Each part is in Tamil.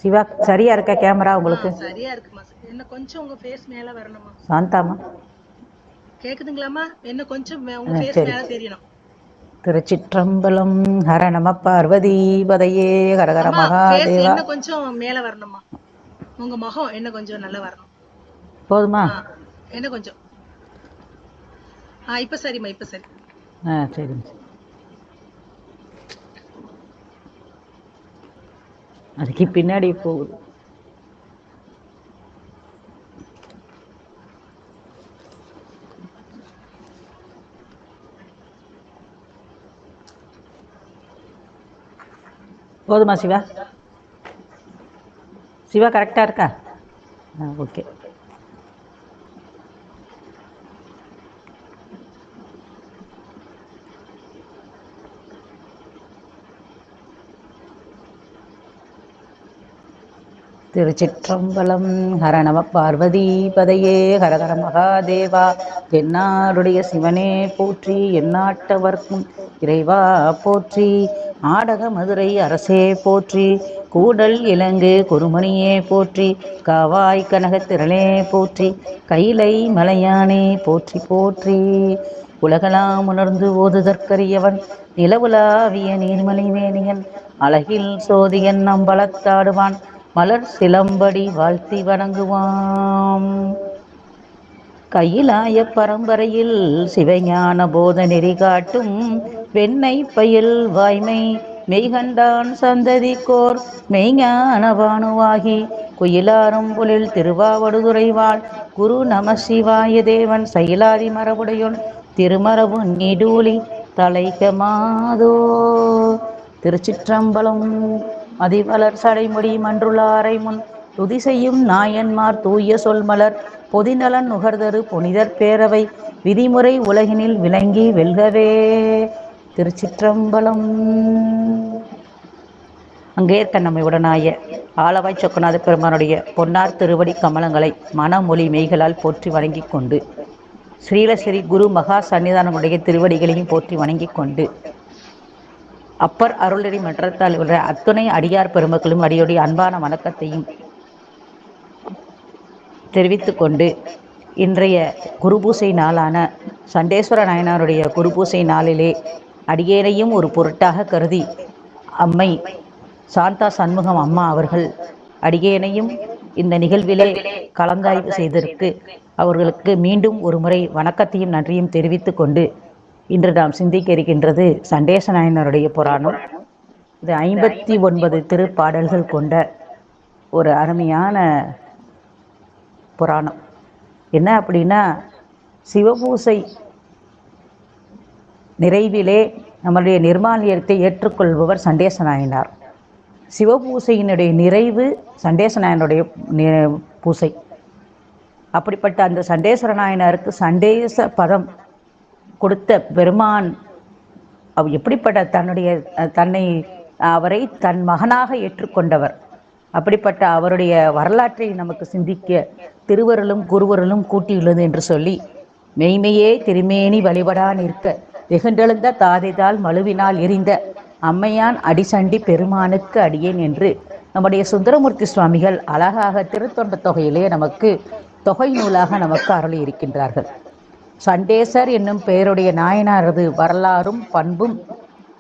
சிவா சரியா இருக்கா கேமரா உங்களுக்கு? சரியா இருக்குமா. என்ன கொஞ்சம் உங்க ஃபேஸ் மேல வரணுமா? சாந்தாமா கேக்குதுங்களாமா? என்ன கொஞ்சம் உங்க ஃபேஸ் சரி. மேல தெரியணும். திருச்சிற்றம்பலம். ஹர நம பார்வதி பதையே ஹரஹர அம்மா ஃபேஸ் மகாதேவா. என்ன கொஞ்சம் மேல வரணுமா? உங்க முகம் என்ன கொஞ்சம் நல்லா வரணும். போதுமா? என்ன கொஞ்சம். இப்ப சரிம்மா, இப்ப சரி. சரிங்க. அதுக்கு பின்னாடி போகுது. போதுமா சிவா? சிவா கரெக்டா இருக்கா? ஓகே. திருச்சிற்றம்பலம். ஹர நம பார்வதி பதையே ஹரஹர மகாதேவா. தென்னாடுடைய சிவனே போற்றி, எந்நாட்டவர்க்கும் இறைவா போற்றி. ஆடக மதுரை அரசே போற்றி, கூடல் இலங்கு குருமணியே போற்றி. காவாய் கனகத் திரளே போற்றி, கைலை மலையானே போற்றி போற்றி. உலகலாம் உணர்ந்து ஓதுதற்கரியவன், நிலவுலாவிய நீர்மலை வேணியன், அழகில் சோதியன் அம்பலத்தாடுவான், மலர் சிலம்படி வாழ்த்தி வணங்குவாம். கையிலாய பரம்பரையில் சிவஞான போத நெறி காட்டும், வெண்ணை பயில் வாய்மை மெய்கண்டான் சந்ததிக்கோர் மெய்ஞான பானுவாகி, குயிலாரும் பொழில் திருவாவடுதுறைவாள் குரு நம சிவாய தேவன், சயிலாதி மரபுடையோன் திருமரபு நீடூழி தலைக்க மாதோ. திருச்சிற்றம்பலம். மதிவளர் சடைமுடி மன்றுளாரை முன் துதி செய்யும் நாயன்மார் தூய சொல்மலர் பொதிநலன் நுகர்தரு புனிதர் பேரவை, விதிமுறை உலகினில் விளங்கி வெல்கவே. திருச்சிற்றம்பலம். அங்கேற்கண்ணம்மை உடனாய ஆலவாய் சொக்கநாத பெருமானுடைய பொன்னார் திருவடி கமலங்களை மனமொழி மெய்களால் போற்றி வணங்கி கொண்டு, ஸ்ரீலஸ்ரீ குரு மகா சன்னிதானமுடைய திருவடிகளையும் போற்றி வணங்கி கொண்டு, அப்பர் அருளடி மன்றத்தால் உள்ள அத்துணை அடியார் பெருமக்களும் அடியோடைய அன்பான வணக்கத்தையும் தெரிவித்துக் கொண்டு, இன்றைய குருபூசை நாளான சண்டேஸ்வர நாயனாருடைய குருபூசை நாளிலே அடியேனையும் ஒரு பொருட்டாக கருதி அம்மை சாந்தா சண்முகம் அம்மா அவர்கள் அடியேனையும் இந்த நிகழ்விலே கலந்தாய்வு செய்ததற்கு அவர்களுக்கு மீண்டும் ஒரு முறை வணக்கத்தையும் நன்றியும் தெரிவித்துக் கொண்டு, இன்று நாம் சிந்திக்க இருக்கின்றது சண்டேச நாயனாருடைய புராணம். இது 59 திருப்பாடல்கள் கொண்ட ஒரு அருமையான புராணம். என்ன அப்படின்னா, சிவபூசை நிறைவிலே நம்முடைய நிர்மால்யத்தை ஏற்றுக்கொள்பவர் சண்டேச நாயனார். சிவபூசையினுடைய நிறைவு சண்டேச நாயனுடைய பூசை. அப்படிப்பட்ட அந்த சண்டேஸ்வர நாயனாருக்கு சண்டேச பதம் கொடுத்த பெருமான் எப்படிப்பட்ட தன்னை அவரை தன் மகனாக ஏற்றுக்கொண்டவர். அப்படிப்பட்ட அவருடைய வரலாற்றை நமக்கு சிந்திக்க திருவருளும் குருவருளும் கூட்டியுள்ளது என்று சொல்லி, மெய்மையே திருமேனி வழிபடா நிற்க வெகுண்டெழுந்த தாதைதால் மழுவினால் எரிந்த அம்மையான் அடிசண்டி பெருமானுக்கு அடியேன் என்று நம்முடைய சுந்தரமூர்த்தி சுவாமிகள் அழகாக திருத்தொண்ட தொகையிலே நமக்கு தொகை நூலாக நமக்கு அருளி இருக்கின்றார்கள். சண்டேசர் என்னும் பெயருடைய நாயனாரது வரலாறும் பண்பும்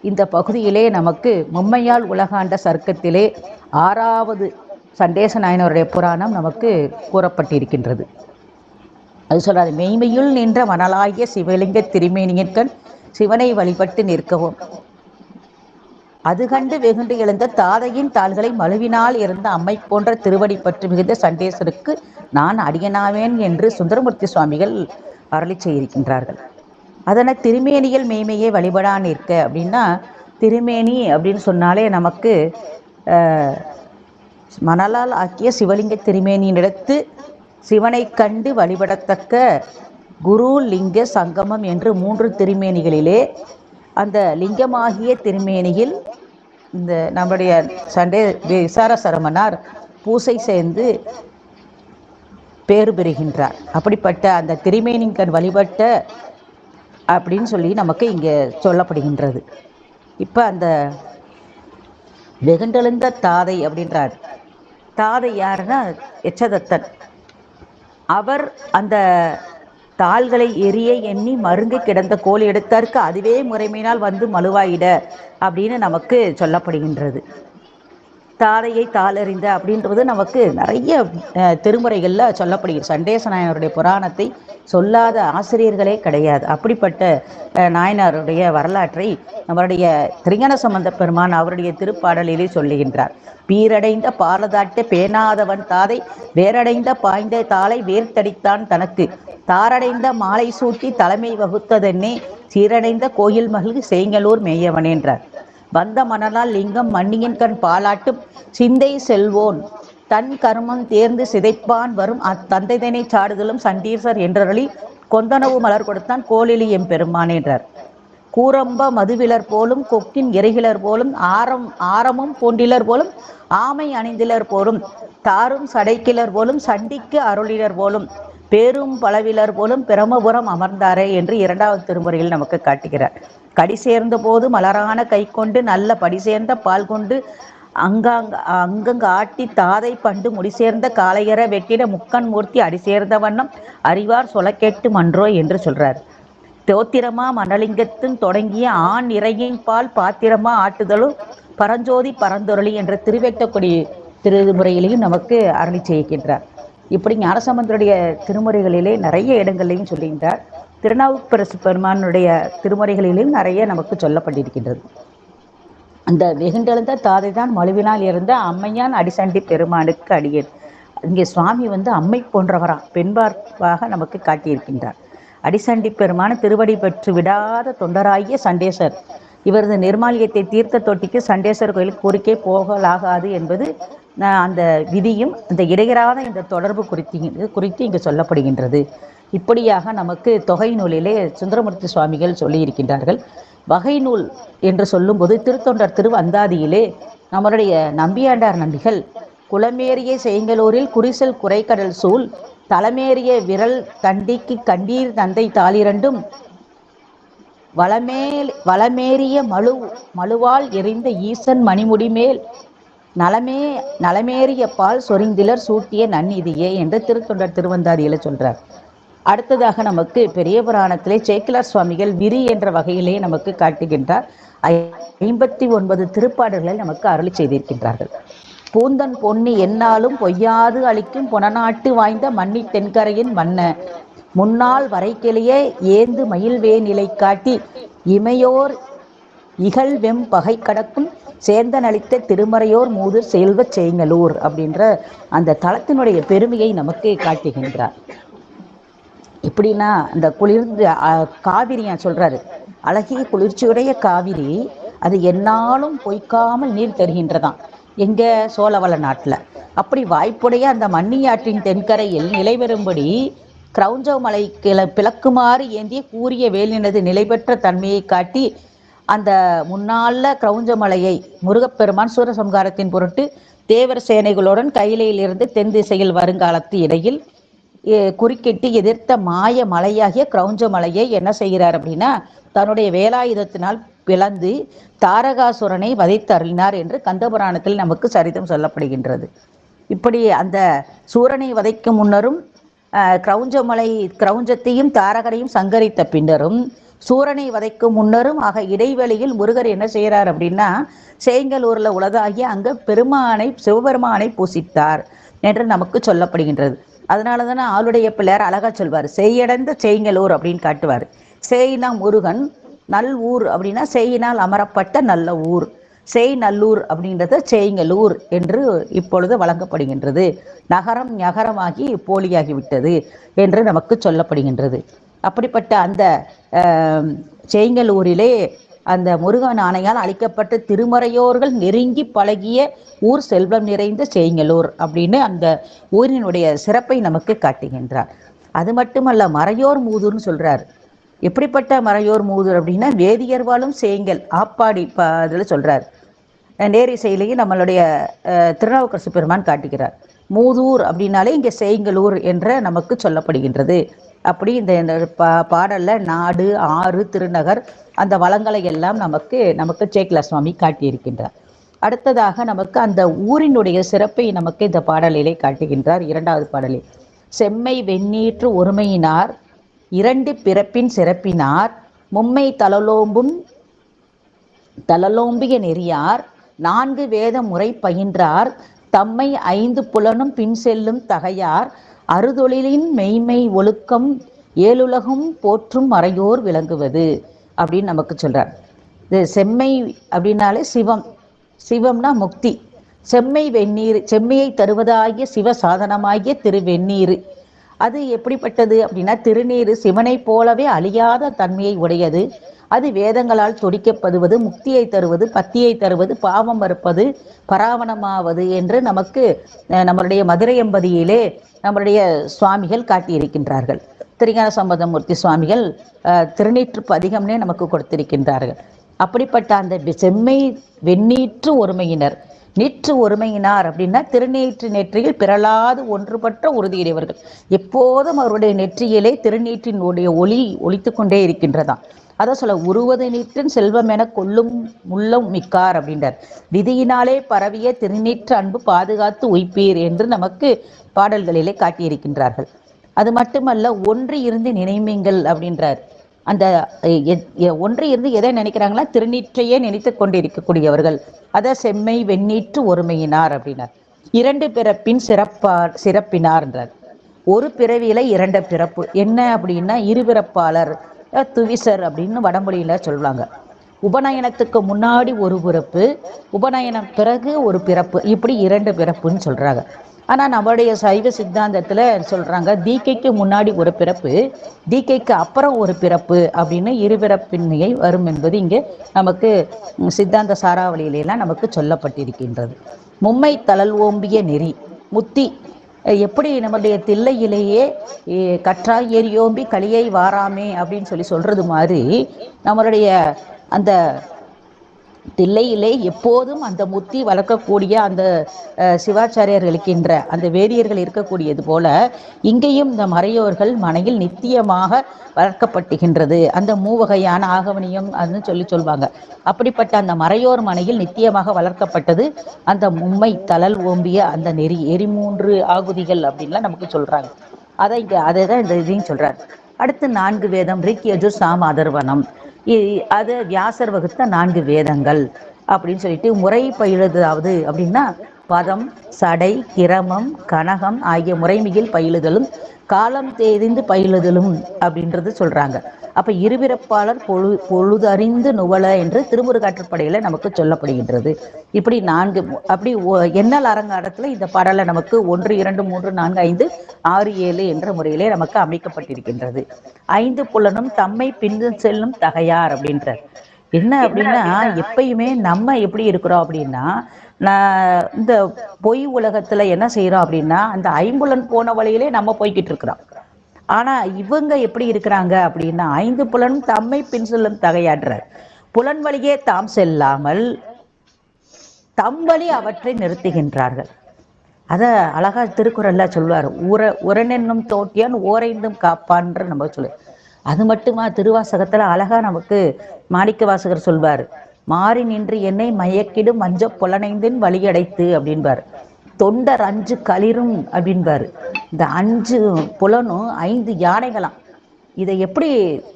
இந்த பகுதியிலே நமக்கு மும்மையால் உலகாண்ட சர்க்கத்திலே 6வது சண்டேச நாயனருடைய புராணம் நமக்கு கூறப்பட்டிருக்கின்றது. அது சொல்லாது, மெய்மையுள் நின்ற மணலாகிய சிவலிங்க திருமேனியற்கண் சிவனை வழிபட்டு நிற்கவும், அது கண்டு வெகுண்டு எழுந்த தாதையின் தாள்களை மழுவினால் இருந்த அம்மை போன்ற திருவடி பற்றி மிகுந்த சண்டேசருக்கு நான் அடியனாவேன் என்று சுந்தரமூர்த்தி சுவாமிகள் அருளி செய்திருக்கின்றார்கள். அதனை திருமேனியில் மெய்மையை வழிபடா நிற்க அப்படின்னா, திருமேனி அப்படின்னு சொன்னாலே நமக்கு மணலால் ஆக்கிய சிவலிங்க திருமேனியினிடத்து சிவனை கண்டு வழிபடத்தக்க குரு லிங்க சங்கமம் என்று 3 திருமேனிகளிலே அந்த லிங்கமாகிய திருமேனியில் இந்த நம்முடைய விசார சரமனார் பூசை சேர்ந்து பேறு பெறுகின்றார். அப்படிப்பட்ட அந்த திருமேனிக்கண் வழிபட்ட அப்படின்னு சொல்லி நமக்கு இங்கே சொல்லப்படுகின்றது. இப்போ அந்த வெகுண்டெழுந்த தாதை அப்படின்றார். தாதை யாருன்னா எச்சதத்தன். அவர் அந்த தாள்களை எரிய எண்ணி மருங்கு கிடந்த கோல் எடுத்தாருக்கு அதுவே முறைமையினால் வந்து மழுவாயிட அப்படின்னு நமக்கு சொல்லப்படுகின்றது. தாதையை தாளறிந்த அப்படின்றது நமக்கு நிறைய திருமுறைகளில் சொல்லப்படுகிறது. சண்டேசநாயனருடைய புராணத்தை சொல்லாத ஆசிரியர்களே கிடையாது. அப்படிப்பட்ட நாயனாருடைய வரலாற்றை நம்மளுடைய திருஞான சம்பந்த பெருமான் அவருடைய திருப்பாடலிலே சொல்லுகின்றார். பீரடைந்த பாலதாட்ட பேணாதவன் தாதை வேரடைந்த பாய்ந்த தாளை வேர்த்தடித்தான் தனக்கு தாரடைந்த மாலை சூட்டி தலைமை வகுத்ததென்னே சீரடைந்த கோயில் மகிழ்வு சேங்கலூர் மேயவன் என்றார். வந்த மணலால் லிங்கம் மன்னியின் கண் பாலாட்டும் சிந்தை செல்வோன் தன் கர்மம் தேர்ந்து சிதைப்பான் வரும் அத்தந்தைதனை சாடுதலும் சண்டீசர் என்றறி கொந்தனவு மலர் கொடுத்தான் கோலிலி எம்பெருமான் என்றார். கூரம்ப மதுவிலர் போலும் கொக்கின் இறைகிலர் போலும் ஆரமும் பூண்டிலர் போலும் ஆமை அணிந்திலர் போலும் தாரும் சடைக்கிலர் போலும் சண்டிக்கு அருளிலர் போலும் பேரும் பலவிலர் போலும் பிரமபுரம் அமர்ந்தாரே என்று 2வது திருமுறையில் நமக்கு காட்டுகிறார். கடி சேர்ந்த போது மலரான கை கொண்டு நல்ல படி சேர்ந்த பால் கொண்டு அங்கங்க ஆட்டி தாதை பண்டு முடி சேர்ந்த காளையர வெட்டிட முக்கன் மூர்த்தி அடி சேர்ந்த வண்ணம் அறிவார் சொல கேட்டு மன்றோ என்று சொல்றார். தோத்திரமா மணலிங்கத்தின் தொடங்கிய ஆண் இறையின் பால் பாத்திரமா ஆட்டுதலும் பரஞ்சோதி பரந்தொருளி என்ற திருவேட்டக்குடி திருமுறையிலையும் நமக்கு அருளி செய்கின்றார். இப்படி ஞானசம்பந்தருடைய திருமுறைகளிலே நிறைய இடங்களையும் சொல்லுகின்றார். திருநாவுக்கரசு பெருமானுடைய திருமுறைகளிலும் நிறைய நமக்கு சொல்லப்பட்டிருக்கின்றது. அந்த வெகுண்டெழுந்த தாதை தான் மழுவினால் இருந்த அம்மையான் அடிசண்டி பெருமானுக்கு அடியேன். இங்கே சுவாமி அம்மை போன்றவரா பெண்பார்ப்பாக நமக்கு காட்டியிருக்கின்றார். அடிசண்டி பெருமான திருவடி பெற்று விடாத தொண்டராகிய சண்டேசர். இவரது நிர்மாலியத்தை தீர்த்த தொட்டிக்கு சண்டேஸ்வரர் கோயிலுக்கு குறுக்கே போகலாகாது என்பது அந்த விதியும் அந்த இடையராத இந்த தொடர்பு குறித்து இங்கு சொல்லப்படுகின்றது. இப்படியாக நமக்கு தொகை நூலிலே சுந்தரமூர்த்தி சுவாமிகள் சொல்லியிருக்கின்றார்கள். வகை நூல் என்று சொல்லும்போது திருத்தொண்டர் திருவந்தாதியிலே நம்மளுடைய நம்பியாண்டார் நம்பிகள் குளமேறிய செய்ங்கலூரில் குறிசல் குறைக்கடல் சூழ் தலமேறிய விரல் தண்டிக்கு கண்டீர் தந்தை தாளிரண்டும் வளமேறிய மழுவால் எறிந்த ஈசன் மணிமுடி மேல் நலமேறிய பால் சொரிந்திலர் சூட்டிய நன்னிதியே என்று திருத்தொண்டர் திருவந்தாதியில சொல்றார். அடுத்ததாக நமக்கு பெரிய புராணத்திலே சேக்கிலார் சுவாமிகள் விரி என்ற வகையிலே நமக்கு காட்டுகின்றார். 59 திருப்பாடல்களை நமக்கு அருளி செய்திருக்கின்றார்கள். பூந்தன் பொன்னி என்னாலும் பொய்யாது அளிக்கும் புனநாட்டு வாய்ந்த மன்னி தென்கரையின் மன்ன முன்னாள் வரைக்கிளையே ஏந்து மயில்வே நிலை காட்டி இமையோர் இகழ்வெம் பகை கடக்கும் சேர்ந்த நளித்த திருமறையோர் மூதூர் செல்வ செய்ங்கலூர் அப்படின்ற அந்த தலத்தினுடைய பெருமையை நமக்கு காட்டுகின்றார். எப்படின்னா அந்த குளிர்ந்து காவிரியா சொல்றாரு, அழகிய குளிர்ச்சியுடைய காவிரி அது என்னாலும் பொய்க்காமல் நீர் தருகின்றதாம். எங்க சோழவள நாட்டுல. அப்படி வாய்ப்புடைய அந்த மன்னியாற்றின் தென்கரையில் நிலை பெறும்படி கிரௌஞ்ச மலை பிளக்குமாறு ஏந்திய கூறிய வேலினது நிலை பெற்ற தன்மையை காட்டி அந்த முன்னால கிரௌஞ்ச மலையை முருகப்பெருமான் சூரசம்ஹாரத்தின் பொருட்டு தேவர் சேனைகளுடன் கையிலையிலிருந்து தென் திசையில் வருங்காலத்து இடையில் குறுக்கிட்டு எதிர்த்த மாய மலையாகிய கிரௌஞ்ச மலையை என்ன செய்கிறார் அப்படின்னா தன்னுடைய வேலாயுதத்தினால் பிளந்து தாரகாசுரனை வதைத்து அருளினார் என்று கந்தபுராணத்தில் நமக்கு சரிதம் சொல்லப்படுகின்றது. இப்படி அந்த சூரனை வதைக்கும் முன்னரும் கிரௌஞ்சத்தையும் தாரகரையும் சங்கரித்த பின்னரும் சூரனை வதைக்கும் முன்னரும் ஆக இடைவெளியில் முருகர் என்ன செய்கிறார் அப்படின்னா சேங்கலூர்ல உலகாகிய அங்க சிவபெருமானை பூசித்தார் என்று நமக்கு சொல்லப்படுகின்றது. அதனால தானே ஆளுடைய பிள்ளையார் அழகா சொல்வார், செய்யடைந்த செய்ங்கலூர் அப்படின்னு காட்டுவார். சேய்னா முருகன், நல் ஊர் அப்படின்னா செய்யினால் அமரப்பட்ட நல்ல ஊர், செய் நல்லூர் அப்படின்றது செய்ங்கலூர் என்று இப்பொழுது வழங்கப்படுகின்றது. நகரம் ஞகரமாகி போலியாகிவிட்டது என்று நமக்கு சொல்லப்படுகின்றது. அப்படிப்பட்ட அந்த செய்ங்கலூரிலே அந்த முருகன் ஆணையால் அளிக்கப்பட்ட திருமறையோர்கள் நெருங்கி பழகிய ஊர் செல்வம் நிறைந்த செய்ங்கலூர் அப்படின்னு அந்த ஊரினுடைய சிறப்பை நமக்கு காட்டுகின்றார். அது மட்டுமல்ல, மறையோர் மூதூர்னு சொல்றார். எப்படிப்பட்ட மறையோர் மூதூர் அப்படின்னா வேதியர் வாழும் சேங்கல் ஆப்பாடி அதில் சொல்றார். நேரிசையிலேயே நம்மளுடைய திருநாவுக்கரசு பெருமான் காட்டுகிறார். மூதூர் அப்படின்னாலே இங்கே செய்ங்கலூர் என்ற நமக்கு சொல்லப்படுகின்றது. அப்படி இந்த பாடல்ல நாடு, ஆறு, திருநகர் அந்த வளங்களை எல்லாம் நமக்கு சேக்கிலார் சுவாமி காட்டியிருக்கின்றார். அடுத்ததாக நமக்கு அந்த ஊரினுடைய சிறப்பை நமக்கு இந்த பாடலிலே காட்டுகின்றார். இரண்டாவது பாடலில் செம்மை வெண்ணீற்று ஒருமையினார் இரண்டு பிறப்பின் சிறப்பினார் மும்மை தலலோம்பிய நெறியார் நான்கு வேத முறை பயின்றார் தம்மை ஐந்து புலனும் பின் செல்லும் தகையார் அறுதொழிலின் மெய்மை ஒழுக்கம் ஏழுலகும் போற்றும் மறையோர் விளங்குவது அப்படின்னு நமக்கு சொல்றார். இது செம்மை அப்படின்னாலே சிவம், சிவம்னா முக்தி. செம்மை வெந்நீர், செம்மையை தருவதாகிய சிவ சாதனமாகிய திருவெந்நீர். அது எப்படிப்பட்டது அப்படின்னா, திருநீர் சிவனை போலவே அழியாத தன்மையை உடையது. அது வேதங்களால் தொடிக்கப்படுவது, முக்தியை தருவது, பத்தியை தருவது, பாவம் மறுப்பது, பராவணமாவது என்று நமக்கு நம்மளுடைய மதுரை எம்பதியிலே நம்மளுடைய சுவாமிகள் காட்டியிருக்கின்றார்கள். திருஞான சம்பந்தமூர்த்தி சுவாமிகள் திருநீற்று பதிகம்னே நமக்கு கொடுத்திருக்கின்றார்கள். அப்படிப்பட்ட அந்த செம்மை வெண்ணீற்று ஒருமையினர், நீற்று ஒருமையினார் அப்படின்னா திருநீற்று நெற்றியில் பிறளாது ஒன்றுபட்ட உறுதியுடையவர்கள். எப்போதும் அவருடைய நெற்றியிலே திருநீற்றினுடைய ஒளி ஒலித்து கொண்டே இருக்கின்றதாம். அதை சொல்ல உருவது நீற்றின் செல்வம் என கொள்ளும் முள்ளும் மிக்கார் அப்படின்றார். விதியினாலே பரவிய திருநீற்று அன்பு பாதுகாத்து உய்ப்பீர் என்று நமக்கு பாடல்களிலே காட்டியிருக்கின்றார்கள். அது மட்டுமல்ல, ஒன்று இருந்து நினைமீங்கள் அப்படின்றார். அந்த ஒன்று இருந்து எதை நினைக்கிறாங்களா, திருநீற்றையே நினைத்து கொண்டிருக்கக்கூடியவர்கள். அதை செம்மை வெண்ணீற்று ஒருமையினார் அப்படின்னார். இரண்டு பிறப்பின் சிறப்பினார்ன்றார். ஒரு பிறவியில இரண்டு பிறப்பு என்ன அப்படின்னா, இருபிறப்பாளர், துவிசர் அப்படின்னு வடமொழியில சொல்லுவாங்க. உபநயனத்துக்கு முன்னாடி ஒரு பிறப்பு, உபநயனம் பிறகு ஒரு பிறப்பு, இப்படி இரண்டு பிறப்புன்னு சொல்றாங்க. ஆனா நம்மளுடைய சைவ சித்தாந்தத்துல சொல்றாங்க, தீக்கைக்கு முன்னாடி ஒரு பிறப்பு, தீக்கைக்கு அப்புறம் ஒரு பிறப்பு அப்படின்னு இருபிறப்பின்மையை வரும் என்பது இங்கே நமக்கு சித்தாந்த சாராவளியிலாம் நமக்கு சொல்லப்பட்டிருக்கின்றது. மும்மை தளல் ஓம்பிய நெறி, முத்தி எப்படி நம்முடைய தில்லையிலேயே கற்றாய் ஏரியோம்பி களியை வாராமே அப்படின்னு சொல்றது மாதிரி நம்மளுடைய அந்த தில்லையிலே எப்போதும் அந்த முத்தி வளர்க்கக்கூடிய அந்த சிவாச்சாரியர்கள் இருக்கின்ற அந்த வேதியர்கள் இருக்கக்கூடியது போல இங்கேயும் இந்த மறையோர்கள் மனையில் நித்தியமாக வளர்க்கப்பட்டுகின்றது. அந்த மூவகையான ஆகவனியம் அதுன்னு சொல்வாங்க. அப்படிப்பட்ட அந்த மறையோர் மனையில் நித்தியமாக வளர்க்கப்பட்டது அந்த மும்மை தளல் ஓம்பிய அந்த நெறி, எரிமூன்று ஆகுதிகள் அப்படின்லாம் நமக்கு சொல்றாங்க. அதை தான் இந்த இதையும் சொல்றாரு. அடுத்து 4 வேதம், ரிக் யஜுர் சாம அதர்வனம், அது வியாசர் வகுத்த 4 வேதங்கள் அப்படின்னு சொல்லிட்டு முறை பயிலுதாவது அப்படின்னா பதம், சடை, கிரமம், கனகம் ஆகிய முறைமையில் பயிலுதலும் காலம் தெரிந்து பயிலுதலும் அப்படின்றது சொல்றாங்க. அப்ப இருபிறப்பாளர் பொழுதறிந்து நுவல என்று திருமுருகாற்றுப்படையில நமக்கு சொல்லப்படுகின்றது. இப்படி 4 அப்படி எண்ணல் அரங்காடத்துல இந்த பாடலை நமக்கு 1, 2, 3, 4, 5, 6, 7 என்ற முறையிலே நமக்கு அமைக்கப்பட்டிருக்கின்றது. 5 புலனும் தம்மை பின் செல்லும் தகையார் அப்படின்றார். என்ன அப்படின்னா, எப்பயுமே நம்ம எப்படி இருக்கிறோம் அப்படின்னா, இந்த பொய் உலகத்துல என்ன செய்யறோம் அப்படின்னா, அந்த 5 புலன் போன வழியிலே நம்ம போய்கிட்டு இருக்கிறோம். ஆனா இவங்க எப்படி இருக்கிறாங்க அப்படின்னா, 5 புலனும் தம்மை பின் செல்லும் தகையாற்றார். புலன் வழியே தாம் செல்லாமல் தம் வழி அவற்றை நிறுத்துகின்றார்கள். அத அழகா திருக்குறள்ல சொல்லுவார். உரனென்னும் தோட்டியான் ஓரைந்தும் காப்பான்ற நம்ம சொல்லு. அது மட்டுமா, திருவாசகத்துல அழகா நமக்கு மாணிக்க வாசகர் சொல்வார், மாறி நின்று என்னை மயக்கிடும் மஞ்ச புலனைந்தின் வழியடைத்து அப்படின்பார். தொண்டர் 5 களிரும் அப்படின்பாரு. இந்த 5 புலனும் 5 யானைகளாம். இதை எப்படி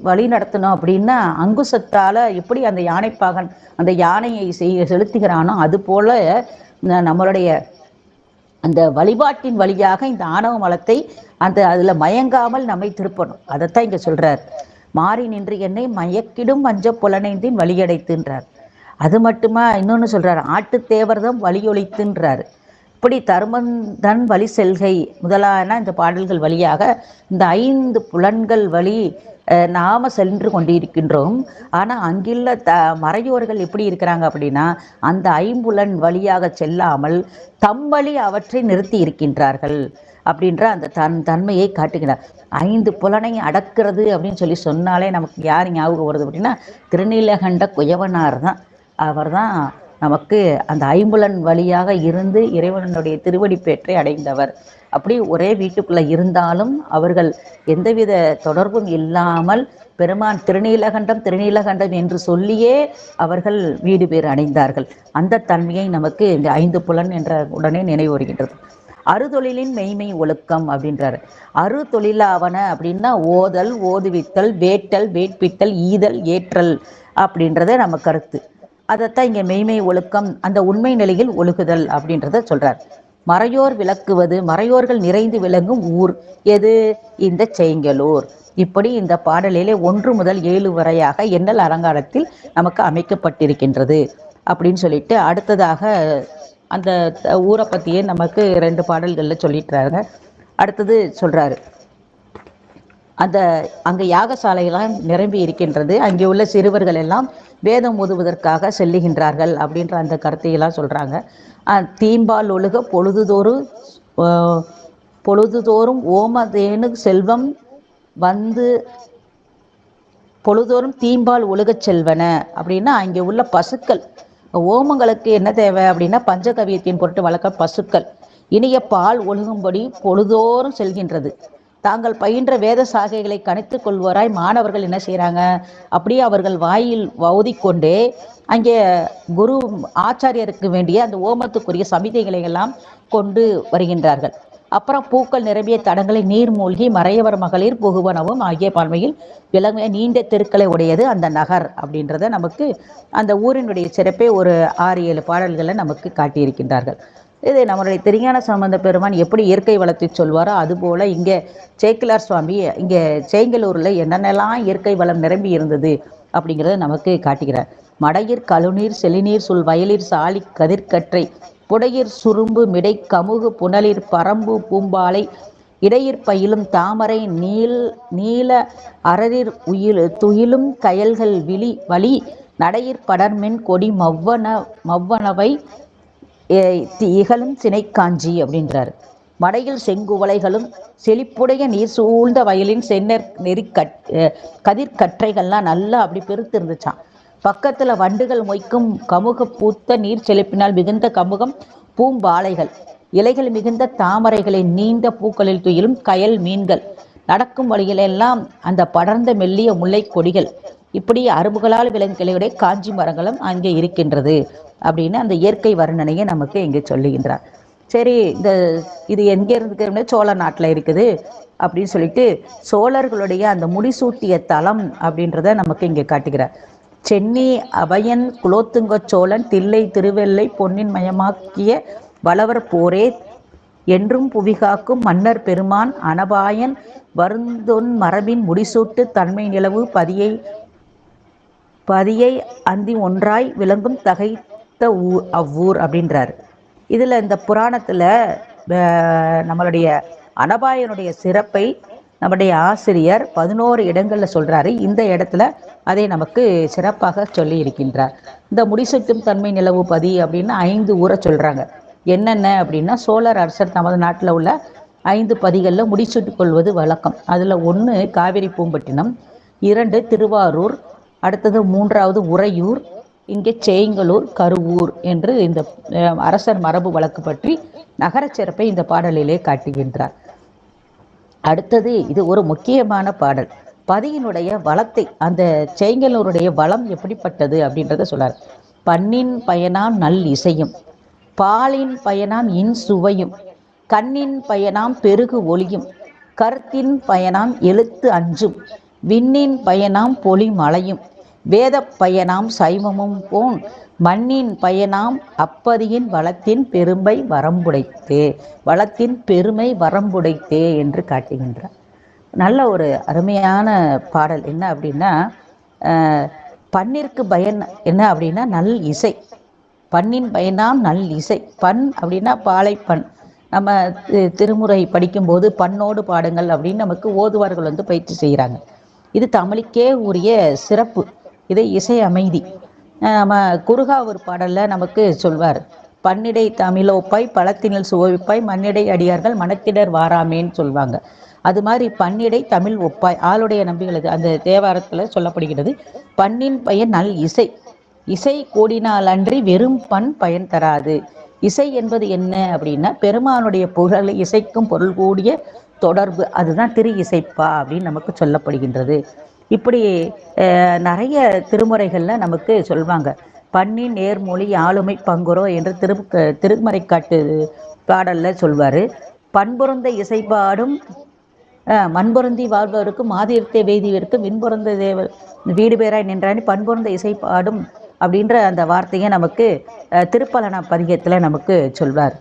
வழி நடத்தணும் அப்படின்னா, அங்குசத்தால எப்படி அந்த யானைப்பாகன் அந்த யானையை செலுத்துகிறானோ அது போல நம்மளுடைய அந்த வழிபாட்டின் வழியாக இந்த ஆணவ மலத்தை அதுல மயங்காமல் நம்மை திருப்பணும். அதைத்தான் இங்க சொல்றார். மாறி நின்று என்னை மயக்கிடும் மஞ்ச புலனைந்தின் வழியடைத்துன்றார். அது மட்டுமா, இன்னொன்னு சொல்றாரு, ஆட்டுத்தேவர்தம் வழியொழித்துன்றாரு. இப்படி தர்மந்தன் வழி செல்கை முதலான இந்த பாடல்கள் வழியாக இந்த 5 புலன்கள் வழி நாம சென்று கொண்டிருக்கின்றோம். ஆனா அங்குள்ள மறையோர்கள் எப்படி இருக்கிறாங்க அப்படின்னா, அந்த 5 புலன் வழியாக செல்லாமல் தம் வழி அவற்றை நிறுத்தி இருக்கின்றார்கள் அப்படின்ற அந்த தன்மையை காட்டுகிறார். 5 புலனை அடக்கிறது அப்படின்னு சொன்னாலே நமக்கு யார் ஞாபகம் வருது அப்படின்னா, திருநீலகண்ட குயவனார் தான். அவர் தான் நமக்கு அந்த ஐம்புலன் வழியாக இருந்து இறைவனுடைய திருவடி பேற்றை அடைந்தவர். அப்படி ஒரே வீட்டுக்குள்ள இருந்தாலும் அவர்கள் எந்தவித தொடர்பும் இல்லாமல் பெருமான் திருநீலகண்டம் திருநீலகண்டம் என்று சொல்லியே அவர்கள் வீடு பேர் அடைந்தார்கள். அந்த தன்மையை நமக்கு இந்த 5 புலன் என்ற உடனே நினைவு வருகின்றது. அறுதொழிலின் மெய்மை ஒழுக்கம் அப்படின்றாரு. அறு தொழிலாவன அப்படின்னா ஓதல், ஓதுவித்தல், வேட்டல், வேட்பித்தல், ஈதல், ஏற்றல் அப்படின்றத நம்ம கருத்து. அதைத்தான் இங்கே மெய்மை ஒழுக்கம், அந்த உண்மை நிலையில் ஒழுகுதல் அப்படின்றத சொல்றார். மறையோர் விளக்குவது, மறையோர்கள் நிறைந்து விளங்கும் ஊர் எது? இந்த செய்ங்கலூர். இப்படி இந்த பாடலிலே 1 முதல் 7 வரையாக எண்ணல் அலங்காரத்தில் நமக்கு அமைக்கப்பட்டிருக்கின்றது அப்படின்னு சொல்லிட்டு, அடுத்ததாக அந்த ஊரை பற்றியே நமக்கு 2 பாடல்களில் சொல்லிட்டுறாங்க. அடுத்தது சொல்றாரு, அந்த அங்கே யாகசாலையெல்லாம் நிரம்பி இருக்கின்றது, அங்கே உள்ள சிறுவர்கள் எல்லாம் வேதம் ஓதுவதற்காக செல்லுகின்றார்கள் அப்படின்ற அந்த கருத்தையெல்லாம் சொல்றாங்க. தீம்பால் ஒழுக பொழுதுதோறும் ஓமதேனு செல்வம் வந்து பொழுதோறும் தீம்பால் ஒழுகச் செல்வன அப்படின்னா அங்கே உள்ள பசுக்கள். ஓமங்களுக்கு என்ன தேவை அப்படின்னா பஞ்சகவியத்தின் பொருட்டு வளர்க்க பசுக்கள் இனிய பால் ஒழுகும்படி பொழுதோறும் செல்கின்றது. தாங்கள் பயின்ற வேத சாகைகளை கணித்து கொள்வோராய் மாணவர்கள் என்ன செய்கிறாங்க, அப்படியே அவர்கள் வாயில் ஓதிக்கொண்டே அங்கே குரு ஆச்சாரியருக்கு வேண்டிய அந்த ஓமத்துக்குரிய சமிதைகளை எல்லாம் கொண்டு வருகின்றார்கள். அப்புறம் பூக்கள் நிரம்பிய தடங்களை நீர் மூழ்கி மறையவர் மகளிர் புகுவனவும் ஆகிய பன்மையில் விளங்கிய நீண்ட தெருக்களை உடையது அந்த நகர் அப்படின்றத நமக்கு அந்த ஊரினுடைய சிறப்பை ஒரு 6-7 பாடல்களை நமக்கு காட்டியிருக்கின்றார்கள். இது நம்மளுடைய திருஞான சம்பந்த பெருமான் எப்படி இயற்கை வளத்தை சொல்வாரோ அதுபோல் இங்கே சேக்கிலார் சுவாமி இங்கே சேங்கலூரில் என்னென்னலாம் இயற்கை வளம் நிரம்பி இருந்தது அப்படிங்கிறத நமக்கு காட்டுகிறார். மடையிற் கழுநீர் செலிநீர் சுல் வயலிற் சாலி கதிர்கற்றை புடையிற் சுரும்பு மிடை கமுகு புனலிற் பரம்பு பூம்பாலை இடையிற் பயிலும் தாமரை நீல அரரிற் துயிலும் கயல்கள் வழி நடையிற் படர்மென் கொடி மவ்வனவை இகழும் சினைக்காஞ்சி அப்படின்றாரு. மடையில் செங்குவளைகளும் செழிப்புடைய நீர் சூழ்ந்த வயலின் சென்னர் கதிர்கற்றைகள்லாம் நல்லா அப்படி பெருத்து இருந்துச்சான். பக்கத்துல வண்டுகள் மொய்க்கும் கமுக பூத்த நீர் செழிப்பினால் மிகுந்த கமுகம் பூம்பாலைகள், இலைகள் மிகுந்த தாமரைகளின் நீண்ட பூக்களில் துயிலும் கயல் மீன்கள், நடக்கும் வழிகளெல்லாம் அந்த படர்ந்த மெல்லிய முல்லை கொடிகள், இப்படி அரும்புகளால் விலங்குகளுடைய காஞ்சி மரங்களும் அங்கே இருக்கின்றது அப்படின்னு அந்த இயற்கை வர்ணனையை நமக்கு இங்கே சொல்லுகின்றார். சரி, இது எங்கே இருக்கு? சோழ நாட்டில் இருக்குது அப்படின்னு சொல்லிட்டு சோழர்களுடைய அந்த முடிசூட்டிய தலம் அப்படின்றத நமக்கு இங்கே காட்டுகிறார். சென்னி அபயன் குலோத்துங்க சோழன் தில்லை திருவெல்லை பொன்னின் மயமாக்கிய வளவர் போரே என்றும் புவிகாக்கும் மன்னர் பெருமான் அனபாயன் வருந்தொன் மரபின் முடிசூட்டு தன்மை நிலவு பதியை அந்தி ஒன்றாய் விளங்கும் தகைத்த அவ்வூர் அப்படின்றாரு. இதுல இந்த புராணத்துல நம்மளுடைய அனபாயனுடைய சிறப்பை நம்முடைய ஆசிரியர் 11 இடங்கள்ல சொல்றாரு. இந்த இடத்துல அதை நமக்கு சிறப்பாக சொல்லி இருக்கின்றார். இந்த முடிசூட்டும் தன்மை நிலவு பதி அப்படின்னு 5 ஊரை சொல்றாங்க. என்னென்ன அப்படின்னா, சோழர் அரசர் தமது நாட்டில் உள்ள 5 பதிகளில் முடிசூட்டிக் கொள்வது வழக்கம். அதில் 1 காவிரி பூம்பட்டினம், 2 திருவாரூர், அடுத்தது 3வது உறையூர், இங்கே சேங்கலூர், கருவூர் என்று இந்த அரசர் மரபு வழக்கு பற்றி நகர சிறப்பை இந்த பாடலிலே காட்டுகின்றார். அடுத்தது இது ஒரு முக்கியமான பாடல். பதியினுடைய வளத்தை, அந்த சேங்கலூருடைய வளம் எப்படிப்பட்டது அப்படின்றத சொல்றார். பண்ணின் பயனாம் நல் இசையும், பாலின் பயனாம் இன் சுவையும், கண்ணின் பயனாம் பெருகு ஒளியும், கருத்தின் பயனாம் எழுத்து அஞ்சும், விண்ணின் பயனாம் பொலி மலையும், வேத பயனாம் சைவமும் போன், மண்ணின் பயனாம் அப்பதியின் வளத்தின் பெருமை வரம்புடைத்தே, வளத்தின் பெருமை வரம்புடைத்தே என்று காட்டுகின்றார். நல்ல ஒரு அருமையான பாடல். என்ன அப்படின்னா, பண்ணிற்கு பயன் என்ன அப்படின்னா நல் இசை. பண்ணின் பயனாம் நல் இசை. பண் அப்படின்னா பாலைப்பண். நம்ம திருமுறை படிக்கும்போது பண்ணோடு பாடுங்கள் அப்படின்னு நமக்கு ஓதுவார்கள் பயிற்சி செய்கிறாங்க. இது தமிழுக்கே உரிய சிறப்பு. இது இசை அமைதி. நம்ம குருகாவூர் பாடல்ல நமக்கு சொல்வார், பன்னிடை தமிழோப்பாய் பழத்தினில் சுவைப்பாய் மண்ணிடை அடியார்கள் மனத்திடர் வாராமேன்னு சொல்லுவாங்க. அது மாதிரி பன்னிடை தமிழ் ஒப்பாய் ஆளுடைய நம்பிகளது அந்த தேவாரத்தில் சொல்லப்படுகிறது. பண்ணின் பயன் நல் இசை. இசை கூடினால் அன்றி வெறும் பண் பயன் தராது. இசை என்பது என்ன அப்படின்னா பெருமானுடைய புகழ் இசைக்கும் பொருள் கூடிய தொடர்பு, அதுதான் திரு இசைப்பா அப்படின்னு நமக்கு சொல்லப்படுகின்றது. இப்படி நிறைய திருமுறைகள்ல நமக்கு சொல்வாங்க. பண்ணின் நேர்மொழி ஆளுமை பங்குரோ என்று திருமறைக்காட்டு பாடல்ல சொல்வாரு. பண்பொருந்த இசைப்பாடும் மண்பொருந்தி வாழ்பவருக்கும் மாதிர்த்தே வேதியவருக்கும் விண்பொருந்த தேவ வீடு பேராய் நின்றானி பண்பொருந்த இசைப்பாடும் அப்படின்ற அந்த வார்த்தையை நமக்கு திருப்பலன பதிகத்தில் நமக்கு சொல்வார்.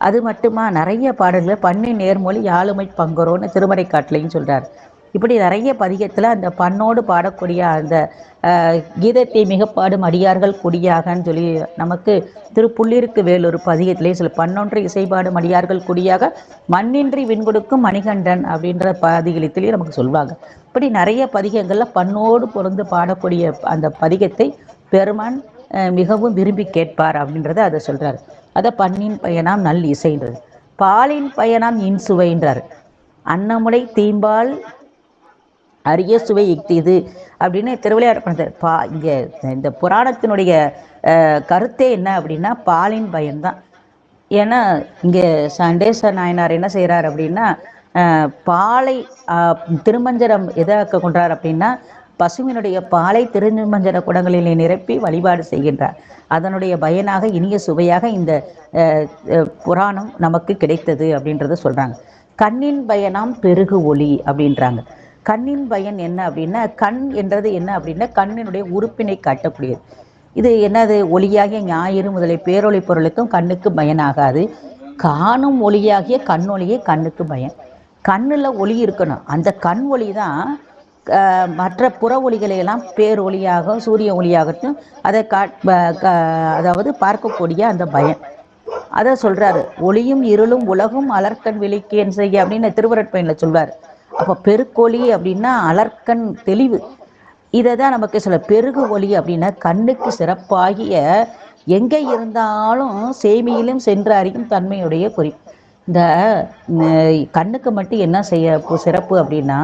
அது மட்டுமா நிறைய பாடல்கள் பண்ணின் நேர்மொழி ஆளுமை பங்குரோன்னு திருமறைக்காட்டிலையும் சொல்றார். இப்படி நிறைய பதிகத்தில் அந்த பண்ணோடு பாடக்கூடிய அந்த கீதத்தை மிகப்பாடும் அடியார்கள் குடியாகன்னு சொல்லி நமக்கு திருப்புள்ளிருக்கு வேலொரு பதிகத்திலே சில பண்ணொன்று இசைப்பாடும் அடியார்கள் குடியாக மண்ணின்றி விண்கொடுக்கும் மணிகண்டன் அப்படின்ற பதிகத்திலேயே நமக்கு சொல்வாங்க. இப்படி நிறைய பதிகங்களில் பண்ணோடு பொருந்து பாடக்கூடிய அந்த பதிகத்தை பெருமான் மிகவும் விரும்பி கேட்பார் அப்படின்றத அதை சொல்றாரு. அதை பண்ணின் பயனாம் நல் இசைன்றது, பாலின் பயனாம் இன்சுவைன்றார். அன்னமுலை தீம்பால் அரிய சுவை இஃது அப்படின்னு திருவிளையாடல் பண்ணுறார். இங்கே இந்த புராணத்தினுடைய கருத்தே என்ன அப்படின்னா பாலின் பயன்தான். ஏன்னா இங்கே சண்டேச நாயனார் என்ன செய்கிறார் அப்படின்னா பாலை திருமஞ்சனம் எதாக்க கொண்டார் அப்படின்னா பசுவினுடைய பாலை திருமஞ்சன குடங்களிலே நிரப்பி வழிபாடு செய்கின்றார். அதனுடைய பயனாக இனிய சுவையாக இந்த புராணம் நமக்கு கிடைத்தது அப்படின்றத சொல்கிறாங்க. கண்ணின் பயனாம் பெருகு ஒளி அப்படின்றாங்க. கண்ணின் பயன் என்ன அப்படின்னா கண் என்றது என்ன அப்படின்னா கண்ணினுடைய உறுப்பினை காட்டக்கூடியது. இது என்னது? ஒளியாகிய ஞாயிறு முதலிய பேரொளி பொருளுக்கும் கண்ணுக்கு பயனாகாது. காணும் ஒளியாகிய கண்ணொளியே கண்ணுக்கு பயன். கண்ணில் ஒளி இருக்கணும். அந்த கண் ஒளி தான் மற்ற புற ஒளிகளையெல்லாம் பேரொளியாக சூரிய ஒளியாகட்டும் அதை அதாவது பார்க்கக்கூடிய அந்த பயன் அதை சொல்றாரு. ஒளியும் இருளும் உலகும் அலர்கண் விழிக்கேன் செய்ய அப்படின்னு திருவருட்பயனில் சொல்வார். அப்போ பெருக்கொளி அப்படின்னா அலர்கண் தெளிவு. இதை தான் நமக்கு சொல்ல. பெருகு ஒளி அப்படின்னா கண்ணுக்கு சிறப்பாகிய எங்கே இருந்தாலும் சேமியிலும் சென்று அறியும் தன்மையுடைய குறிப்பு. இந்த கண்ணுக்கு மட்டும் என்ன செய்ய சிறப்பு அப்படின்னா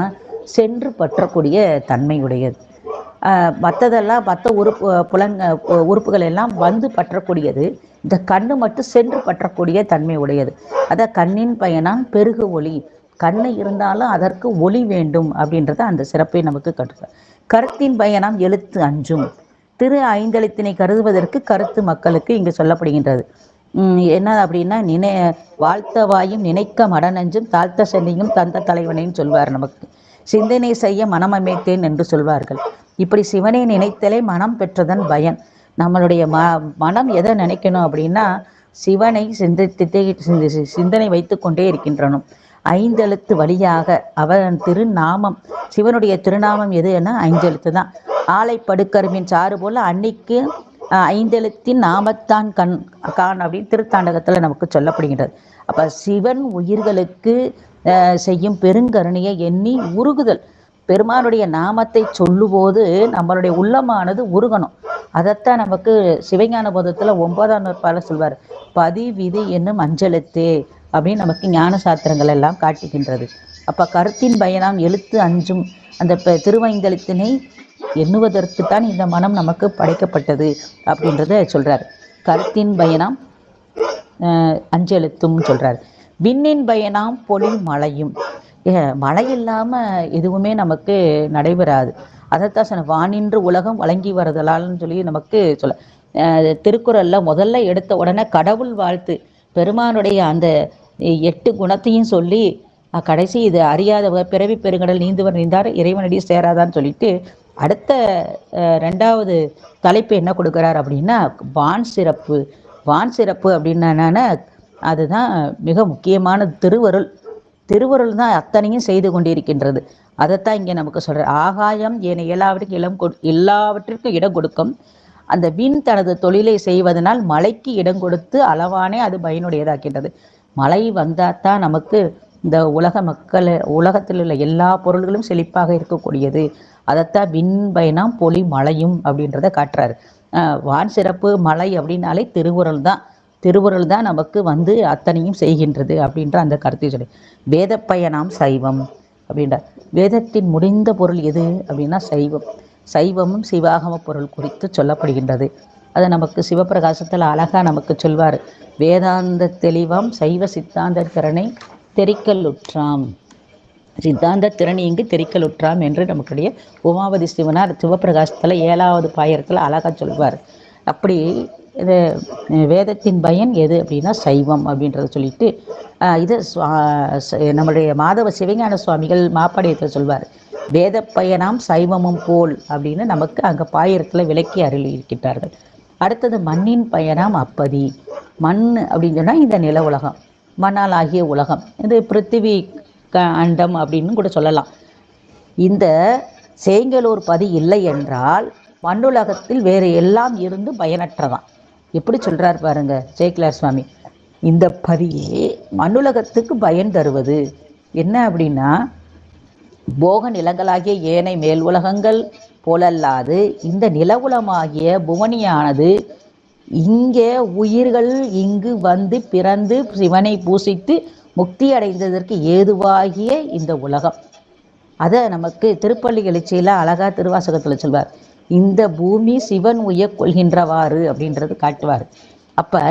சென்று பற்றக்கூடிய தன்மையுடையது. மற்றதெல்லாம் மற்ற உறுப்புகள் எல்லாம் வந்து பற்றக்கூடியது. இந்த கண்ணு மட்டும் சென்று பற்றக்கூடிய தன்மை உடையது. அதை கண்ணின் பயனாம் பெருகு ஒளி. கண்ணு இருந்தாலும் அதற்கு ஒளி வேண்டும் அப்படின்றத அந்த சிறப்பை நமக்கு கற்றுக்க. கருத்தின் பயனாம் எழுத்து அஞ்சும். திரு ஐந்தெழுத்தினை கருதுவதற்கு கருத்து மக்களுக்கு இங்கு சொல்லப்படுகின்றது. என்ன அப்படின்னா வாழ்த்த வாயும் நினைக்க மடநஞ்சும் தாழ்த்த சென்னையும் தந்த தலைவனையும் சொல்வார். நமக்கு சிந்தனை செய்ய மனம் அமைத்தேன் என்று சொல்வார்கள். இப்படி சிவனை நினைத்தலே மனம் பெற்றதன் பயன். நம்மளுடைய மனம் எதை நினைக்கணும் அப்படின்னா சிவனை சிந்தனை வைத்து கொண்டே இருக்கின்றனும். ஐந்தெழுத்து வழியாக அவன் திருநாமம், சிவனுடைய திருநாமம் எதுன்னா ஐந்தெழுத்து தான். ஆலை படுக்கருமின் சாறு போல அன்னைக்கு ஐந்தெழுத்தின் நாமத்தான் கான் அப்படின்னு திருத்தாண்டகத்தில் நமக்கு சொல்லப்படுகின்றது. அப்போ சிவன் உயிர்களுக்கு செய்யும் பெருங்கருணையை எண்ணி உருகுதல். பெருமானுடைய நாமத்தை சொல்லும்போது நம்மளுடைய உள்ளமானது உருகணும். அதைத்தான் நமக்கு சிவஞான போதத்தில் 9ஆம் நூற்பால சொல்வார். பதி விதி என்னும் அஞ்செழுத்தே அப்படின்னு நமக்கு ஞான சாத்திரங்கள் எல்லாம் காட்டுகின்றது. அப்போ கருத்தின் பயனாம் எழுத்து அஞ்சும் அந்த திருவைந்தெழுத்தினை எண்ணுவதற்குத்தான் இந்த மனம் நமக்கு படைக்கப்பட்டது அப்படின்றத சொல்றார். கருத்தின் பயனாம் அஞ்செழுத்தும் சொல்றார். விண்ணின் பயனாம் பொலி மழையும். மழை இல்லாமல் எதுவுமே நமக்கு நடைபெறாது. அதைத்தான் சொன்ன வானின்று உலகம் வழங்கி வருதலால்னு சொல்லி நமக்கு சொல்ல. திருக்குறள்ல முதல்ல எடுத்த உடனே கடவுள் வாழ்த்து பெருமானுடைய அந்த 8 குணத்தையும் சொல்லி கடைசி இது அறியாதவர் பிறவி பெருங்கடல் நீந்துவர் நீந்தார் இறைவனடி சேராதான்னு சொல்லிட்டு அடுத்த 2வது தலைப்பு என்ன கொடுக்குறார் அப்படின்னா வான் சிறப்பு. வான் சிறப்பு அப்படின்னா அதுதான் மிக முக்கியமான திருவருள். திருவருள் தான் அத்தனையும் செய்து கொண்டிருக்கின்றது. அதைத்தான் இங்கே நமக்கு சொல்ற. ஆகாயம் ஏன எல்லாவற்றிற்கும் இடம் கொடுக்கும். அந்த விண் தனது தொழிலை செய்வதனால் மழைக்கு இடம் கொடுத்து அளவானே அது பயனுடையதாக்கின்றது. மழை வந்தாதான் நமக்கு இந்த உலகத்தில் உள்ள எல்லா பொருள்களும் செழிப்பாக இருக்கக்கூடியது. அதைத்தான் விண் பயனாம் பொலி மழையும் அப்படின்றத காட்டுறாரு. வான் சிறப்பு மழை அப்படின்னாலே திருவுருள் தான் நமக்கு வந்து அத்தனையும் செய்கின்றது அப்படின்ற அந்த கருத்தை சொல்லி. வேத பயனாம் சைவம் அப்படின்ற. வேதத்தின் முடிந்த பொருள் எது அப்படின்னா சைவம். சைவமும் சிவாகம பொருள் குறித்து சொல்லப்படுகின்றது. அது நமக்கு சிவபிரகாசத்தில் அழகா நமக்கு சொல்வார். வேதாந்த தெளிவாம் சைவ சித்தாந்த திறனை தெரிக்கலுற்றாம், சித்தாந்த திறன் இங்கு தெரிக்கலுற்றாம் என்று நமக்குடைய உமாபதி சிவனார் சிவபிரகாசத்தில் 7வது பாயிரத்தில் அழகா சொல்வார். அப்படி இது வேதத்தின் பயன் எது அப்படின்னா சைவம் அப்படின்றத சொல்லிட்டு இது நம்முடைய மாதவ சிவஞான சுவாமிகள் மாப்பாடியத்தில் சொல்வார். வேத பயனாம் சைவமும் போல் அப்படின்னு நமக்கு அங்கே பாயிரத்தில் விளக்கி அருளி இருக்கின்றார்கள். அடுத்தது மண்ணின் பயனாம் அப்பதி. மண் அப்படின்னு சொன்னால் இந்த நில உலகம், மண்ணால் ஆகிய உலகம், இது பிருத்திவி அண்டம் அப்படின்னு கூட சொல்லலாம். இந்த சேங்கலூர் பதி இல்லை என்றால் மண்ணுலகத்தில் வேறு எல்லாம் இருந்து பயனற்றதான். எப்படி சொல்றார் பாருங்க சேக்கிலார் சுவாமி. இந்த பதியே மண்ணுலகத்துக்கு பயன் தருவது என்ன அப்படின்னா, போக நிலங்களாகிய ஏனை மேல் உலகங்கள் போலல்லாது இந்த நிலவுலமாகிய புவனியானது இங்கே உயிர்கள் இங்கு வந்து பிறந்து சிவனை பூசித்து முக்தி அடைந்ததற்கு ஏதுவாகிய இந்த உலகம். அதை நமக்கு திருப்பள்ளி எழுச்சியில் அழகா திருவாசகத்தில் சொல்வார். இந்த பூமி சிவன் உய கொள்கின்றவாறு அப்படின்றது காட்டுவார். அப்ப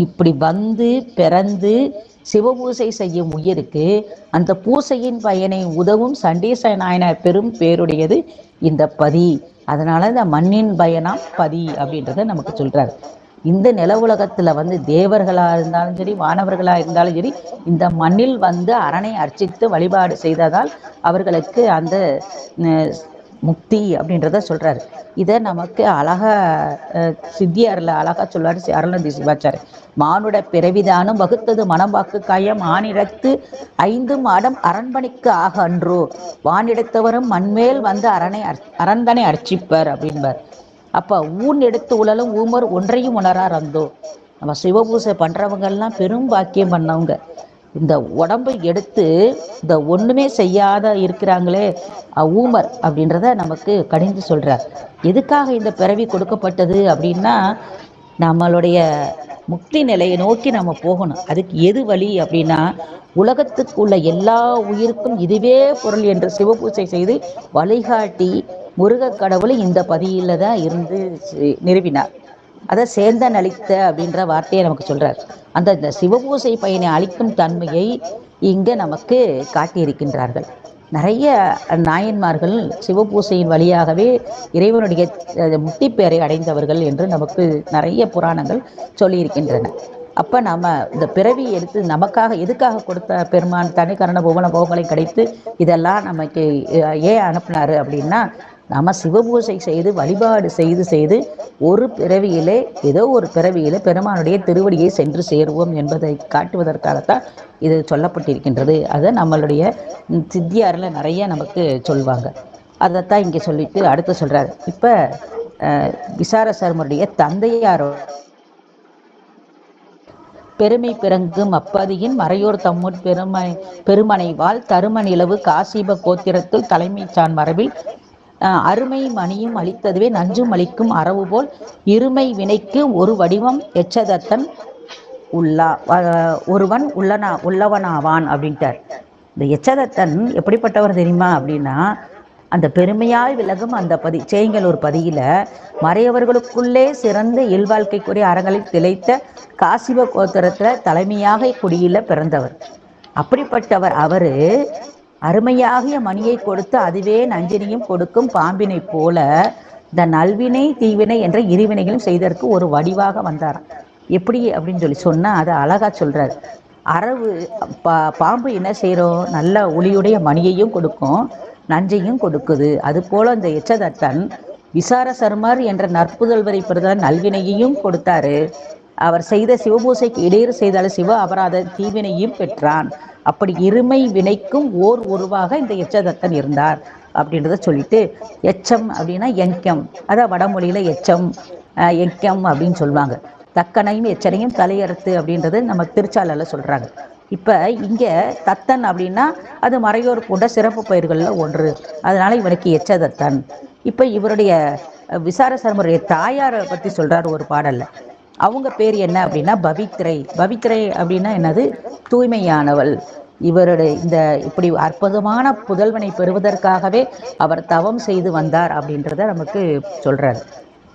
இப்படி வந்து பிறந்து சிவபூசை செய்யும் உயிருக்கு அந்த பூசையின் பயனை உதவும் சண்டீச நாயனார் பெரும் பேருடையது இந்த பதி. அதனால இந்த மண்ணின் பயனாம் பதி அப்படின்றத நமக்கு சொல்றாரு. இந்த நில உலகத்துல வந்து தேவர்களா இருந்தாலும் சரி, வானவர்களா இருந்தாலும் சரி, இந்த மண்ணில் வந்து அரணை அர்ச்சித்து வழிபாடு செய்ததால் அவர்களுக்கு அந்த முக்தி அப்படின்றத சொல்றாரு. இதை நமக்கு அழகா சித்தியாரில் அழகா சொல்வார் அருள்நந்தி சிவாச்சாரியர். மானுட பிறவிதானும் வகுத்தது மனம்பாக்கு காயம் ஆனிடத்து 5 மாடம் அரண்மனைக்கு ஆக அன்றோ வானிடத்தவரும் மண்மேல் வந்து அரண்தனை அர்ச்சிப்பர் அப்படின்பார். அப்ப ஊன் எடுத்து உழலும் ஊமர் ஒன்றையும் உணரார் அந்தோ. நம்ம சிவபூசை பண்றவங்கெல்லாம் பெரும் பாக்கியம் பண்ணவங்க. இந்த உடம்பை எடுத்து இந்த ஒண்ணுமே செய்யாத இருக்கிறாங்களே ஊமர் அப்படின்றத நமக்கு கடிந்து சொல்றார். எதுக்காக இந்த பிறவி கொடுக்கப்பட்டது அப்படின்னா, நம்மளுடைய முக்தி நிலையை நோக்கி நம்ம போகணும். அதுக்கு எது வழி அப்படின்னா, உலகத்துக்கு உள்ள எல்லா உயிருக்கும் இதுவே பொருள் என்று சிவபூசை செய்து வழிகாட்டி முருக கடவுளை இந்த பதியில தான் இருந்து நிறுவினார். அதை சேந்தன் அளித்த அப்படின்ற வார்த்தையை நமக்கு சொல்றார். இந்த சிவபூசை பயனை அளிக்கும் தன்மையை இங்க நமக்கு காட்டியிருக்கின்றார்கள். நிறைய நாயன்மார்கள் சிவபூசையின் வழியாகவே இறைவனுடைய முக்தி பேரை அடைந்தவர்கள் என்று நமக்கு நிறைய புராணங்கள் சொல்லியிருக்கின்றன. அப்போ நம்ம இந்த பிறவி எடுத்து நமக்காக எதுக்காக கொடுத்த பெருமான் தனி கரண புவன போகங்களை கிடைத்து இதெல்லாம் நமக்கு ஏன் அனுப்பினாரு அப்படின்னா, நம்ம சிவபூசை செய்து வழிபாடு செய்து ஒரு பிறவியிலே ஏதோ ஒரு பிறவியிலே பெருமானுடைய திருவடியை சென்று சேருவோம் என்பதை காட்டுவதற்காகத்தான் இது சொல்லப்பட்டிருக்கின்றது. அதை நம்மளுடைய சித்தியாரில் நிறைய நமக்கு சொல்லுவாங்க. அதைத்தான் இங்கே சொல்லிட்டு அடுத்து சொல்றாரு. இப்போ விசார சர்மருடைய தந்தையாரோ பெருமை பிறங்கும் அப்பதியின் மறையோர் தம்முட் பெருமனைவாள் தரும நிலவு காசிப கோத்திரத்தில் தலைமை சான் மரபில் அருமை மணியும் அளித்ததுவே நஞ்சும் அளிக்கும் அரவு போல் இருமை வினைக்கு ஒரு வடிவம் எச்சதத்தன் ஒருவன் உள்ளவனாவான் அப்படின்ட்டார். இந்த எச்சதத்தன் எப்படிப்பட்டவர் தெரியுமா அப்படின்னா, அந்த பெருமையாய் விலகும் அந்த பதி சேங்கலூர் பதியில மறையவர்களுக்குள்ளே சிறந்த இல்வாழ்க்கைக்குரிய அறங்களில் திளைத்த காசிப கோத்திரத்துல தலைமையாக குடியில பிறந்தவர். அப்படிப்பட்டவர் அவரு அருமையாகிய மணியை கொடுத்து அதுவே நஞ்சினையும் கொடுக்கும் பாம்பினை போல இந்த நல்வினை தீவினை என்ற இருவினைகளும் செய்ததற்கு ஒரு வடிவாக வந்தாராம். எப்படி அப்படின்னு சொன்னா அதை அழகா சொல்றாரு. அரவு பாம்பு என்ன செய்யறோம், நல்ல ஒளியுடைய மணியையும் கொடுக்கும், நஞ்சையும் கொடுக்குது. அது போல இந்த எச்சதத்தன் விசார சர்மர் என்ற நற்புதல்வரை பிரதான் நல்வினையையும் கொடுத்தாரு. அவர் செய்த சிவபூசைக்கு இடையூறு செய்தாலும் சிவ அபராத தீவினையும் பெற்றான். அப்படி இருமை வினைக்கும் ஓர் உருவாக இந்த எச்சதத்தன் இருந்தார் அப்படின்றத சொல்லிட்டு, எச்சம் அப்படின்னா எங்கம், அதான் வடமொழியில எச்சம் எங்கம் அப்படின்னு சொல்லுவாங்க. தக்கனையும் எச்சனையும் தலையறுத்து அப்படின்றது நம்ம திருச்சாலையில சொல்றாங்க. இப்ப இங்க தத்தன் அப்படின்னா அது மறையோர் கொண்ட சிறப்பு பெயர்கள்ல ஒன்று. அதனால இவனுக்கு எச்சதத்தன். இப்ப இவருடைய விசார சர்மருடைய தாயாரை பத்தி சொல்றாரு ஒரு பாடல்ல. அவங்க பேர் என்ன அப்படின்னா பவித்ரை. பவித்ரை அப்படின்னா என்னது, தூய்மையானவள். இவருடைய இந்த இப்படி அற்புதமான புதல்வனை பெறுவதற்காகவே அவர் தவம் செய்து வந்தார் அப்படின்றத நமக்கு சொல்றாரு.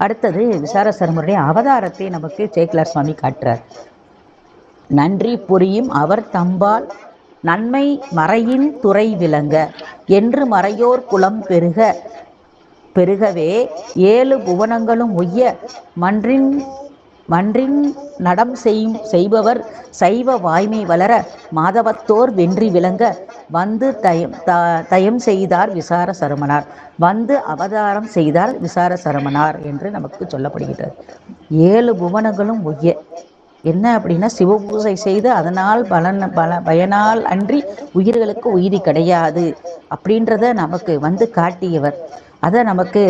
அடுத்தது விசார சருமருடைய அவதாரத்தை நமக்கு சேக்கிலார் சுவாமி காட்டுறார். நன்றி புரியும் அவர் தம்பால் நன்மை மறையின் துறை விளங்க என்று மறையோர் குலம் பெருகவே 7 புவனங்களும் உய்ய மன்றின் நடம் செய்பவர் சைவ வாய்மை வளர மாதவத்தோர் வென்றி விளங்க வந்து தயம் செய்தார் விசார சருமனார், வந்து அவதாரம் செய்தார் விசார சருமனார் என்று நமக்கு சொல்லப்படுகிறது. 7 புவனங்களும் உய்ய என்ன அப்படின்னா, சிவபூசை செய்து அதனால் பயனால் அன்றி உயிர்களுக்கு உயிரி கிடையாது அப்படின்றத நமக்கு வந்து காட்டியவர். அதை நமக்கு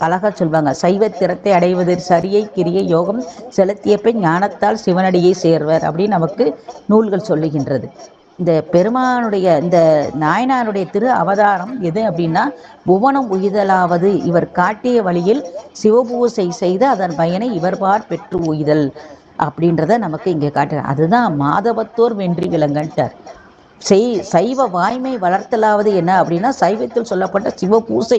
அழகா சொல்வாங்க. சைவத்திறத்தை அடைவது சரியை கிரியை யோகம் செலுத்திய பின் ஞானத்தால் சிவனடியை சேர்வர் அப்படின்னு நமக்கு நூல்கள் சொல்லுகின்றது. இந்த பெருமானுடைய இந்த நாயனாருடைய திரு அவதாரம் எது அப்படின்னா, புவனம் உய்தலாவது இவர் காட்டிய வழியில் சிவபூசை செய்து அதன் பயனை இவர்பார் பெற்று உய்தல் அப்படின்றத நமக்கு இங்கே காட்டுறார். அதுதான் மாதவத்தோர் வென்றி விளங்கன்ட்டார். சைவ வாய்மை வளர்த்தலாவது என்ன அப்படின்னா, சைவத்தில் சொல்லப்பட்ட சிவ பூசை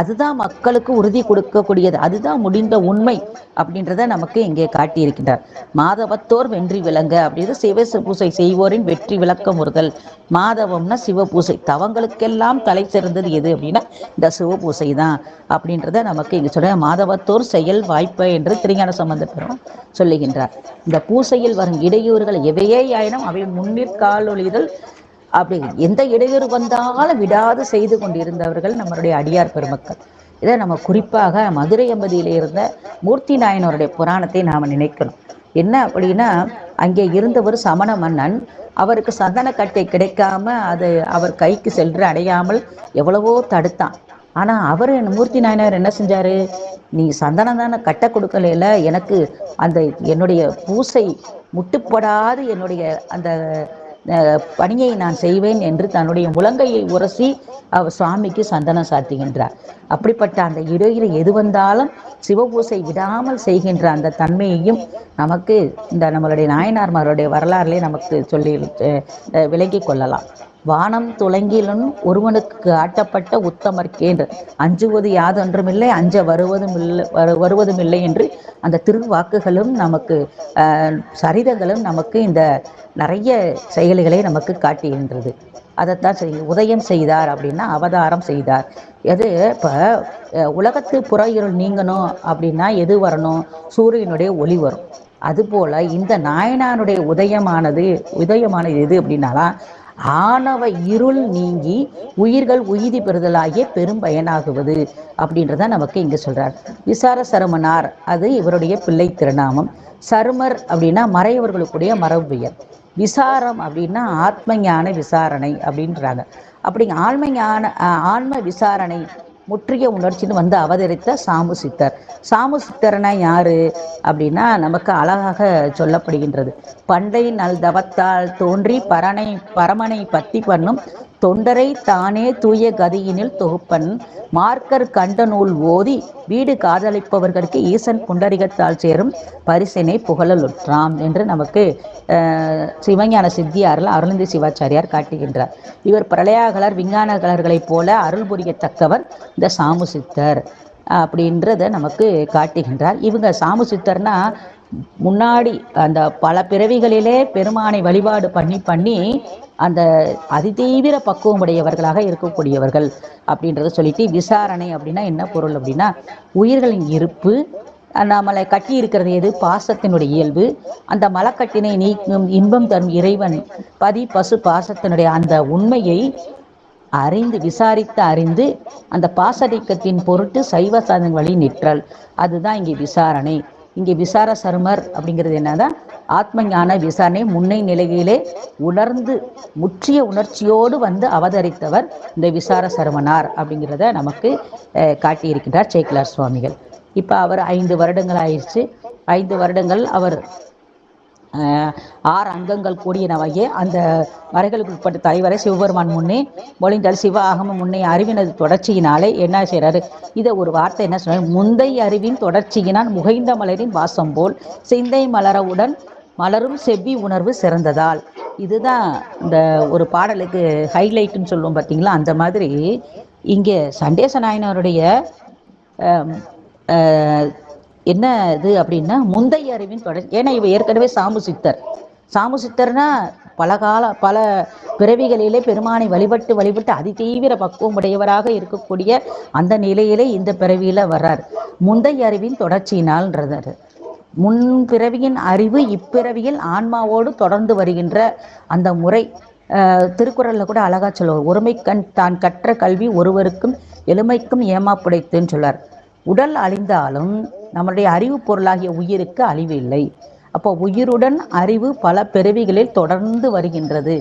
அதுதான் மக்களுக்கு உறுதி கொடுக்கக்கூடியது, அதுதான் முடிந்த உண்மை அப்படின்றத நமக்கு இங்கே காட்டியிருக்கின்றார். மாதவத்தோர் வென்றி விளங்க அப்படின்றது சிவ பூசை செய்வோரின் வெற்றி விளக்கம் உறுதல். மாதவம்னா சிவ பூசை, தவங்களுக்கெல்லாம் தலை சிறந்தது எது அப்படின்னா இந்த சிவ பூசை தான் அப்படின்றத நமக்கு இங்கே சொல்ற. மாதவத்தோர் செயல் வாய்ப்பை என்று திருஞான சம்பந்தர் பெருமான் சொல்லுகின்றார். இந்த பூசையில் வரும் இடையூறுகள் எவையே ஆயினும் அவை முன்னிற்காலொழிதல், அப்படி எந்த இடையூறு வந்தாலும் விடாது செய்து கொண்டிருந்தவர்கள் நம்மளுடைய அடியார் பெருமக்கள். இதை நம்ம குறிப்பாக மதுரை எம்பதியில இருந்த மூர்த்தி நாயனருடைய புராணத்தை நாம் நினைக்கணும். என்ன அப்படின்னா, அங்கே இருந்தவர் சமண மன்னன். அவருக்கு சந்தனக்கட்டை கிடைக்காம அது அவர் கைக்கு சென்று அடையாமல் எவ்வளவோ தடுத்தான். ஆனா அவர் மூர்த்தி நாயனர் என்ன செஞ்சாரு, நீ சந்தனம் தானே கட்ட கொடுக்கல, எனக்கு அந்த என்னுடைய பூசை முட்டுப்படாது என்னுடைய அந்த பணியை நான் செய்வேன் என்று தன்னுடைய முழங்கையை உரசி அவர் சுவாமிக்கு சந்தனம் சாத்துகின்றார். அப்படிப்பட்ட அந்த இடையில எது வந்தாலும் சிவபூசை விடாமல் செய்கின்ற அந்த தன்மையையும் நமக்கு இந்த நம்மளுடைய நாயனார்மாருடைய வரலாறுலேயே நமக்கு சொல்லி விளங்கி கொள்ளலாம். வானம் துலங்கிலும் ஒருவனுக்கு ஆட்டப்பட்ட உத்தமர்க்கேன்று அஞ்சுவது யாதொன்றுமில்லை அஞ்ச வருவதும் இல்லை என்று அந்த திருவாக்குகளும் நமக்கு சரிதங்களும் நமக்கு இந்த நிறைய செயல்களை நமக்கு காட்டுகின்றது. அதைத்தான் உதயம் செய்தார் அப்படின்னா அவதாரம் செய்தார். எது இப்போ உலகத்து புற இருள் நீங்கணும் அப்படின்னா எது வரணும், சூரியனுடைய ஒளி வரும். அதுபோல இந்த நாயனானுடைய உதயமானது எது அப்படின்னாலாம் ஆணவ இருள் நீங்கி உயிர்கள் உய்தி பெறுதலாகிய பெரும் பயனாகுவது அப்படின்றத நமக்கு இங்க சொல்றார். விசார சருமனார் அது இவருடைய பிள்ளை திருநாமம். சருமர் அப்படின்னா மறையவர்களுக்குடைய மரபு பெயர். விசாரம் அப்படின்னா ஆத்ம ஞான விசாரணை அப்படின்றாங்க. அப்படி ஆன்ம விசாரணை முற்றிய உணர்ச்சின்னு வந்து அவதரித்த சாமு சித்தர். சாமு சித்தர்னா யாரு அப்படின்னா நமக்கு அழகாக சொல்லப்படுகின்றது. பண்டை நல் தவத்தால் தோன்றி பரமனை பத்தி பண்ணும் தொண்டரை தானே தூய கதியினில் தொகுப்பன் மார்க்கர் கண்ட நூல் ஓதி வீடு காதலிப்பவர்களுக்கு ஈசன் புண்டரிகத்தால் சேரும் பரிசினை புகழலுற்றாம் என்று நமக்கு சிவஞான சித்தியாரில் அருளந்தி சிவாச்சாரியார் காட்டுகின்றார். இவர் பிரளயாகலர் விஞ்ஞானகலர்களைப் போல அருள் புரியத்தக்கவர் இந்த சாமு சித்தர் அப்படின்றத நமக்கு காட்டுகின்றார். இவங்க சாமு சித்தர்னா முன்னாடி அந்த பல பிறவிகளிலே பெருமானை வழிபாடு பண்ணி அந்த அதிதீவிர பக்குவம் உடையவர்களாக இருக்கக்கூடியவர்கள் அப்படின்றத சொல்லிட்டு, விசாரணை அப்படின்னா என்ன பொருள் அப்படின்னா, உயிர்களின் இருப்பு நம்மளை கட்டி இருக்கிறது எது, பாசத்தினுடைய இயல்பு. அந்த மலக்கட்டினை நீக்கும் இன்பம் தரும் இறைவன் பசு பாசத்தினுடைய அந்த உண்மையை அறிந்து அந்த பாசடிக்கத்தின் பொருட்டு சைவ சாதன வழி நிற்றல், அதுதான் இங்கே விசாரணை. இங்கே விசார சருமர் அப்படிங்கிறது என்னன்னா, ஆத்ம ஞான விசாரணை முன்னை நிலையிலே உணர்ந்து முற்றிய உணர்ச்சியோடு வந்து அவதரித்தவர் இந்த விசார சருமனார் அப்படிங்கிறத நமக்கு காட்டியிருக்கின்றார் சேக்கிலார் சுவாமிகள். இப்போ அவர் 5 வருடங்கள் ஆயிடுச்சு. 5 வருடங்கள் அவர் 6 அங்கங்கள் கூடியனவையே அந்த மறைகளுக்கு உட்பட்ட தலைவரை சிவபெருமான் முன்னே மொழிந்தால் சிவ ஆகமம் முன்னே அறிவினது தொடர்ச்சியினாலே என்ன செய்யறாரு, இதை ஒரு வார்த்தை என்ன சொல்றாரு, முந்தை அறிவின் தொடர்ச்சியினால் முகைந்த மலரின் வாசம் போல் சிந்தை மலரவுடன் மலரும் செவ்வி உணர்வு சிறந்ததால். இதுதான் இந்த ஒரு பாடலுக்கு ஹைலைட்டுன்னு சொல்லுவோம் பார்த்தீங்களா, அந்த மாதிரி இங்கே சண்டேச நாயனாருடைய அஹ், அஹ், என்ன இது அப்படின்னா முந்தைய அறிவின் தொடர். ஏன்னா இவ ஏற்கனவே சாமு சித்தர். சாமு சித்தர்னா பல பிறவிகளிலே பெருமானை வழிபட்டு வழிபட்டு அதிதீவிர பக்குவம் உடையவராக இருக்கக்கூடிய அந்த நிலையிலே இந்த பிறவியில வர்றார். முந்தைய அறிவின் தொடர்ச்சியினால்ன்றது முன் பிறவியின் அறிவு இப்பிறவியில் ஆன்மாவோடு தொடர்ந்து வருகின்ற அந்த முறை. திருக்குறள்ல கூட அழகா சொல்லுவார், ஒருமை கண் தான் கற்ற கல்வி ஒருவருக்கும் எளிமைக்கும் ஏமாப்புடைத்துன்னு சொல்லார். உடல் அழிந்தாலும் நம்முடைய அறிவு பொருளாகிய உயிருக்கு அழிவு இல்லை. அப்போ உயிருடன் அறிவு பல பிறவிகளில் தொடர்ந்து வருகின்றது.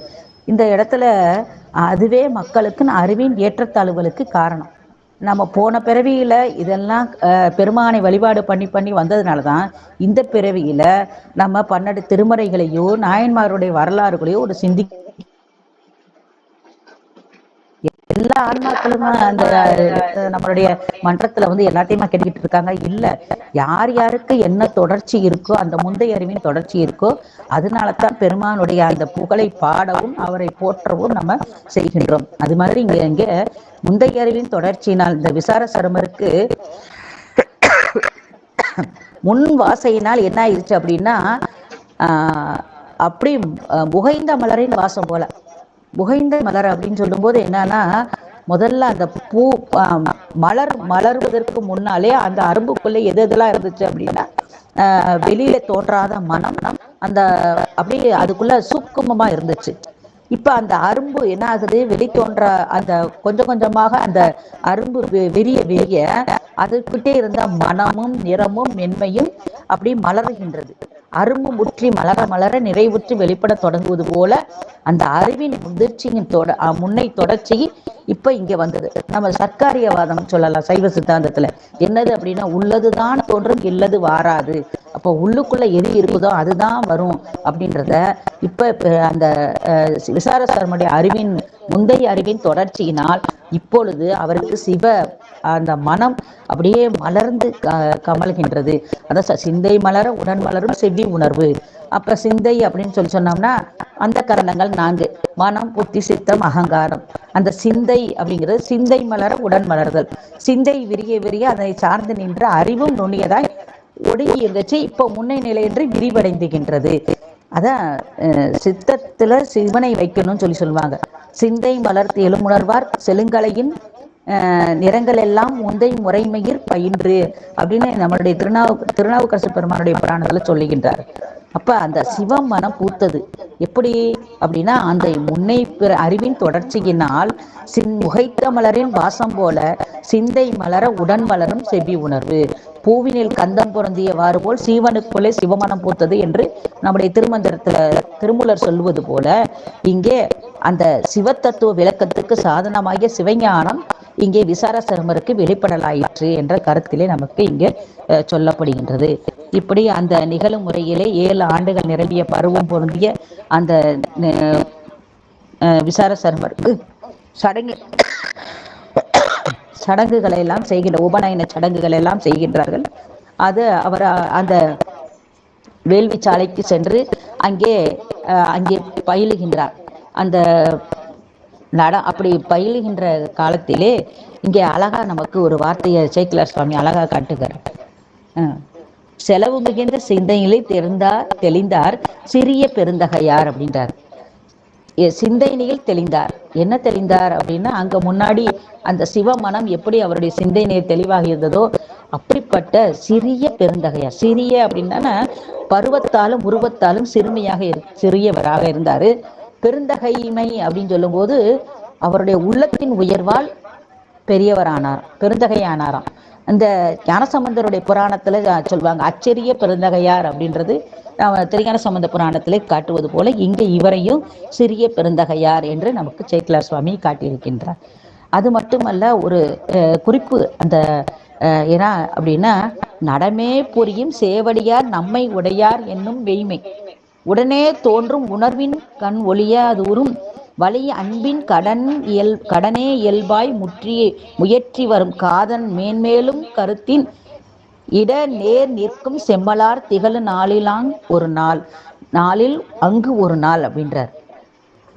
இந்த இடத்துல அதுவே மக்களுக்கு அறிவின் ஏற்றத்தாழ்வுகளுக்கு காரணம். நம்ம போன பிறவியில இதெல்லாம் பெருமானை வழிபாடு பண்ணி பண்ணி வந்ததுனால தான் இந்த பிறவியில நம்ம 12 திருமறைகளையோ நாயன்மாருடைய வரலாறுகளையோ ஒரு எல்லா ஆன்மாக்களும் அந்த நம்மளுடைய மன்றத்துல எல்லாத்தையுமா கேட்டுக்கிட்டு இருக்காங்க. இல்ல, யார் யாருக்கு என்ன தொடர்ச்சி இருக்கோ, அந்த முந்தைய அறிவின் தொடர்ச்சி இருக்கோ, அதனாலதான் பெருமானுடைய அந்த புகழை பாடவும் அவரை போற்றவும் நம்ம செய்கின்றோம். அது மாதிரி இங்க முந்தைய அறிவின் தொடர்ச்சியினால் இந்த விசார சருமருக்கு முன் வாசையினால் என்ன ஆயிடுச்சு அப்படின்னா, அப்படி புகைந்த மலரின் வாசம் போல. புகைந்த மலர் அப்படின்னு சொல்லும் போது என்னன்னா, முதல்ல அந்த பூ மலர்வதற்கு முன்னாலே அந்த அரும்புக்குள்ள எது எதெல்லாம் இருந்துச்சு அப்படின்னா, வெளியில தோன்றாத மனம் அந்த அப்படியே அதுக்குள்ள சூக்குமமா இருந்துச்சு. இப்ப அந்த அரும்பு என்ன ஆகுது, வெளி தோன்ற அந்த கொஞ்சம் கொஞ்சமாக அந்த அரும்பு விரிய விரிய அதுக்கிட்டே இருந்த மனமும் நிறமும் மென்மையும் அப்படி மலர்கின்றது. அரும்பு முற்றி மலர மலர நிறைவுற்று வெளிப்பட தொடங்குவது போல அந்த அறிவின் முதிர்ச்சியின் முன்னை தொடர்ச்சி இப்ப இங்க வந்தது. நம்ம சர்க்காரியவாதம் சொல்லலாம் சைவ சித்தாந்தத்துல. என்னது அப்படின்னா, உள்ளதுதான் தோன்றும் இல்லது வாராது. அப்போ உள்ளுக்குள்ள எது இருக்குதோ அதுதான் வரும் அப்படின்றத இப்ப அந்த விசார சர்மனுடைய அறிவின் முந்தைய அறிவின் தொடர்ச்சியினால் இப்பொழுது அவருக்கு சிவ அந்த மனம் அப்படியே மலர்ந்து கமல்கின்றது. அதான் சிந்தை மலர உடன் மலரும் செவ்வி உணர்வு. அப்ப சிந்தை அப்படின்னு சொன்னோம்னா அந்த கரணங்கள் 4: மனம், புத்தி, சித்தம், அகங்காரம். அந்த சிந்தை அப்படிங்கிறது சிந்தை மலர உடன் மலர்தல். சிந்தை விரிய விரிய அதனை சார்ந்து நின்ற அறிவும் நுண்ணியதாய் ஒடுங்கி இருந்துச்சு, இப்போ முன்னை நிலையின்றி விரிவடைந்துகின்றது. அதான் சித்தத்துல சிவனை வைக்கணும்னு சொல்லுவாங்க. சிந்தை மலர்த்து எழுமுணர்வார் செலுங்கலையின் நிறங்கள் எல்லாம் முந்தை முறைமையில் பயின்று அப்படின்னு நம்மளுடைய திருநாவுக்கரசு பெருமானுடைய புராணத்துல சொல்லுகின்றார். அப்ப அந்த சிவம் மனம் பூத்தது எப்படி அப்படின்னா, அந்த முன்னை அறிவின் தொடர்ச்சியினால் முகைத்த மலரின் வாசம் போல சிந்தை மலர உடன் மலரும் செவ்வி உணர்வு. பூவினில் கந்தம் பொருந்தியவாறு போல் சீவனுக்குள்ளே சிவமனம் பூத்தது என்று நம்முடைய திருமந்திரத்துல திருமூலர் சொல்லுவது போல, இங்கே அந்த சிவத்தத்துவ விளக்கத்துக்கு சாதனமாகிய சிவஞானம் இங்கே விசார சருமருக்கு வெளிப்படலாயிற்று என்ற கருத்திலே நமக்கு இங்கே சொல்லப்படுகின்றது. இப்படி அந்த நிகழும் முறையிலே 7 ஆண்டுகள் நிரம்பிய பருவம் பொருந்திய அந்த விசார சருமருக்கு சடங்குகளை எல்லாம் செய்கின்ற உபநயன சடங்குகள் எல்லாம் செய்கின்றார்கள். அது அவர் அந்த வேள்வி சாலைக்கு சென்று அங்கே பயிலுகின்றார். அந்த அப்படி பயிலுகின்ற காலத்திலே இங்கே அழகா நமக்கு ஒரு வார்த்தையை சேக்கிலார் சுவாமி அழகா காட்டுகிறார். செலவு மிகுந்த சிந்தையிலே தெளிந்தார் சிறிய பெருந்தகையார் அப்படின்றார். சிந்தையினில் தெளிந்தார். என்ன தெளிந்தார் அப்படின்னா, அங்க முன்னாடி அந்த சிவமனம் எப்படி அவருடைய சிந்தையினில் தெளிவாக இருந்ததோ அப்படிப்பட்ட சிறிய பெருந்தகையார். சிறிய அப்படின்னா பருவத்தாலும் உருவத்தாலும் சிறியவராக இருந்தாரு. பெருந்தகைமை அப்படின்னு சொல்லும் போது அவருடைய உள்ளத்தின் உயர்வால் பெரியவரானார், பெருந்தகையானாராம். அந்த ஞானசம்பந்தருடைய புராணத்துல சொல்லுவாங்க, அச்சரிய பெருந்தகையார் அப்படின்றது திருஞான சம்பந்த புராணத்திலே காட்டுவது போல இங்கே இவரையும் சிறிய பெருந்தகையார் என்று நமக்கு சேக்கிலார் சுவாமி காட்டியிருக்கின்றார். அது மட்டுமல்ல, ஒரு குறிப்பு அந்த ஏன்னா அப்படின்னா, நடமே புரியும் சேவடியார் நம்மை உடையார் என்னும் வெய்மை உடனே தோன்றும் உணர்வின் கண் ஒளிய அது உறும் வழி அன்பின் கடனே இயல்பாய் முயற்றி வரும் காதன் மேன்மேலும் கருத்தின் இட நேர் நிற்கும் செம்மலார் திகழு நாளில் ஒரு நாள் அங்கு ஒரு நாள் அப்படின்றார்.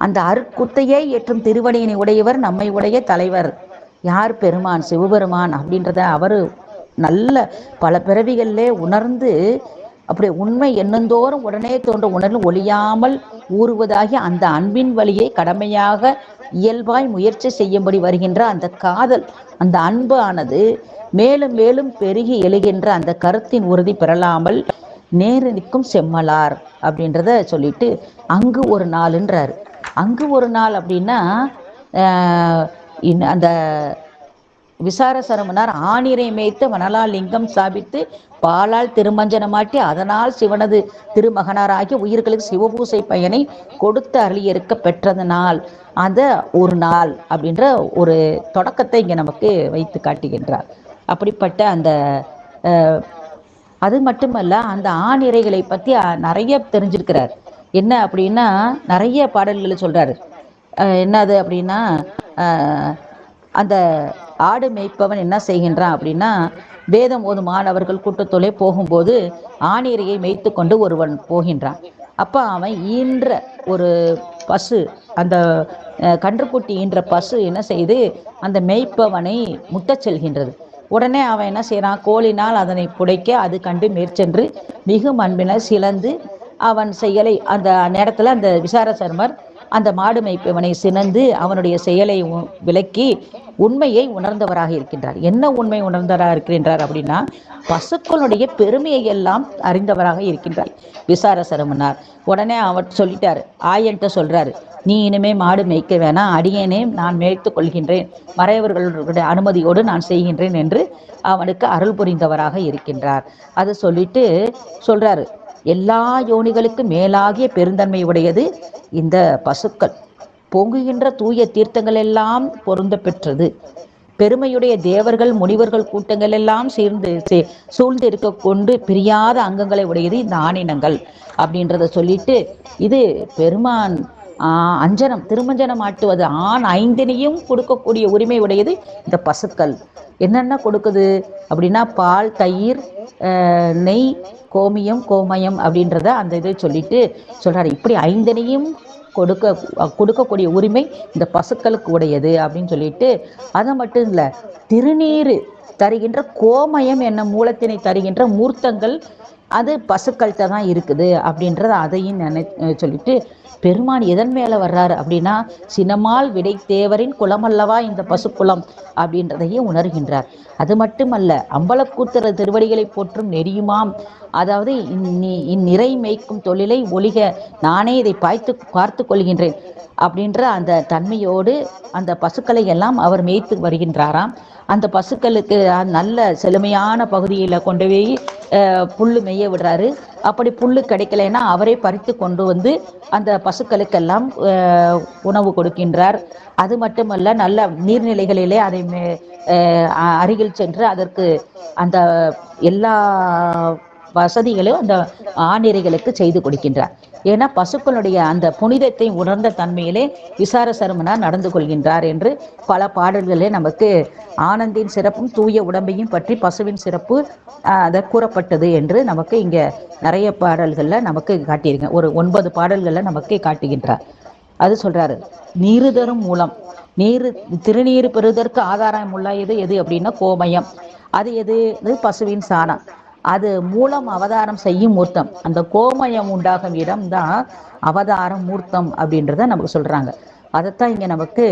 அந்த அருட்குத்தையே ஏற்றும் திருவடியினை உடையவர் நம்மை உடைய தலைவர் யார்? பெருமான், சிவபெருமான் அப்படின்றத அவர் நல்ல பல பிறவிகளிலே உணர்ந்து அப்படி உண்மை எண்ணந்தோறும் உடனே தோன்ற உணர்வு ஒழியாமல் ஊறுவதாகி அந்த அன்பின் வழியை கடமையாக இயல்பாய் முயற்சி செய்யும்படி வருகின்ற அந்த காதல், அந்த அன்பு ஆனது மேலும் மேலும் பெருகி எழுகின்ற அந்த கருத்தின் உறுதி பெறலாமல் நேரு நிற்கும் செம்மலார் அப்படின்றத சொல்லிட்டு அங்கு ஒரு நாளுன்றாரு. அங்கு ஒரு நாள் அப்படின்னா அந்த விசார சரமனார் ஆணிரை மேய்த்து மணலால் லிங்கம் ஸ்தாபித்து பாலால் திருமஞ்சனமாட்டி அதனால் சிவனது திருமகனாராகி உயிர்களுக்கு சிவபூசை பயனை கொடுத்து அருளியிருக்க பெற்றதனால் அந்த ஒரு நாள் அப்படின்ற ஒரு தொடக்கத்தை இங்கே நமக்கு வைத்து காட்டுகின்றார். அப்படிப்பட்ட அந்த அது மட்டுமல்ல, அந்த ஆணிரைகளை பற்றி நிறைய தெரிஞ்சிருக்கிறார். என்ன அப்படின்னா நிறைய பாடல்களை சொல்றாரு. என்னது அப்படின்னா அந்த ஆடு மேய்ப்பவன் என்ன செய்கின்றான் அப்படின்னா, வேதம் ஓதும் மாணவர்கள் கூட்டத்தோலே போகும்போது ஆணிரையை மேய்த்து கொண்டு ஒருவன் போகின்றான். அப்போ அவன் ஈன்ற ஒரு பசு, அந்த கன்றுக்குட்டி ஈன்ற பசு என்ன செய்து அந்த மேய்ப்பவனை முட்டச் செல்கின்றது. உடனே அவன் என்ன செய்கிறான், கோலினால் அதனை புடைக்க அது கண்டு மேற்சென்று மிகு அன்பினர் சிலந்து அவன் செயலை அந்த நேரத்தில் அந்த விசார சர்மர் அந்த மாடு மேய்ப்பவனை சினந்து அவனுடைய செயலை விளக்கி உண்மையை உணர்ந்தவராக இருக்கின்றார். என்ன உண்மை உணர்ந்தவராக இருக்கின்றார் அப்படின்னா, பசுக்களுடைய பெருமையை எல்லாம் அறிந்தவராக இருக்கின்றார் விசார சரமனார். உடனே அவர் சொல்லிட்டாரு, ஆயன்ட்ட சொல்றாரு, நீ இனிமே மாடு மேய்க்க வேணாம், அடியேனே நான் மேய்த்து கொள்கின்றேன், மறையவர்களுடைய அனுமதியோடு நான் செய்கின்றேன் என்று அவனுக்கு அருள் புரிந்தவராக இருக்கின்றார். அது சொல்லிட்டு சொல்றாரு, எல்லா யோனிகளுக்கும் மேலாகிய பெருந்தன்மை உடையது இந்த பசுக்கள். பொங்குகின்ற தூய தீர்த்தங்கள் எல்லாம் பொருந்த பெற்றது. பெருமையுடைய தேவர்கள் முனிவர்கள் கூட்டங்கள் எல்லாம் சூழ்ந்து இருக்க கொண்டு பிரியாத அங்கங்களை உடையது இந்த ஆணினங்கள் அப்படின்றத சொல்லிட்டு, இது பெருமான் அஞ்சனம் திருமஞ்சனம் ஆட்டுவது ஆண் ஐந்தினையும் கொடுக்கக்கூடிய உரிமை உடையது இந்த பசுக்கள். என்னென்ன கொடுக்குது அப்படின்னா, பால், தயிர், நெய், கோமியம், கோமயம் அப்படின்றத அந்த இதை சொல்லிட்டு சொல்றாரு. இப்படி ஐந்தனையும் கொடுக்கக்கூடிய உரிமை இந்த பசுக்களுக்கு உடையது அப்படின்னு சொல்லிட்டு, அதை மட்டும் இல்லை, திருநீர் தருகின்ற கோமயம் என்ன மூலத்தினை தருகின்ற மூர்த்தங்கள் அது பசுக்கள்கிட்ட தான் இருக்குது அப்படின்றத அதையும் சொல்லிட்டு, பெருமான் எதன் மேலே வர்றாரு அப்படின்னா, சினமால் விடை தேவரின் குலமல்லவா இந்த பசுக்குலம் அப்படின்றதையும் உணர்கின்றார். அது மட்டுமல்ல, அம்பலக்கூத்தர திருவடிகளை போற்றும் நெறியுமாம், அதாவது இந்நிறை மேய்க்கும் தொழிலை ஒழிக நானே இதை பார்த்து கொள்கின்றேன் அப்படின்ற அந்த தன்மையோடு அந்த பசுக்களை எல்லாம் அவர் மேய்த்து வருகின்றாராம். அந்த பசுக்களுக்கு நல்ல செழுமையான பகுதியில் கொண்டு போய் புல்லு மேய விடுறாரு. அப்படி புல்லு கிடைக்கலைன்னா அவரே பறித்து கொண்டு வந்து அந்த பசுக்களுக்கெல்லாம் உணவு கொடுக்கின்றார். அது மட்டுமல்ல, நல்ல நீர்நிலைகளிலே அதை அருகில் சென்று அதற்கு அந்த எல்லா வசதிகளும் அந்த ஆணிரைகளுக்கு செய்து கொடுக்கின்றார். ஏன்னா பசுக்களுடைய அந்த புனிதத்தை உணர்ந்த தன்மையிலே விசார சருமனார் நடந்து கொள்கின்றார் என்று பல பாடல்களே நமக்கு ஆனந்தின் சிறப்பும் தூய உடம்பையும் பற்றி பசுவின் சிறப்பு அதை கூறப்பட்டது என்று நமக்கு இங்கே நிறைய பாடல்களில் நமக்கு காட்டியிருக்கேன். ஒரு 9 பாடல்களில் நமக்கு காட்டுகின்றார். அது சொல்றாரு, நீரு தரும் மூலம், திருநீர் பெறுவதற்கு ஆதாரம் உள்ளது எது அப்படின்னா கோமயம். அது எது? பசுவின் சாணம். அது மூலம் அவதாரம் செய்யும் மூர்த்தம். அந்த கோமயம் உண்டாகும் இடம்தான் அவதாரம் மூர்த்தம் அப்படின்றத நமக்கு சொல்றாங்க. அதைத்தான் இங்கே நமக்கு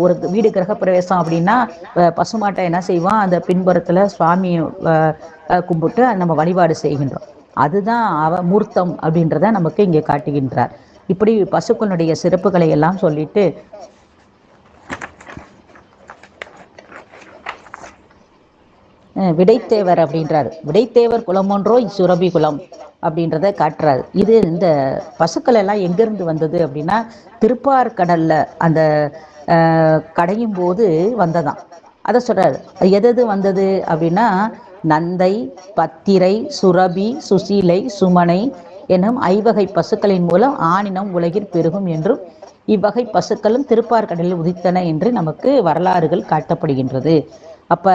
ஒரு வீடு கிரகப்பிரவேசம் அப்படின்னா பசுமாட்டை என்ன செய்வோம், அந்த பின்புறத்தில் சுவாமி கும்பிட்டு நம்ம வழிபாடு செய்கின்றோம். அதுதான் மூர்த்தம் அப்படின்றத நமக்கு இங்கே காட்டுகின்றார். இப்படி பசுக்களுடைய சிறப்புகளை எல்லாம் சொல்லிட்டு விடைத்தேவர் அப்படின்றாரு. விடைத்தேவர் குலம் ஒன்றோ சுரபி குலம் அப்படின்றத காட்டுறாரு. இது இந்த பசுக்கள் எல்லாம் எங்கிருந்து வந்தது அப்படின்னா, திருப்பார்கடல்ல அந்த கடையும் போது வந்ததாம். அதை சொல்றாரு. எது வந்தது அப்படின்னா, நந்தை, பத்திரை, சுரபி, சுசீலை, சுமனை எனும் 5 வகை பசுக்களின் மூலம் ஆணினம் உலகில் பெருகும் என்றும் இவ்வகை பசுக்களும் திருப்பார்கடலில் உதித்தன என்று நமக்கு வரலாறுகள் காட்டப்படுகின்றது அப்போ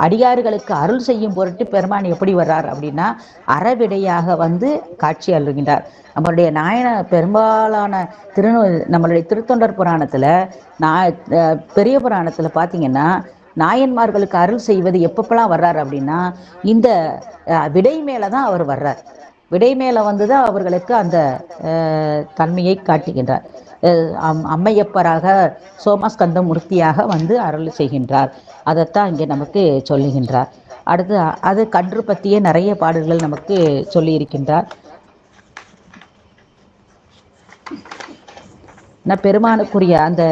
அடியார்களுக்கு அருள் செய்யும் பொருட்டு பெருமான் எப்படி வர்றார் அப்படின்னா அறவிடையாக வந்து காட்சி அருள்கின்றார். நம்மளுடைய நாயன பெரும்பாலான நம்மளுடைய திருத்தொண்டர் புராணத்தில் பெரிய புராணத்தில் பார்த்தீங்கன்னா நாயன்மார்களுக்கு அருள் செய்வது எப்பப்பெல்லாம் வர்றார் அப்படின்னா இந்த விடை மேலே தான் அவர் வர்றார். விடை மேலே வந்து தான் அவர்களுக்கு அந்த தன்மையை காட்டுகின்றார். அம்மையப்பராக சோமஸ்கந்த மூர்த்தியாக வந்து அருள் செய்கின்றார். அதைத்தான் இங்கே நமக்கு சொல்லுகின்றார். அடுத்து அது கன்று பற்றிய நிறைய பாடல்கள் நமக்கு சொல்லி இருக்கின்றார். பெருமானுக்குரிய அந்த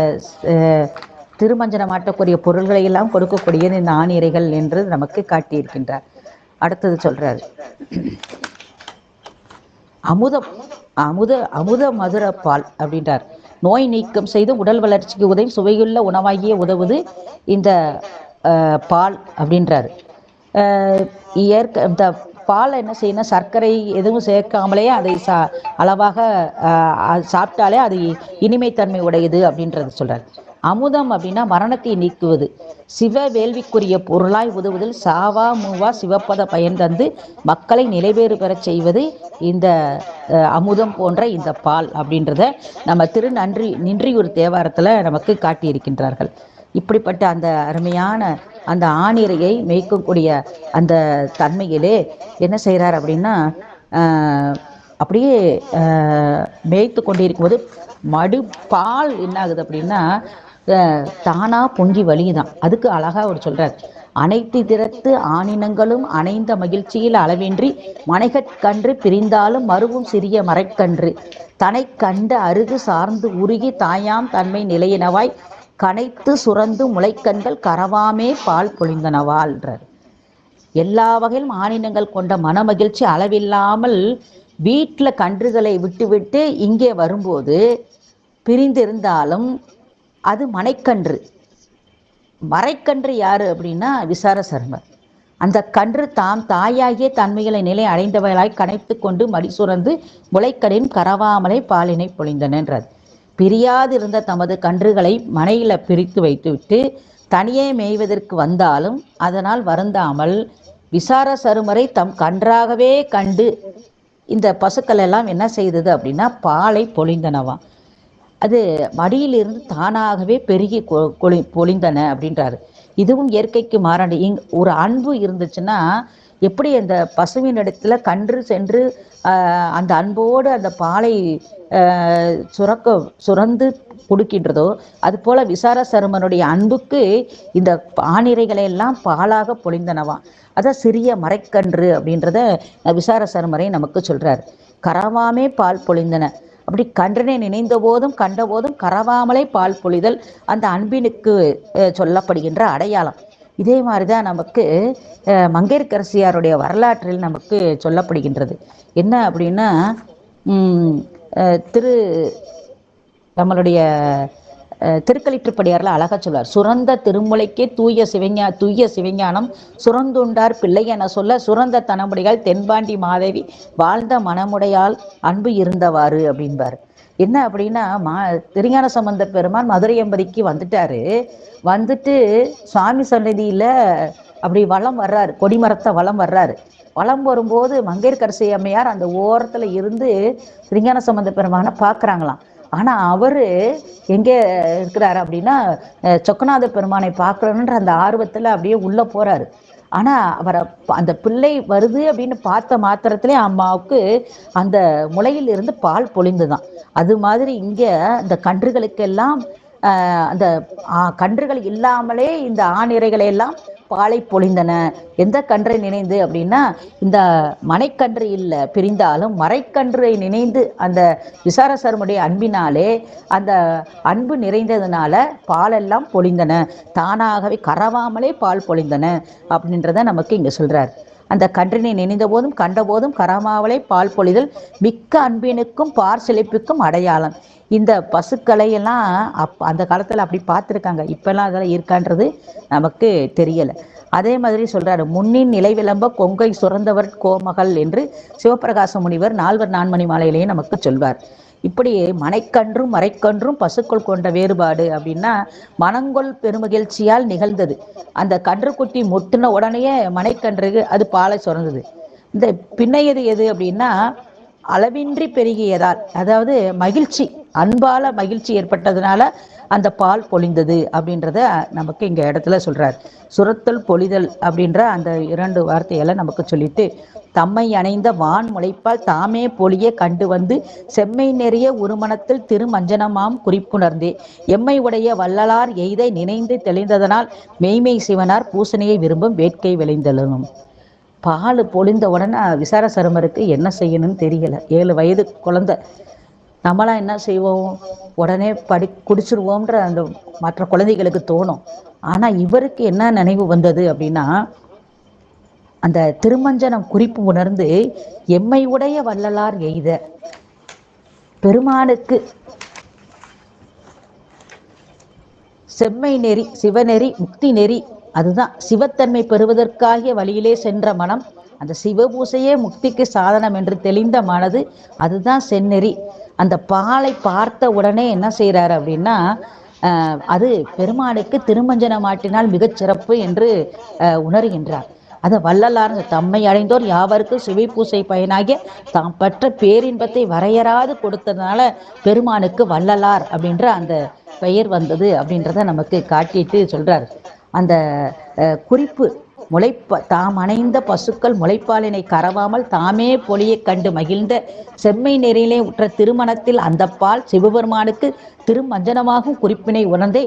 திருமஞ்சனமாட்டக்கூடிய பொருள்களை எல்லாம் கொடுக்கக்கூடியது இந்த ஆணிரைகள் என்று நமக்கு காட்டியிருக்கின்றார். அடுத்தது சொல்றாரு, அமுத மதுர பால் அப்படின்றார். நோய் நீக்கம் செய்து உடல் வளர்ச்சிக்கு உதவி சுவையுள்ள உணவாகிய உதவுது இந்த பால் அப்படின்றாரு. இந்த பாலை என்ன செய்யணும், சர்க்கரை எதுவும் சேர்க்காமலே அதை அளவாக சாப்பிட்டாலே அது இனிமைத்தன்மை உடையது அப்படின்றது சொல்றாரு. அமுதம் அப்படின்னா மரணத்தை நீக்குவது, சிவ வேள்விக்குரிய பொருளாய் உதவுதல், சாவா மூவா சிவப்பத பயன் தந்து மக்களை நிலைபேறு பெற செய்வது இந்த அமுதம் போன்ற இந்த பால் அப்படின்றத நம்ம நின்றியூர் தேவாரத்தில் நமக்கு காட்டியிருக்கின்றார்கள். இப்படிப்பட்ட அந்த அருமையான அந்த ஆணிரையை மேய்க்கக்கூடிய அந்த தன்மையிலே என்ன செய்கிறார் அப்படின்னா அப்படியே மேய்த்து கொண்டிருக்கும்போது மடு பால் என்ன ஆகுது அப்படின்னா தானா பொங்கி வழியுதான். அதுக்கு அழகா அவர் சொல்றார், அனைத்து திறத்து ஆணினங்களும் அணைந்த மகிழ்ச்சியில் அளவின்றி மனைகற்கன்று பிரிந்தாலும் மறுவும் சிறிய மறைக்கன்று தனை கண்ட அருகு சார்ந்து உருகி தாயாம் தன்மை நிலையினவாய் கனைத்து சுரந்து முளைக்கண்கள் கரவாமே பால் பொழிந்தனவாள்ன்றார். எல்லா வகையிலும் ஆணினங்கள் கொண்ட மனமகிழ்ச்சி அளவில்லாமல் வீட்டில் கன்றுகளை விட்டு இங்கே வரும்போது பிரிந்திருந்தாலும் அது மனைக்கன்று. மறைக்கன்று யாரு அப்படின்னா விசார சர்மர். அந்த கன்று தாம் தாயாகிய தன்மைகளை நிலை அடைந்தவர்களாய் கனைத்து கொண்டு மடி சுரந்து முளைக்கடின் கரவாமலை பாலினை பொழிந்தனன்றார். பிரியாதிருந்த தமது கன்றுகளை மனையில் பிரித்து வைத்துவிட்டு தனியே மேய்வதற்கு வந்தாலும் அதனால் வருந்தாமல் விசார சருமரை தம் கன்றாகவே கண்டு இந்த பசுக்கள் எல்லாம் என்ன செய்தது அப்படின்னா பாலை பொழிந்தனவா. அது மடியிலிருந்து தானாகவே பெருகி பொழிந்தன அப்படின்றாரு. இதுவும் இயற்கைக்கு மாறாண்டு. ஒரு அன்பு இருந்துச்சுன்னா எப்படி அந்த பசுவின் இடத்துல கன்று சென்று அந்த அன்போடு அந்த பாலை சுரந்து கொடுக்கின்றதோ அது போல விசார சருமனுடைய அன்புக்கு இந்த ஆணிரைகளை எல்லாம் பாலாக பொழிந்தனவா. அதான் சிறிய மறைக்கன்று அப்படின்றத விசார சருமரை நமக்கு சொல்றார். கரவாமே பால் பொழிந்தன. அப்படி கன்றனை நினைந்த போதும் கண்ட போதும் கரவாமலே பால் பொழிதல் அந்த அன்பினுக்கு சொல்லப்படுகின்ற அடையாளம். இதே மாதிரிதான் நமக்கு மங்கையர்க்கரசியாருடைய வரலாற்றில் நமக்கு சொல்லப்படுகின்றது. என்ன அப்படின்னா நம்மளுடைய திருக்களிற்றுப்படியாரில் அழகா சொல்வார், சுரந்த திருமுலைக்கே தூய சிவஞானம் சுரந்துண்டார் பிள்ளை என சொல்ல சுரந்த தனமுடையால் தென்பாண்டி மாதேவி வாழ்ந்த மனமுடையால் அன்பு இருந்தவாறு அப்படின்பார். என்ன அப்படின்னா திருஞான சம்பந்த பெருமான் மதுரை எம்பதிக்கு வந்துட்டு சுவாமி சன்னதியில அப்படி வலம் வர்றாரு, கொடிமரத்தை வலம் வர்றாரு. வலம் வரும்போது மங்கையர்க்கரசி அம்மையார் அந்த ஓரத்துல இருந்து திருஞான சம்பந்த பெருமானை பார்க்குறாங்களாம். ஆனா அவரு எங்கே இருக்கிறாரு அப்படின்னா சொக்கநாத பெருமானை பார்க்கணுன்ற அந்த ஆர்வத்துல அப்படியே உள்ள போறாரு. ஆனா அவரை அந்த பிள்ளை வருது அப்படின்னு பார்த்த மாத்திரத்திலே அம்மாவுக்கு அந்த முளையில் இருந்து பால் பொழிந்துதான். அது மாதிரி இங்க இந்த கன்றுகளுக்கெல்லாம் அந்த கன்றுகள் இல்லாமலே இந்த ஆணிரைகளை எல்லாம் பாலை பொழிந்தன. எந்த கன்றை நினைந்து அப்படின்னா இந்த மனைக்கன்று இல்லை பிரிந்தாலும் மறைக்கன்றை நினைந்து அந்த விசாரசருமுடைய அன்பினாலே அந்த அன்பு நிறைந்ததுனால பாலெல்லாம் பொழிந்தன, தானாகவே கரவாமலே பால் பொழிந்தன அப்படின்றத நமக்கு இங்க சொல்றார். அந்த கன்றினை நினைந்த போதும் கண்ட போதும் கரமாவலை பால் பொழிதல் மிக்க அன்பினுக்கும் பார் செழிப்புக்கும் அடையாளம். இந்த பசுக்களை எல்லாம் அந்த காலத்துல அப்படி பார்த்துருக்காங்க. இப்பெல்லாம் அதெல்லாம் இருக்கான்றது நமக்கு தெரியல. அதே மாதிரி சொல்றாரு, முன்னின் நிலை விளம்ப கொங்கை சுரந்தவர் கோமகள் என்று சிவபிரகாச முனிவர் 4வர் நான்மணி மாலையிலேயே நமக்கு சொல்வார். இப்படி மனைக்கன்றும் மறைக்கன்றும் பசுக்கள் கொண்ட வேறுபாடு அப்படின்னா, மனங்கொள் பெருமகிழ்ச்சியால் நிகழ்ந்தது. அந்த கன்றுக்குட்டி முட்டின உடனேயே மனைக்கன்றுக்கு அது பாலை சுரந்தது. இந்த பின்னையது எது அப்படின்னா, அளவின்றி பெருகியதால், அதாவது மகிழ்ச்சி, அன்பால மகிழ்ச்சி ஏற்பட்டதுனால அந்த பால் பொழிந்தது அப்படின்றத நமக்கு இங்க இடத்துல சொல்றார். சுரத்தல் பொழிதல் அப்படின்ற அந்த 2 வார்த்தைகளை நமக்கு சொல்லிட்டு, தம்மை அணைந்த வான் முளைப்பால் தாமே பொழிய கண்டு வந்து செம்மை நெறிய உருமணத்தில் திருமஞ்சனமாம் குறிப்புணர்ந்தே எம்மை உடைய வள்ளலார் எய்தை நினைந்து தெளிந்ததனால் மெய்மை சிவனார் பூசணையை விரும்பும் வேட்கை விளைந்தலும். பால் பொழிந்த உடனே விசார சருமருக்கு என்ன செய்யணும்னு தெரியல. 7 வயது குழந்தை. நம்மளாம் என்ன செய்வோம், உடனே குடிச்சிருவோம்ன்ற அந்த மற்ற குழந்தைகளுக்கு தோணும். ஆனா இவருக்கு என்ன நினைவு வந்தது அப்படின்னா, அந்த திருமஞ்சனம் குறிப்பு உணர்ந்து எம்மை உடைய வள்ளலார் எய்த பெருமானுக்கு செம்மை நெறி, சிவநெறி, முக்தி நெறி, அதுதான் சிவத்தன்மை பெறுவதற்காகிய வழியிலே சென்ற மனம், அந்த சிவபூசையே முக்திக்கு சாதனம் என்று தெளிந்த மனது, அதுதான் செந்நெறி. அந்த பாலை பார்த்த உடனே என்ன செய்யறாரு அப்படின்னா, அது பெருமானுக்கு திருமஞ்சனம் மாட்டினால் மிகச் சிறப்பு என்று உணர்கின்றார். அதை வள்ளலார் தம்மை அடைந்தோர் யாவருக்கும் சிவை பூசை பயனாகிய தாம் பெற்ற பேரின்பத்தை வரையறாது கொடுத்ததுனால பெருமானுக்கு வள்ளலார் அப்படின்ற அந்த பெயர் வந்தது அப்படின்றத நமக்கு காட்டிட்டு சொல்றார். அந்த குறிப்பு தாம் அணைந்த பசுக்கள் முளைப்பாலினை கரவாமல் தாமே பொழிய கண்டு மகிழ்ந்த செம்மை நெறியிலே உற்ற திருமணத்தில் அந்த பால் சிவபெருமானுக்கு திருமஞ்சனமாகும் குறிப்பினை உணர்ந்தே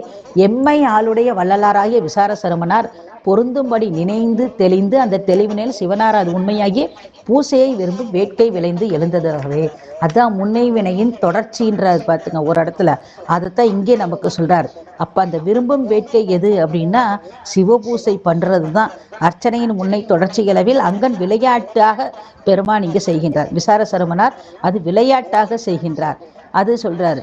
எம்மை ஆளுடைய வள்ளலாராகிய விசார சருமனார் பொருந்தும்படி நினைந்து தெளிந்து அந்த தெளிவினில் சிவனார் அது உண்மையாகிய பூசையை விரும்பும் வேட்கை விளைந்து எழுந்ததாகவே. அதான் முன்னை வினையின் தொடர்ச்சின்றது பார்த்துங்க ஒரு இடத்துல. அதைத்தான் இங்கே நமக்கு சொல்றாரு. அப்ப அந்த விரும்பும் வேட்கை எது அப்படின்னா, சிவபூசை பண்றது தான். அர்ச்சனையின் முன்னை தொடர்ச்சிகளவில் அங்கன் விளையாட்டாக பெருமான் இங்கே செய்கின்றார். விசார சருமனார் அது விளையாட்டாக செய்கின்றார். அது சொல்றாரு,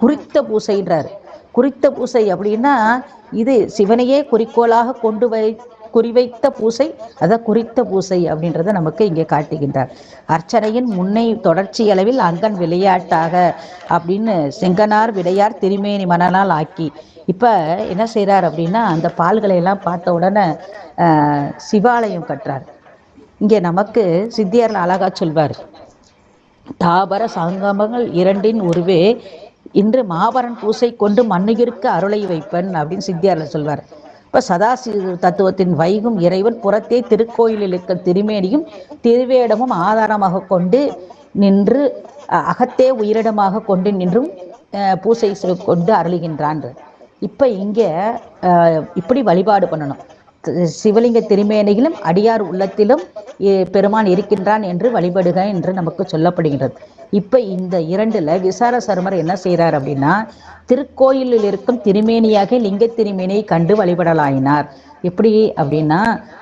குறித்த பூசைன்றாரு. குறித்த பூசை அப்படின்னா, இது சிவனையே குறிக்கோளாக குறிவைத்த பூசை, அதான் குறித்த பூசை அப்படின்றத நமக்கு இங்கே காட்டுகின்றார். அர்ச்சனையின் முன்னை தொடர்ச்சி அளவில் அங்கன் விளையாட்டாக அப்படின்னு செங்கனார் விடையார் திருமேனி மணனால் ஆக்கி. இப்ப என்ன செய்யறார் அப்படின்னா, அந்த பால்களை எல்லாம் பார்த்த உடனே சிவாலயம் கட்டுறார். இங்கே நமக்கு சித்தியார்ல அழகா சொல்வார், தாபர சங்கமங்கள் 2 உருவே இன்று மாபரன் பூசை கொண்டு மண்ணுகிற்கு அருளை வைப்பன் அப்படின்னு சித்தியார்ல சொல்வார். இப்ப சதாசிவ தத்துவத்தின் வைகும் இறைவன் புறத்தே திருக்கோயிலில் இருக்க திருமேனியும் திருவேடமும் ஆதாரமாக கொண்டு நின்று அகத்தே உயிரிடமாக கொண்டு நின்றும் பூசை கொண்டு அருளுகின்றான். இப்ப இங்க இப்படி வழிபாடு பண்ணணும். சிவலிங்க திருமேனியிலும் அடியார் உள்ளத்திலும் பெருமான் இருக்கின்றான் என்று வழிபடுக என்று நமக்கு சொல்லப்படுகின்றது. இப்ப இந்த 2ல விசார சருமர் என்ன செய்யறார் அப்படின்னா, திருக்கோயிலில் இருக்கும் திருமேனியாக லிங்க திருமேனியை கண்டு வழிபடலாயினார். எப்படி அப்படின்னா,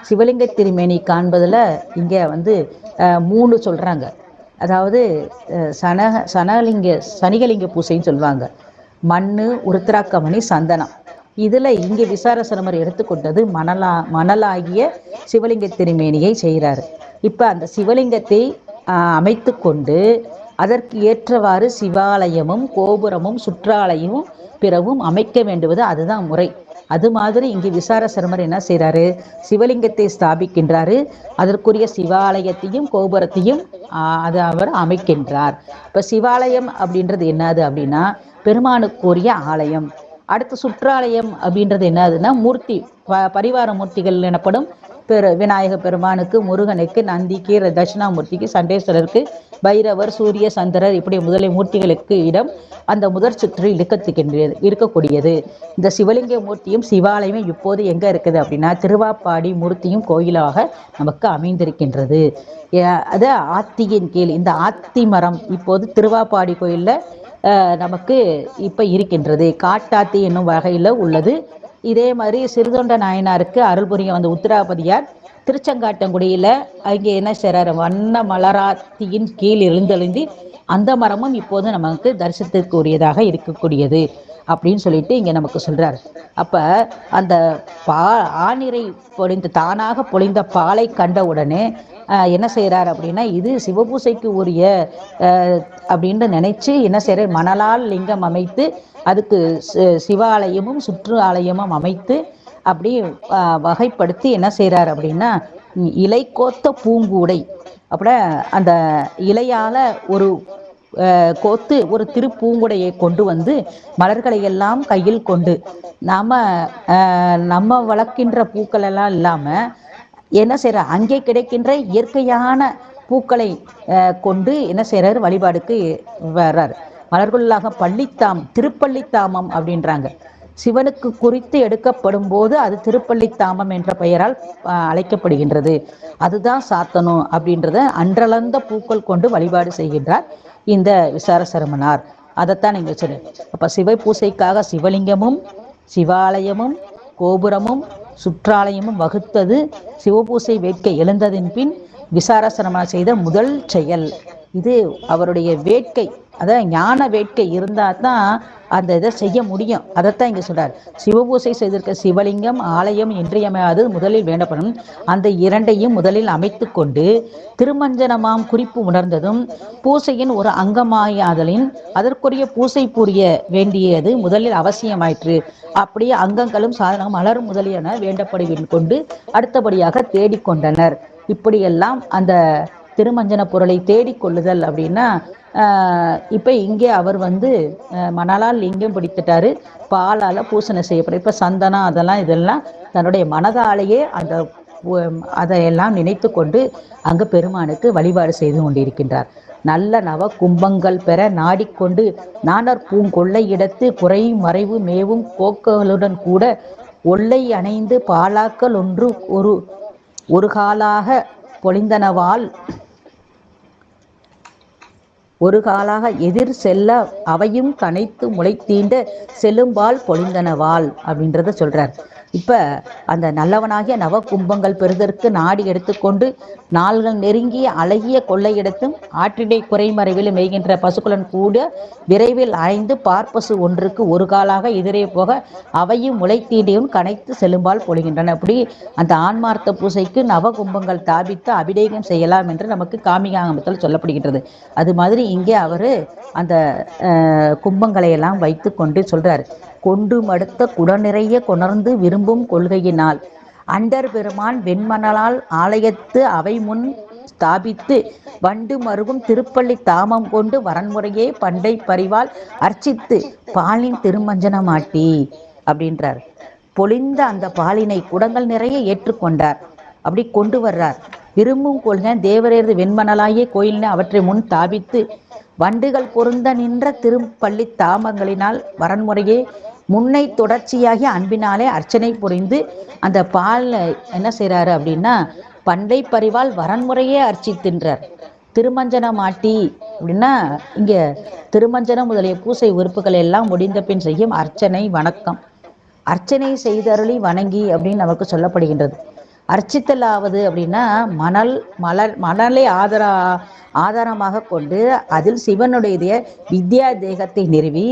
சிவலிங்க திருமேனி காண்பதுல இங்க 3 சொல்றாங்க. அதாவது சனிகலிங்க பூசைன்னு சொல்லுவாங்க. மண்ணு, உருத்திராக்கமணி, சந்தனம். இதுல இங்கே விசார சருமர் எடுத்துக்கொண்டது மணலாகிய சிவலிங்க திருமேனியை செய்கிறாரு. இப்ப அந்த சிவலிங்கத்தை அமைத்து கொண்டு அதற்கு ஏற்றவாறு சிவாலயமும் கோபுரமும் சுற்றாலயமும் பிறவும் அமைக்க வேண்டுவது அதுதான் முறை. அது மாதிரி இங்கே விசார சருமர் என்ன செய்யறாரு, சிவலிங்கத்தை ஸ்தாபிக்கின்றாரு. அதற்குரிய சிவாலயத்தையும் கோபுரத்தையும் அது அவர் அமைக்கின்றார். இப்ப சிவாலயம் அப்படின்றது என்னது அப்படின்னா, பெருமானுக்குரிய ஆலயம். அடுத்து சுற்றாலயம் அப்படின்றது என்னதுன்னா, மூர்த்தி பரிவார மூர்த்திகள் எனப்படும். விநாயக பெருமானுக்கு, முருகனுக்கு, நந்திக்கு, தட்சிணாமூர்த்திக்கு, சண்டேஸ்வரருக்கு, பைரவர், சூரிய, சந்திரர் இப்படி முதலை மூர்த்திகளுக்கு இடம் அந்த முதற் சுற்றில் இருக்கக்கூடியது. இந்த சிவலிங்க மூர்த்தியும் சிவாலயமும் இப்போது எங்க இருக்குது அப்படின்னா, திருவாப்பாடி மூர்த்தியும் கோயிலாக நமக்கு அமைந்திருக்கின்றது. அது ஆத்தியின் கீழ். இந்த ஆத்தி மரம் இப்போது திருவாப்பாடி கோயில்ல நமக்கு இப்ப இருக்கின்றது. காட்டாத்தி என்னும் வகையில உள்ளது. இதே மாதிரி சிறுதொண்ட நாயனாருக்கு அருள் புரிய வந்த உத்திராபதியார் திருச்செங்காட்டங்குடியில அங்கே என்ன செய்றாரு, வண்ண மலராத்தியின் கீழ் எழுந்தெழுந்தி அந்த மரமும் இப்போது நமக்கு தரிசனத்திற்கு உரியதாக இருக்கக்கூடியது அப்படின்னு சொல்லிட்டு இங்க நமக்கு சொல்றாரு. அப்ப அந்த ஆணிரை பொழிந்த தானாக பொழிந்த பாலை கண்ட உடனே என்ன செய்யறார் அப்படின்னா, இது சிவபூசைக்கு உரிய அப்படின்னு நினைச்சு என்ன செய்யறார், மணலால் லிங்கம் அமைத்து அதுக்கு சிவாலயமும் சுற்று ஆலயமும் அமைத்து அப்படி வகைப்படுத்தி என்ன செய்யறார் அப்படின்னா, இலை கோத்த பூங்கூடை அப்பட அந்த இலையால ஒரு கோத்து ஒரு திருப்பூங்குடையை கொண்டு வந்து மலர்களை எல்லாம் கையில் கொண்டு நம்ம வளர்க்கின்ற பூக்கள் எல்லாம் இல்லாம என்ன செய்யற அங்கே கிடைக்கின்ற இயற்கையான பூக்களை கொண்டு என்ன செய்யறாரு, வழிபாடுக்கு வர்றாரு. மலர்களாக திருப்பள்ளித்தாமம் அப்படின்றாங்க. சிவனுக்கு குறித்து எடுக்கப்படும் போது அது திருப்பள்ளித்தாமம் என்ற பெயரால் அழைக்கப்படுகின்றது. அதுதான் சாத்தணும் அப்படின்றத அன்றளந்த பூக்கள் கொண்டு வழிபாடு செய்கின்றார் இந்த விசாரசரமனார். அதைத்தான் நீங்க சொல்லு. அப்ப சிவ பூசைக்காக சிவலிங்கமும் சிவாலயமும் கோபுரமும் சுற்றாலயமும் வகுத்தது சிவபூசை வேட்கை எழுந்ததின் பின் விசாரசரமனார் செய்த முதல் செயல் இது. அவருடைய வேட்கை, அதாவது ஞான வேட்கை இருந்தால் தான் அந்த இதை செய்ய முடியும். அதைத்தான் இங்கே சொல்றார். சிவபூசை செய்திருக்க சிவலிங்கம் ஆலயம் இன்றியமையாது முதலில் வேண்டப்படும். அந்த இரண்டையும் முதலில் அமைத்து கொண்டு திருமஞ்சனமாம் குறிப்பு உணர்ந்ததும் பூசையின் ஒரு அங்கமாயாதலின் அதற்குரிய பூசை புரிய வேண்டியது முதலில் அவசியமாயிற்று. அப்படியே அங்கங்களும் சாதனம் மலர் முதலியன வேண்டப்படுவின் கொண்டு அடுத்தபடியாக தேடிக்கொண்டனர். இப்படியெல்லாம் அந்த திருமஞ்சன பொருளை தேடிக்கொள்ளுதல் அப்படின்னா, இப்போ இங்கே அவர் மணலால் லிங்கம் பிடித்துட்டாரு, பாலால் பூசணை செய்யப்படும். இப்போ சந்தனம் இதெல்லாம் தன்னுடைய மனதாலேயே அதையெல்லாம் நினைத்து கொண்டு அங்கு பெருமானுக்கு வழிபாடு செய்து கொண்டிருக்கின்றார். நல்ல நவ கும்பங்கள் பெற நாடிக்கொண்டு நாணர் பூங்கொள்ளை இடத்து குறை மறைவு மேவும் கோக்களுடன் கூட ஒல்லை அணைந்து பாலாக்கள் ஒரு காலாக பொழிந்தனவால் ஒரு காலாக எதிர் செல்ல அவையும் கனைத்து முளைத்தீண்ட செல்லும்பால் பொழிந்தனவால் அப்படின்றத சொல்றார். இப்ப அந்த நல்லவனாகிய நவ கும்பங்கள் பெறுதற்கு நாடி எடுத்துக்கொண்டு நாள்கள் நெருங்கிய அழகிய கொள்ளையிடத்தும் ஆற்றிடை குறைமறைவில் மேய்கின்ற பசுக்களுடன் கூட விரைவில் அலைந்து பார்ப்பசு ஒன்றுக்கு ஒரு காலாக எதிரே போக அவையும் முளைத்தீண்டியும் கனைத்து செல்லும்பால் பொழிகின்றன. அப்படி அந்த ஆன்மார்த்த பூசைக்கு நவ கும்பங்கள் தாபித்து அபிடேகம் செய்யலாம் என்று நமக்கு காமிகாங்கமத்தில் சொல்லப்படுகின்றது. அது மாதிரி இங்கே அவரு அந்த கும்பங்களை எல்லாம் வைத்து கொண்டு சொல்றாரு. கொண்டு மடுத்த குடநிறைய கொணர்ந்து விரும்பும் கொள்கையினால் அண்டர் பெருமான் வெண்மணலால் ஆலயத்து அவை முன் ஸ்தாபித்து வண்டு மருகும் திருப்பள்ளி தாமம் கொண்டு வரன்முறையே பண்டை பரிவால் அர்ச்சித்து பாலின் திருமஞ்சனமாட்டி அப்படின்றார். பொழிந்த அந்த பாலினை குடங்கள் நிறைய ஏற்றுக்கொண்டார். அப்படி கொண்டு வர்றார். விரும்பும் கொள்கை தேவரேறு வெண்மணலாயே கோயிலினை அவற்றை முன் தாபித்து வண்டுகள் பொருந்த நின்ற திருப்பள்ளி தாமங்களினால் வரன்முறையே முன்னை தொடர்ச்சியாகி அன்பினாலே அர்ச்சனை புரிந்து அந்த பால் என்ன செய்யறாரு அப்படின்னா, பண்டை பரிவால் வரன்முறையே அர்ச்சித்தின்றார். திருமஞ்சனம் மாட்டி அப்படின்னா இங்க திருமஞ்சனம் முதலிய பூசை உறுப்புகள் எல்லாம் முடிந்த பின் செய்யும் அர்ச்சனை வணக்கம். அர்ச்சனை செய்தருளி வணங்கி அப்படின்னு நமக்கு சொல்லப்படுகின்றது. அர்ச்சித்தலாவது அப்படின்னா மணலை ஆதாரமாக கொண்டு அதில் சிவனுடைய வித்யா தேகத்தை நிறுவி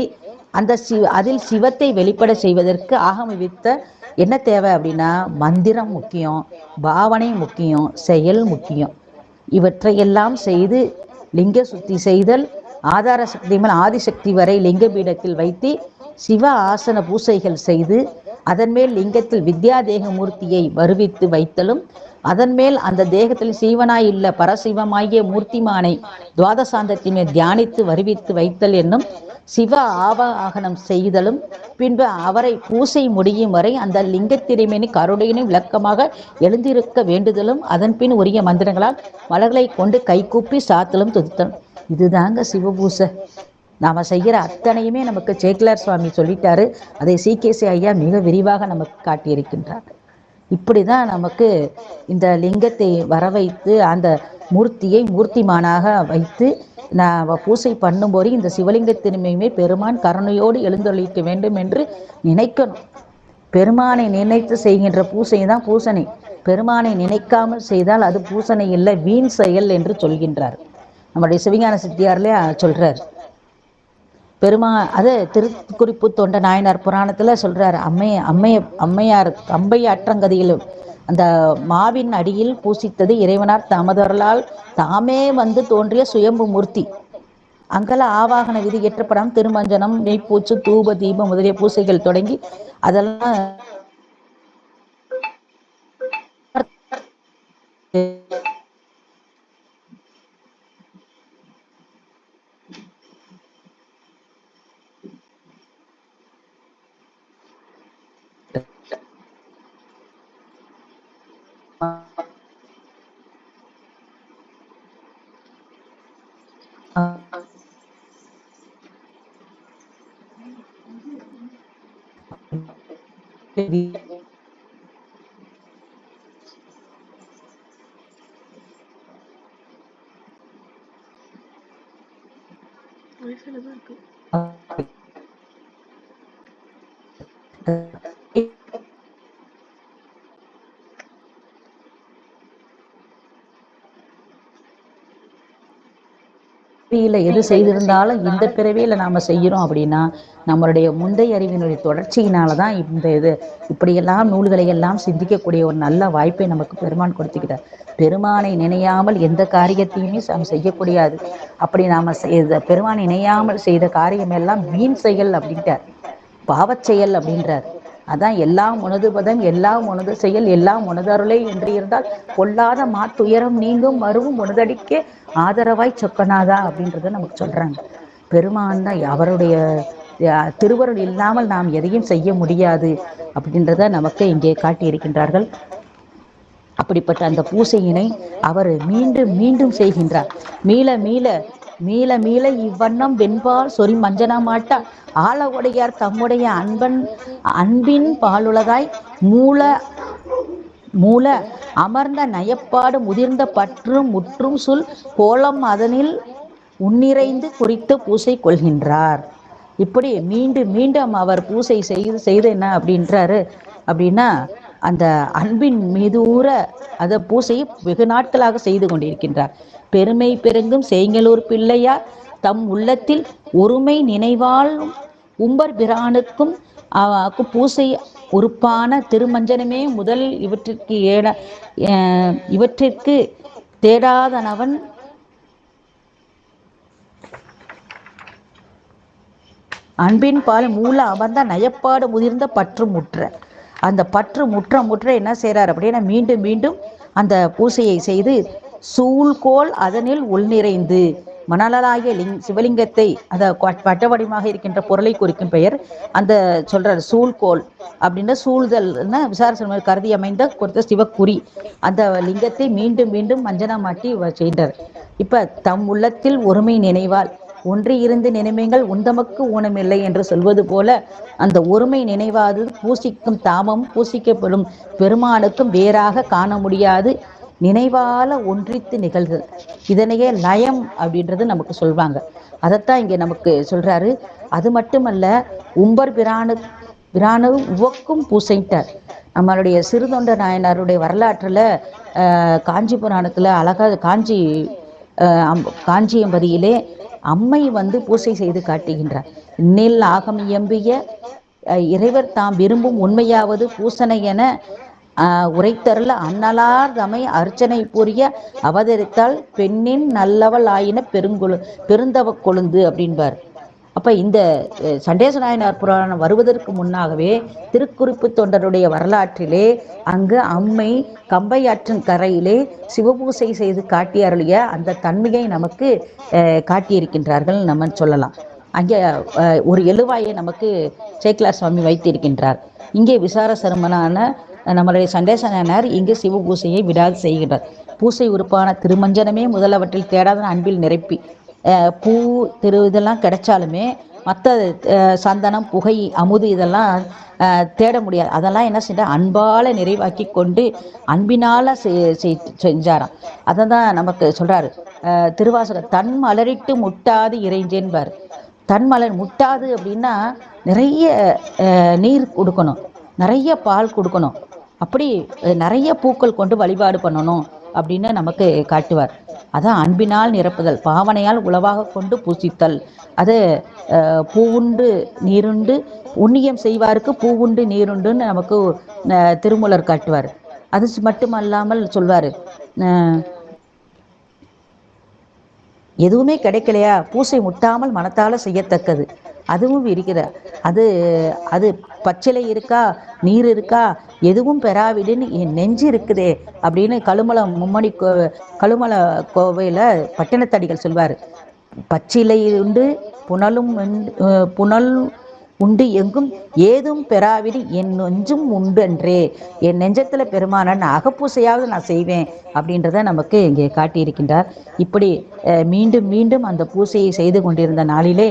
அதில் சிவத்தை வெளிப்பட செய்வதற்கு ஆகமவித்த என்ன தேவை அப்படின்னா, மந்திரம் முக்கியம், பாவனை முக்கியம், செயல் முக்கியம். இவற்றையெல்லாம் செய்து லிங்க சுத்தி செய்தல், ஆதார சக்தி மேல் ஆதிசக்தி வரை லிங்க பீடத்தில் வைத்து சிவ ஆசன பூசைகள் செய்து அதன் மேல் லிங்கத்தில் வித்யா தேக மூர்த்தியை வருவித்து வைத்தலும், அதன் மேல் அந்த தேகத்தில் சீவனாய் இல்ல பரசிவமாகிய மூர்த்திமானை துவாதசாந்தத்தின் மேல் தியானித்து வருவித்து வைத்தல் என்னும் சிவ ஆவாகனம் செய்தலும், பின்பு அவரை பூசை முடியும் வரை அந்த லிங்கத்திரைமேனி கருணையினும் விளக்கமாக எழுந்திருக்க வேண்டுதலும், அதன் பின் உரிய மந்திரங்களால் மலர்களை கொண்டு கைகூப்பி சாத்தலும் துதித்தலும். இதுதாங்க சிவபூசை. நாம் செய்கிற அத்தனையுமே நமக்கு சேக்கிலார் சுவாமி சொல்லிட்டாரு. அதை சீகேசி ஐயா மிக விரிவாக நமக்கு காட்டியிருக்கின்றார். இப்படி தான் நமக்கு இந்த லிங்கத்தை வர வைத்து அந்த மூர்த்தியை மூர்த்திமானாக வைத்து நான் பூசை பண்ணும்போது இந்த சிவலிங்கத்தினுமே பெருமான் கருணையோடு எழுந்தொழிக்க வேண்டும் என்று நினைக்கணும். பெருமானை நினைத்து செய்கின்ற பூசை தான் பூசனை. பெருமானை நினைக்காமல் செய்தால் அது பூசனை இல்லை, வீண் செயல் என்று சொல்கின்றார். நம்முடைய சிவஞான சித்தியார்லே சொல்றார். அது திருக்குறிப்பு தொண்ட நாயனார் புராணத்துல சொல்றாரு. அம்மையார் கம்பையாற்றங்கதையில் அந்த மாவின் அடியில் பூசித்தது இறைவனார் தமதொருளால் தாமே வந்து தோன்றிய சுயம்பு மூர்த்தி. அங்கெல்லாம் ஆவாகன விதி இயற்றப்படாமல் திருமஞ்சனம், நெய்ப்பூச்சு, தூப தீபம் முதலிய பூசைகள் தொடங்கி அதெல்லாம் வைஃபைல தான் இருக்கு. எது செய்திருந்தாலும் இந்த பிறவியில நாம செய்யறோம் அப்படின்னா நம்மளுடைய முந்தைய அறிவினுடைய தொடர்ச்சியினாலதான் இந்த இது இப்படியெல்லாம் நூல்களை எல்லாம் சிந்திக்கக்கூடிய ஒரு நல்ல வாய்ப்பை நமக்கு பெருமான் கொடுத்துக்கிட்டார். பெருமானை நினையாமல் எந்த காரியத்தையுமே நாம் செய்யக்கூடாது. அப்படி நாம பெருமானை நினையாமல் செய்த காரியம் எல்லாம் வீண் செயல் அப்படின்ட்டார், பாவச் செயல் அப்படின்றார். அதான் எல்லாம் உனது பதம், எல்லாம் உனது செயல், எல்லாம் உனதருளை என்று இருந்தால் பொல்லாத மாத்துயரம் நீங்கும் மருவும் உனதடிக்கே ஆதரவாய் சொக்கனாதா அப்படின்றத நமக்கு சொல்றாங்க. பெருமான் தான், அவருடைய திருவருள் இல்லாமல் நாம் எதையும் செய்ய முடியாது அப்படின்றத நமக்கு இங்கே காட்டியிருக்கின்றார்கள். அப்படிப்பட்ட அந்த பூசையினை அவர் மீண்டும் மீண்டும் செய்கின்றார். மீள மீள மீள மீள இவ்வண்ணம் வெண்பால் சொறி மஞ்சனமாட்டா ஆள உடையார் தம்முடைய அன்பின் பாலுலகாய் மூல அமர்ந்த நயப்பாடு முதிர்ந்த பற்றும் முற்றும் சுல் கோலம் அதனில் உன்னிறைந்து குறித்து பூசை கொள்கின்றார். இப்படி மீண்டும் மீண்டும் அவர் பூசை செய்து என்ன அப்படின்றாரு அப்படின்னா, அந்த அன்பின் மீதூர அந்த பூசையை வெகு நாட்களாக செய்து கொண்டிருக்கின்றார். பெருமை பெருங்கும் செய்யலூர் பிள்ளையார் தம் உள்ளத்தில் ஒருமை நினைவால் உம்பர் பிரானுக்கும் பூசை உறுப்பான திருமஞ்சனமே முதல் இவற்றிற்கு தேடாதனவன் அன்பின் பால் மூல அமர்ந்த நயப்பாடு முதிர்ந்த பற்று முற்ற. அந்த பற்று முற்ற என்ன செய்யறார் அப்படின்னா, மீண்டும் மீண்டும் அந்த பூசையை செய்து சூழ்கோள் அதனில் உள்நிறைந்து மணலாகிய சிவலிங்கத்தை அத வட்டவடிமாக இருக்கின்ற பொருளை குறிக்கும் பெயர் அந்த சொல்றார். சூழ்கோள் அப்படின்னா சூழ்தல்னா விசாரணை கருதி அமைந்த கொடுத்த சிவக்குறி. அந்த லிங்கத்தை மீண்டும் மீண்டும் மஞ்சனம் மாட்டி செய்தார். இப்ப தம் உள்ளத்தில் ஒருமை நினைவால் ஒன்றி இருந்து நினைவுங்கள் உந்தமக்கு ஊனமில்லை என்று சொல்வது போல அந்த ஒருமை நினைவாது பூசிக்கும் தாமம் பூசிக்கப்படும் பெருமானுக்கும் வேறாக காண முடியாது நினைவால ஒன்றித்து நிகழ்தல். இதனையே லயம் அப்படின்றது நமக்கு சொல்வாங்க. அதைத்தான் இங்கே நமக்கு சொல்றாரு. அது மட்டுமல்ல, உம்பர் பிரானு உவக்கும் பூசைட்டார். நம்மளுடைய சிறுதொண்ட நாயனாருடைய வரலாற்றுல காஞ்சி புராணத்துல அழகா காஞ்சியம்பதியிலே அம்மை வந்து பூசை செய்து காட்டுகின்றார். நெல் ஆகம் இயம்பிய இறைவர் தாம் விரும்பும் உண்மையாவது பூசனை என உரைத்தருள அன்னலார் தமை அர்ச்சனை புரிய அவதரித்தால் பெண்ணின் நல்லவள் ஆயின பெருந்தவ கொழுந்து அப்படின்பார். அப்ப இந்த சண்டேச நாயனார் புராணம் வருவதற்கு முன்னாகவே திருக்குறிப்பு தொண்டருடைய வரலாற்றிலே அங்கு அம்மை கம்பையாற்றின் கரையிலே சிவபூசை செய்து காட்டி அருளிய அந்த தன்மையை நமக்கு காட்டியிருக்கின்றார்கள் நம்ம சொல்லலாம். அங்கே ஒரு எழுவாயை நமக்கு சேக்கிலார் சுவாமி வைத்திருக்கின்றார். இங்கே விசார சருமனான நம்மளுடைய சண்டேச நாயனார் இங்கே சிவபூசையை விடாது செய்கின்றார். பூசை உறுப்பான திருமஞ்சனமே முதலவற்றில் தேடாத அன்பில் நிரப்பி பூ இதெல்லாம் கிடைச்சாலுமே மற்ற சந்தனம் புகை அமுது இதெல்லாம் தேட முடியாது. அதெல்லாம் என்ன செஞ்சா அன்பால நிறைவாக்கி கொண்டு அன்பினால செஞ்சாராம். அதை தான் நமக்கு சொல்றாரு திருவாசகர். தன் மலரிட்டு முட்டாது இறைஞ்சேன்பார். தன் மலர் முட்டாது அப்படின்னா நிறைய நீர் கொடுக்கணும், நிறைய பால் கொடுக்கணும், அப்படி நிறைய பூக்கள் கொண்டு வழிபாடு பண்ணணும் அப்படின்னு நமக்கு காட்டுவார். அதான் அன்பினால் நிரப்புதல், பாவனையால் உளவாக கொண்டு பூசித்தல். அது பூவுண்டு நீருண்டு உண்ணியம் செய்வாருக்கு பூவுண்டு நீருண்டுன்னு நமக்கு திருமூலர் காட்டுவார். அது மட்டுமல்லாமல் சொல்வார், எதுவுமே கிடைக்கலையா பூசை முட்டாமல் மனத்தால செய்யத்தக்கது அதுவும் இருக்கிற. அது அது பச்சிலை இருக்கா நீர் இருக்கா எதுவும் பெறாவிடுன்னு என் நெஞ்சு இருக்குதே அப்படின்னு கழுமல கோவையில பட்டினத்தடிகள் சொல்வார். பச்சிலை உண்டு புனல் உண்டு எங்கும் ஏதும் பெறாவிடு என் நெஞ்சும் உண்டு அன்றே, என் நெஞ்சத்துல பெருமான அகப்பூசையாவது நான் செய்வேன் அப்படின்றத நமக்கு இங்கே காட்டியிருக்கின்றார். இப்படி மீண்டும் மீண்டும் அந்த பூசையை செய்து கொண்டிருந்த நாளிலே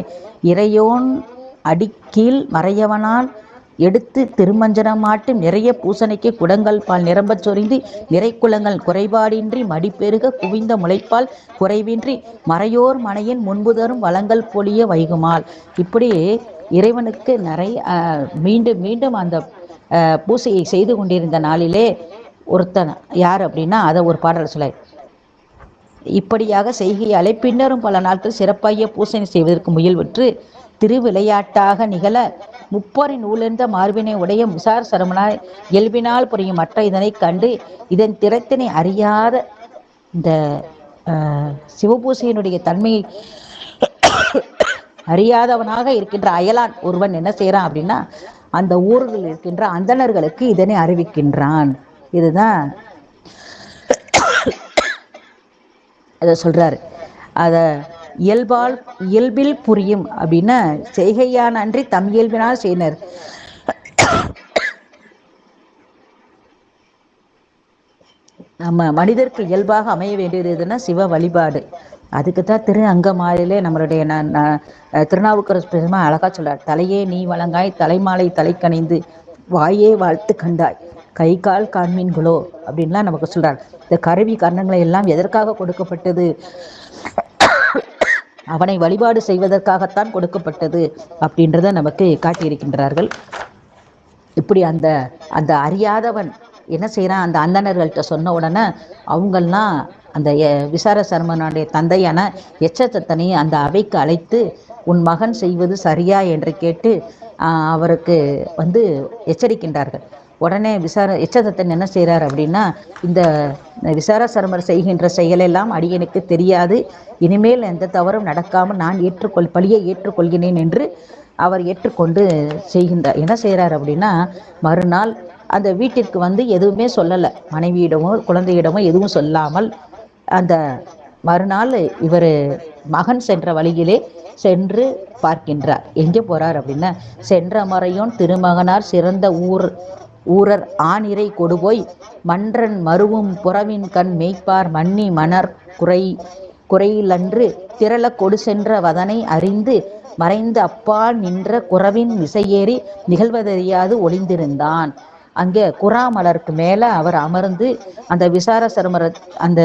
இறையோன் அடிக்கீழ் மறையவனால் எடுத்து திருமஞ்சனமாட்டு நிறைய பூசணைக்கு குடங்கள் பால் நிரம்பச் சொரிந்து நிறைக்குளங்கள் குறைபாடின்றி மடிப்பெருக குவிந்த முளைப்பால் குறைவின்றி மறையோர் மனையின் முன்புதரும் வளங்கள் பொழிய வைகுமால். இப்படி இறைவனுக்கு நிறைய மீண்டும் மீண்டும் அந்த பூசையை செய்து கொண்டிருந்த நாளிலே ஒருத்தன் யார் அப்படின்னா அதை ஒரு பாடல் சொல்ல, இப்படியாக செய்கையாலே பின்னரும் பல நாட்கள் சிறப்பாகிய பூசனை செய்வதற்கு முயல்வற்று திருவிளையாட்டாக நிகழ முப்பரின் நூலென்ற மார்பினை உடைய விசார சரமனாய் இயல்பினால் புரியும் மற்ற இதனை கண்டு இதன் திறத்தினை அறியாத இந்த சிவபூசையினுடைய தன்மையை அறியாதவனாக இருக்கின்ற அயலான் ஒருவன் என்ன செய்யறான் அப்படின்னா அந்த ஊரில் இருக்கின்ற அந்தணர்களுக்கு இதனை அறிவிக்கின்றான். இதுதான் அதை சொல்றாரு. அத இயல்பில் புரியும் அப்படின்னா செய்கையான அன்றி தம் இயல்பினால் செய்யினர். நம்ம மனிதருக்கு இயல்பாக அமைய வேண்டியதுன்னா சிவ வழிபாடு. அதுக்குத்தான் திரு அங்கமாரிலே நம்மளுடைய திருநாவுக்கரசு பெருமா அழகா சொல்றார், தலையே நீ வழங்காய் தலைமாலை தலைக்கணிந்து வாயே வாழ்த்து கண்டாய் கை கால் காண்மீன்களோ அப்படின்லாம் நமக்கு சொல்றார். இந்த கருவி கரணங்களை எல்லாம் எதற்காக கொடுக்கப்பட்டது? அவனை வழிபாடு செய்வதற்காகத்தான் கொடுக்கப்பட்டது அப்படின்றத நமக்கு காட்டியிருக்கின்றார்கள். இப்படி அந்த அந்த அறியாதவன் என்ன செய்யறான், அந்த அந்தணர்கள்ட்ட சொன்ன உடனே அவங்கெல்லாம் அந்த விசார சர்மனுடைய தந்தையான எச்சத்தனை அந்த அவைக்கு அழைத்து உன் மகன் செய்வது சரியா என்று கேட்டு அவருக்கு எச்சரிக்கின்றார்கள். உடனே எச்சதத்தன் என்ன செய்கிறார் அப்படின்னா, இந்த விசார சர்மர் செய்கின்ற செயலெல்லாம் அடியனுக்கு தெரியாது, இனிமேல் எந்த தவறும் நடக்காமல் நான் பழியை ஏற்றுக்கொள்கிறேன் என்று அவர் ஏற்றுக்கொண்டு செய்கின்றார். என்ன செய்கிறார் அப்படின்னா, மறுநாள் அந்த வீட்டிற்கு எதுவுமே சொல்லலை, மனைவியிடமோ குழந்தையிடமோ எதுவும் சொல்லாமல் அந்த மறுநாள் இவர் மகன் சென்ற வழியிலே சென்று பார்க்கின்றார். எங்கே போறார் அப்படின்னா, சென்ற மறையோன் திருமகனார் சிறந்த ஊரர் ஆணிரை கொடுபோய் மன்றன் மருவும் புறவின் கண் மேய்ப்பார் மன்னி மணர் குறையிலன்று திரள கொடு சென்ற வதனை அறிந்து மறைந்து அப்பா நின்ற குறவின் விசையேறி நிகழ்வதறியாது ஒளிந்திருந்தான். அங்கே குறாமலருக்கு மேல அவர் அமர்ந்து அந்த விசார சர்மர அந்த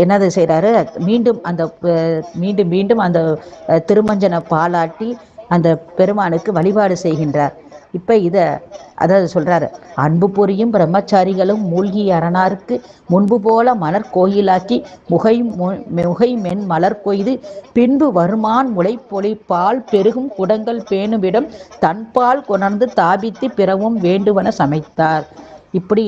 என்னது செய்கிறாரு, மீண்டும் மீண்டும் அந்த திருமஞ்சன பாலாட்டி அந்த பெருமானுக்கு வழிபாடு செய்கின்றார். இப்போ அதாவது சொல்றாரு, அன்பு புரியும் பிரம்மச்சாரிகளும் மூழ்கி அரணாருக்கு முன்பு போல மலர் கோயிலாக்கி முகை மென் மலர் கொய்து பின்பு வருமான் முளைப்பொலி பால் பெருகும் குடங்கள் பேணுவிடம் தன்பால் கொணர்ந்து தாபித்து பிறவும் வேண்டுவன சமைத்தார். இப்படி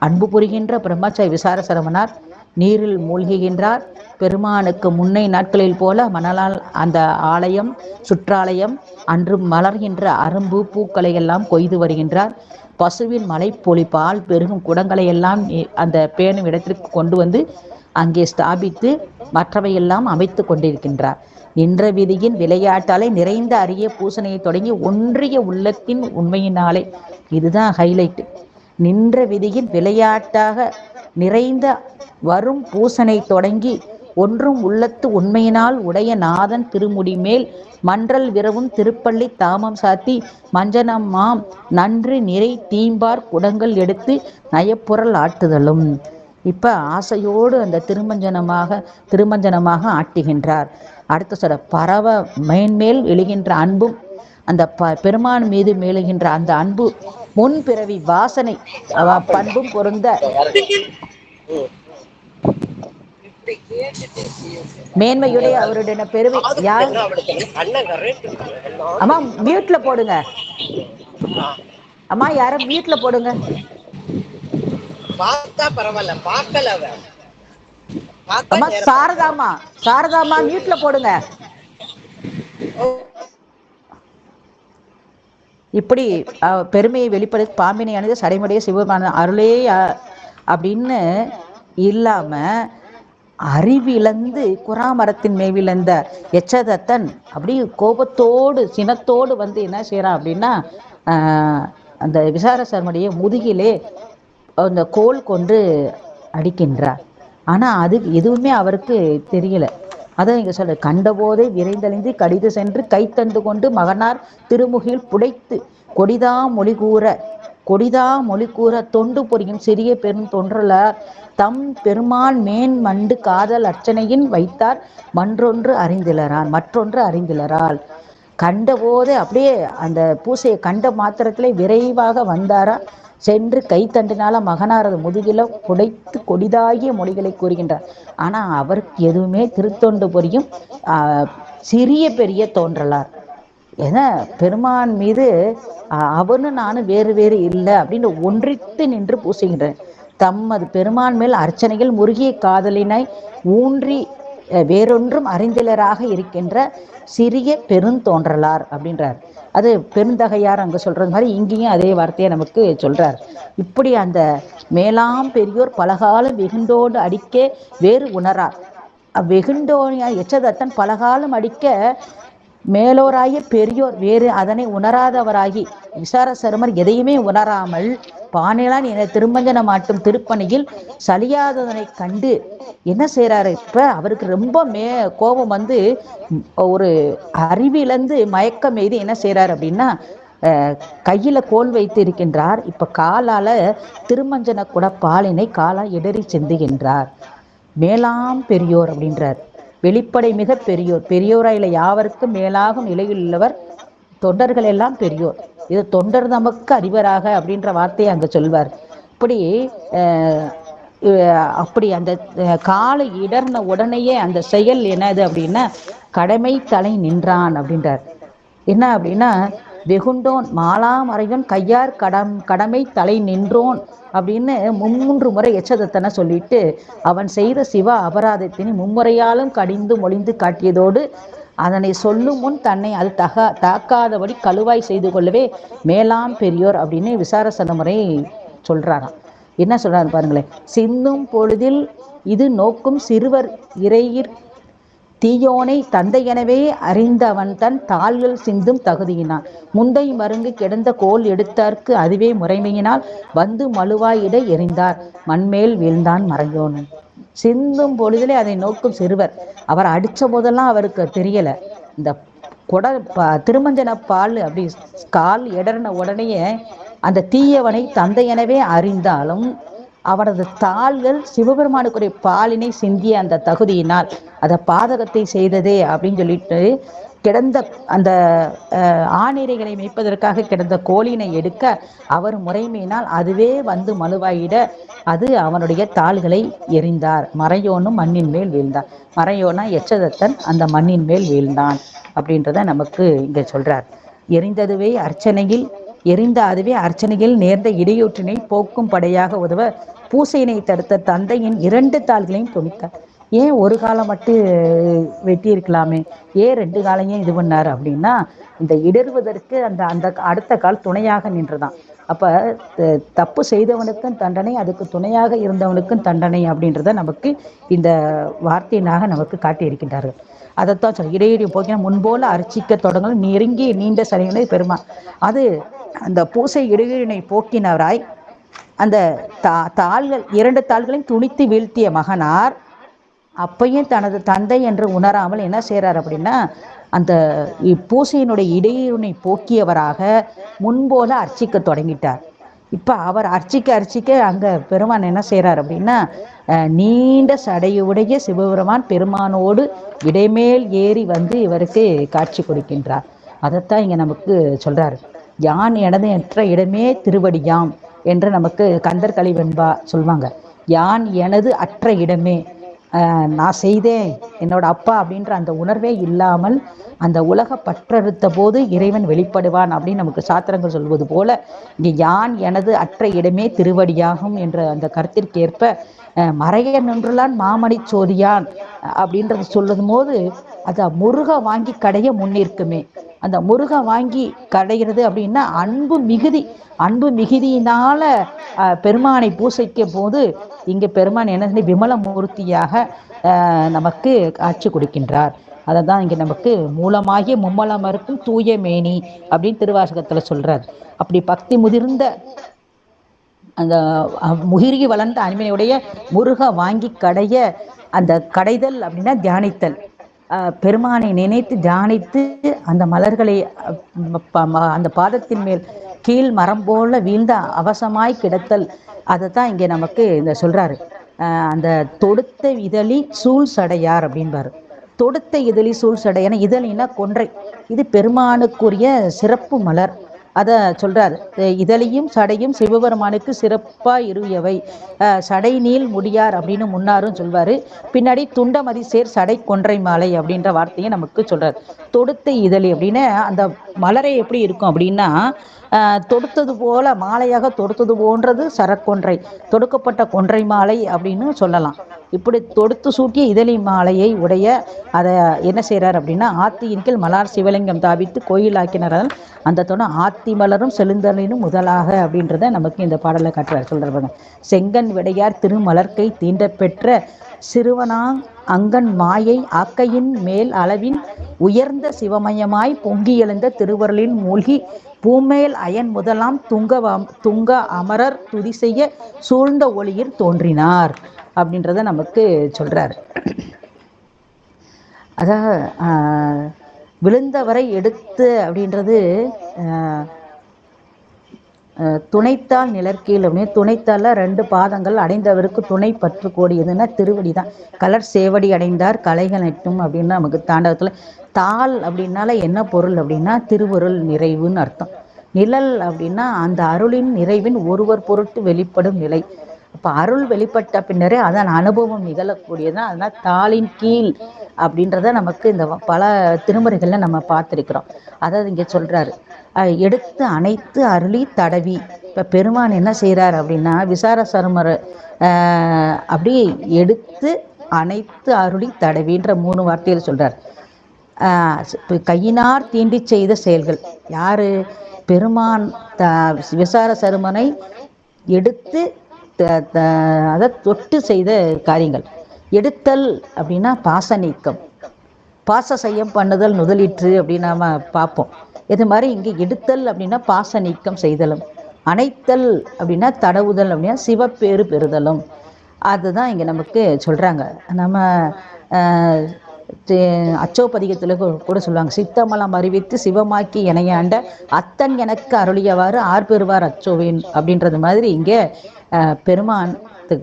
அன்பு புரிகின்ற பிரம்மச்சாரி விசார சரமனார் நீரில் மூழ்குகின்றார். பெருமானுக்கு முன்னை நாட்களில் போல மணலால் அந்த ஆலயம் சுற்றாலயம் அன்று மலர்கின்ற அரும்பு பூக்களை எல்லாம் கொய்து வருகின்றார். பசுவின் மலைப்பொலி பால் பெருகும் குடங்களை எல்லாம் அந்த பேணும் இடத்திற்கு கொண்டு அங்கே ஸ்தாபித்து மற்றவையெல்லாம் அமைத்து கொண்டிருக்கின்றார். நின்ற விதியின் விளையாட்டாலே நிறைந்த அரிய பூசணையை தொடங்கி ஒன்றிய உள்ளத்தின் உண்மையினாலே, இதுதான் ஹைலைட். நின்ற விதியின் விளையாட்டாக நிறைந்த வரும் பூசனை தொடங்கி ஒன்றும் உள்ளத்து உண்மையினால் உடைய நாதன் திருமுடி மேல் மன்றல் விரவும் திருப்பள்ளி தாமம் சாத்தி மஞ்சனமாம் நன்று நிறை தீம்பார் குடங்கள் எடுத்து நயப்புறல் ஆட்டுதலும். இப்ப ஆசையோடு அந்த திருமஞ்சனமாக ஆட்டுகின்றார். அடுத்த சொல்ற பரவ மேன்மேல் எழுகின்ற அன்பும் அந்த பெருமான் மீது மேலுகின்ற அந்த அன்பு முன்பிறவி வாசனை பண்பும் பொருந்த மேன்மையுடைய அவருடைய பெருமை யார்? அம்மா மியூட்ல போடுங்க. அம்மா யாரும் மியூட்ல போடுங்க. பார்த்தா பரவாயில்ல, பார்க்கல அவ. அம்மா சாரதாமா, சாரதாமா மியூட்ல போடுங்க. இப்படி பெருமையை வெளிப்படுத்தி பாம்பினையானது சடைமுடைய சிவபெருமான அருளே அப்படின்னு இல்லாம அறிவிழந்து குறாமரத்தின் மேவிழந்த எச்சதத்தன் அப்படி கோபத்தோடு சினத்தோடு வந்து என்ன செய்யறான் அப்படின்னா அந்த விசாரசர்மனுடைய முதுகிலே அந்த கோல் கொண்டு அடிக்கின்றார். ஆனா அது எதுவுமே அவருக்கு தெரியல. அதான் இங்க சொல்ற, கண்டபோதே விரைந்தழிந்து கடிது சென்று கைத்தண்டு கொண்டு மகனார் திருமுகில் புடைத்து கொடிதா மொழி கூற தொண்டு பொறியும் சிறிய பெரும் தொன்றலார் தம் பெருமான் மேன் மண்டு காதல் அர்ச்சனையின் வைத்தார் மற்றொன்று அறிந்திலரால். கண்டபோது அப்படியே அந்த பூசையை கண்ட மாத்திரத்திலே விரைவாக வந்தாரா, சென்று கைத்தண்டினால மகனாரது முதுகில புடைத்து கொடிதாகிய மொழிகளை கூறுகின்றார். ஆனா அவருக்கு எதுவுமே திருத்தொண்டு பொரியும் சிறிய பெரிய தோன்றலார். ஏன்னா பெருமான் மீது அவனு நானும் வேறு வேறு இல்லை அப்படின்னு ஒன்றித்து நின்று பூசுகின்றனர். தம்மது பெருமான் மேல் அர்ச்சனைகள் முருகிய காதலினை ஊன்றி வேறொன்றும் அறிந்திலராக இருக்கின்ற சிறிய பெருந்தோன்றலார் அப்படின்றார். அது பெருந்தகையார் அங்க சொல்றது மாதிரி இங்கேயும் அதே வார்த்தையை நமக்கு சொல்றார். இப்படி அந்த மேலாம் பெரியோர் பலகாலம் வெகுண்டோடு அடிக்க வேறு உணரார். வெகுண்டோனியா எச்சதத்தன் பலகாலம் அடிக்க மேலோராகிய பெரியோர் வேறு அதனை உணராதவராகி விசாரசருமர் எதையுமே உணராமல் பானையான் என திருமஞ்சன மாட்டும் திருப்பணியில் சலியாததனை கண்டு என்ன செய்யறாரு, இப்ப அவருக்கு ரொம்ப கோபம் வந்து ஒரு அறிவிழந்து மயக்கம் எய்து என்ன செய்யறாரு அப்படின்னா கையில கோல் வைத்து இருக்கின்றார். இப்ப காலால திருமஞ்சன கூட பாலினை காலால் இடறி செந்துகின்றார். மேலாம் பெரியோர் அப்படின்றார். வெளிப்படை மிக பெரியோர், பெரியோராயில யாவருக்கும் மேலாகும் நிலையில் உள்ளவர் தொண்டர்கள் எல்லாம் பெரியோர். இது தொண்டர் நமக்கு அறிவராக அப்படின்ற வார்த்தையை அங்க சொல்வார். அப்படி அந்த காலை இடர்ன உடனேயே அந்த செயல் என்னது அப்படின்னா கடமை தலை நின்றான் அப்படின்றார். என்ன அப்படின்னா வெகுண்டோன் மாலாமறைவன் கையார் கடமை தலை நின்றோன் அப்படின்னு 3 முறை எச்சதத்தனை சொல்லிட்டு அவன் செய்த சிவ அபராதத்தினை மும்முறையாலும் கடிந்து மொழிந்து காட்டியதோடு அதனை சொல்லும் முன் தன்னை அது தாக்காதபடி கழுவாய் செய்து கொள்ளவே மேலாம் பெரியோர் அப்படின்னு விசாரசன முறை சொல்றாராம். என்ன சொல்றாரு பாருங்களேன். சிந்தும் பொழுதில் இது நோக்கும் சிறுவர் இறையிற் தீயோனை தந்தை எனவே அறிந்தவன் தன் தாள்கள் சிந்தும் தகுதியினான் முந்தை மருங்கு கிடந்த கோல் எடுத்தார்க்கு அதுவே முறைமையினால் வந்து மழுவாயிட எறிந்தார் மண்மேல் வீழ்ந்தான் மறையோனன். சிந்தும் பொழுதிலே அதை நோக்கும் சிறுவர், அவர் அடிச்ச போதெல்லாம் அவருக்கு தெரியல. இந்த திருமஞ்சன பால் அப்படி கால் இடர்ன உடனேயே அந்த தீயவனை தந்தை எனவே அறிந்தாலும் அவனது தாள்கள் சிவபெருமானுக்குரிய பாலினை சிந்திய அந்த தகுதியினால் அதை பாதகத்தை செய்ததே அப்படின்னு சொல்லிட்டு கிடந்த அந்த ஆணிரைகளை மேய்ப்பதற்காக கிடந்த கோலினை எடுக்க அவர் முறைமையினால் அதுவே வந்து மழுவாயிட அது அவனுடைய தாள்களை எறிந்தார். மறையோனும் மண்ணின் மேல் வீழ்ந்தான். மறையோனா எச்சதத்தன் அந்த மண்ணின் மேல் வீழ்ந்தான் அப்படின்றத நமக்கு இங்க சொல்றார். எரிந்ததுவே அர்ச்சனையில் எரிந்த அதுவே அர்ச்சனையில் நேர்ந்த இடையூற்றினை போக்கும் படையாக உதவ பூசையினை தடுத்த தந்தையின் 2 தாள்களையும் துணித்தார். ஏன் ஒரு காலம் மட்டும் வெட்டி இருக்கலாமே, ஏன் 2 காலையும் இது பண்ணாரு அப்படின்னா இந்த இடறுவதற்கு அந்த அடுத்த கால் துணையாக நின்றுதான். அப்ப தப்பு செய்தவனுக்கும் தண்டனை, அதுக்கு துணையாக இருந்தவனுக்கும் தண்டனை அப்படின்றத நமக்கு இந்த வார்த்தையினாக நமக்கு காட்டியிருக்கின்றார்கள். அதைத்தான் சொல்ல இடையீடு போக்கினா முன்போல அர்ச்சிக்க தொடங்கல் நெருங்கி நீண்ட சரையினை பெருமா. அது அந்த பூசை இடையீடினை போக்கினவராய் அந்த தாள்கள் 2 தாள்களையும் துணித்து வீழ்த்திய மகனார் அப்பையும் தனது தந்தை என்று உணராமல் என்ன செய்யறார் அப்படின்னா அந்த பூசையினுடைய இடையூறினை போக்கியவராக முன்போல அர்ச்சிக்க தொடங்கிட்டார். இப்ப அவர் அர்ச்சிக்க அங்க பெருமான் என்ன செய்யறார் அப்படின்னா நீண்ட சடையுடைய சிவபெருமான் பெருமானோடு இடைமேல் ஏறி வந்து இவருக்கு காட்சி கொடுக்கின்றார். அதைத்தான் இங்க நமக்கு சொல்றாரு. யான் எனது என்ற இடமே திருவடியாம் என்று நமக்கு கந்தர் கலிவெண்பா சொல்வாங்க. யான் எனது அற்ற இடமே, நான் செய்தேன் என்னோட அப்பா அப்படின்ற அந்த உணர்வே இல்லாமல் அந்த உலக பற்றறுத்த போது இறைவன் வெளிப்படுவான் அப்படின்னு நமக்கு சாத்திரங்கள் சொல்வது போல இங்கே யான் எனது அற்ற இடமே திருவடியாகும் என்ற அந்த கருத்திற்கேற்ப மறைய நின்றுளான் மாமணி சோதியான் அப்படின்றது சொல்லும் போது அதை முருக வாங்கி கடைய முன்னிற்குமே. அந்த முருக வாங்கி கடைகிறது அப்படின்னா அன்பு மிகுதியினால பெருமானை பூசைக்க போது இங்க பெருமான் என்ன விமல மூர்த்தியாக நமக்கு காட்சி கொடுக்கின்றார். அதை தான் இங்க நமக்கு மூலமாகிய மும்மலம் இருக்கும் தூய மேனி அப்படின்னு திருவாசகத்துல சொல்றார். அப்படி பக்தி முதிர்ந்த அந்த முகிரி வளர்ந்த அனிமையுடைய முருக வாங்கி கடைய, அந்த கடைதல் அப்படின்னா தியானித்தல், பெருமானை நினைத்து தியானித்து அந்த மலர்களை அந்த பாதத்தின் மேல் கீழ் மரம் போல வீழ்ந்த அவசமாய் கிடத்தல். அதை தான் இங்கே நமக்கு இந்த சொல்றாரு. அந்த தொடுத்த இதழி சூழ் சடையார் அப்படின்பாரு. தொடுத்த இதழி சூழ் சடையான இதழினா கொன்றை, இது பெருமானுக்குரிய சிறப்பு மலர். அதை சொல்றாரு. இதழையும் சடையும் சிவபெருமானுக்கு சிறப்பா இருவியவை. சடை நீள் முடியார் அப்படின்னு முன்னாரும் சொல்வாரு. பின்னாடி துண்டமதி சேர் சடை கொன்றை மாலை அப்படின்ற வார்த்தையை நமக்கு சொல்றாரு. தொடுத்த இதழி அப்படின்னு அந்த மலரை எப்படி இருக்கும் அப்படின்னா தொடுத்தது போல மாலையாக தொடுத்தது போன்றது சரக்கொன்றை, தொடுக்கப்பட்ட கொன்றை மாலை அப்படின்னு சொல்லலாம். இப்படி தொடுத்து சூட்டிய இதழி மாலையை உடைய அதை என்ன செய்யறார் அப்படின்னா ஆத்தியின் கீழ் மலர் சிவலிங்கம் தாவித்து கோயிலாக்கினார். அந்த தொட ஆத்தி மலரும் செழுந்தலினும் முதலாக அப்படின்றத நமக்கு இந்த பாடலை காட்டுறார். சொல்றாங்க, செங்கன் விடையார் திருமலர்க்கை தீண்ட பெற்ற சிறுவனாங் அங்கன் மாயை ஆக்கையின் மேல் அளவின் உயர்ந்த சிவமயமாய் பொங்கி எழுந்த திருவருளின் மூழ்கி பூமேல் அயன் முதலாம் துங்க அமரர் துதி செய்ய சூழ்ந்த ஒளியில் தோன்றினார் அப்படின்றத நமக்கு சொல்றாரு. அதாவது விழுந்தவரை எடுத்து அப்படின்றது துணைத்தால் நிழற்கீழ் அப்படின்னு துணைத்தால 2 பாதங்கள் அடைந்தவருக்கு துணை பற்று கோடியதுன்னா திருவடி தான். கலர் சேவடி அடைந்தார் கலைகள் நெட்டும் அப்படின்னு நமக்கு தாண்டவத்துல. தாள் அப்படின்னால என்ன பொருள் அப்படின்னா திருவருள் நிறைவுன்னு அர்த்தம். நிழல் அப்படின்னா அந்த அருளின் நிறைவின் ஒருவர் பொருட்டு வெளிப்படும் நிலை. அப்போ அருள் வெளிப்பட்ட பின்னரே அதன் அனுபவம் நிகழக்கூடியதான். அதனால் தாளின் கீழ் அப்படின்றத நமக்கு இந்த பல திருமுறைகள்ல நம்ம பார்த்துருக்கிறோம். அதாவது இங்கே சொல்றாரு, எடுத்து அனைத்து அருளி தடவி. இப்போ பெருமான் என்ன செய்கிறார் அப்படின்னா விசார சருமர் அப்படியே எடுத்து அனைத்து அருளி தடவின்ற 3 வார்த்தையில் சொல்றார். கையினார் தீண்டி செய்த செயல்கள் யாரு? பெருமான் விசார சருமனை எடுத்து அதை தொட்டு செய்த காரியங்கள். எடுத்தல் அப்படின்னா பாச நீக்கம், பாச செய்யம் பண்ணுதல் நுதலிற்று அப்படின்னு நாம பார்ப்போம். இது மாதிரி இங்கே எடுத்தல் அப்படின்னா பாச நீக்கம் செய்தலும், அணைத்தல் அப்படின்னா தடவுதல் அப்படின்னா சிவப்பேறு பெறுதலும். அதுதான் இங்கே நமக்கு சொல்றாங்க. நம்ம அச்சோபதிகத்தில் கூட சொல்லுவாங்க, சித்தமலம் அறிவித்து சிவமாக்கி இணையாண்ட அத்தன் எனக்கு அருளியவாறு ஆர்பெறுவார் அச்சோவேன் அப்படின்றது மாதிரி இங்கே பெருமான்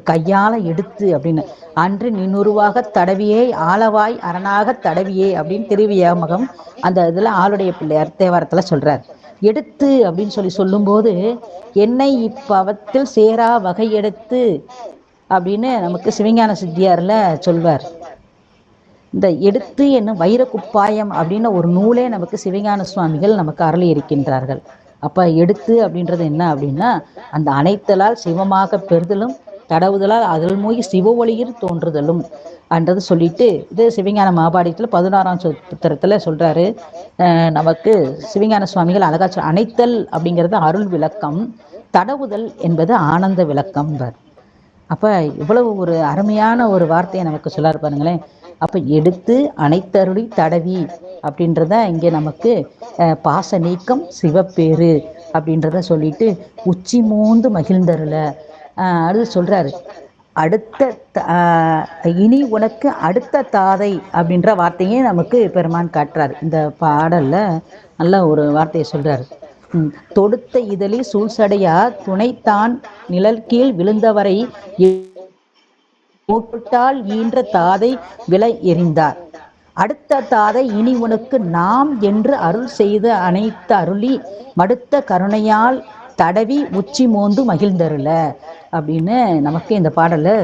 கையால எடுத்து அப்படின்னு அன்று நின்னுருவாக தடவியே ஆளவாய் அரணாக தடவியே அப்படின்னு திருவியாமகம் அந்த இதுல ஆளுடைய பிள்ளையார் தேவாரத்துல சொல்றார். எடுத்து அப்படின்னு சொல்லும்போது என்னை இப்பவத்தில் சேரா வகை எடுத்து அப்படின்னு நமக்கு சிவஞான சித்தியார்ல சொல்வார். இந்த எடுத்து என்னும் வைர குப்பாயம் அப்படின்னு ஒரு நூலே நமக்கு சிவஞான சுவாமிகள் நமக்கு அருளி இருக்கின்றார்கள். அப்ப எடுத்து அப்படின்றது என்ன அப்படின்னா அந்த அனைத்தலால் சிவமாக பெறுதலும் தடவுதலால் அதில் மூழ்கி சிவ ஒளியில் தோன்றுதலும் என்றது சொல்லிட்டு இது சிவஞான மகாபாடியத்தில் 16ஆம் சூத்திரத்துல சொல்றாரு. நமக்கு சிவஞான சுவாமிகள் அழகா அனைத்தல் அப்படிங்கிறது அருள் விளக்கம், தடவுதல் என்பது ஆனந்த விளக்கம். அப்ப இவ்வளவு ஒரு அருமையான ஒரு வார்த்தையை நமக்கு சொல்லாரு பாருங்களேன். அப்ப எடுத்து அனைத்தருளி தடவி அப்படின்றத இங்கே நமக்கு பாச நீக்கம் சிவப்பேறு அப்படின்றத சொல்லிட்டு உச்சி மோந்து மகிழ்ந்தருள அடுத்து சொல்றாரு. அடுத்த இனி உனக்கு அடுத்த தாதை அப்படின்ற வார்த்தையே நமக்கு பெருமான் காட்டுறாரு. இந்த பாடல்ல நல்ல ஒரு வார்த்தையை சொல்றாரு. தொடுத்த இதழி சூழ்சடையா துணைத்தான் நிழல் கீழ் விழுந்தவரை மூட்டால் ஈன்ற தாதை விலை எறிந்தார். அடுத்த தாதை இனி உனக்கு நாம் என்று அருள் செய்த அனைத்து அருளி மடுத்த கருணையால் தடவி உச்சி மோந்து மகிழ்ந்தருள அப்படின்னு நமக்கு இந்த பாடலை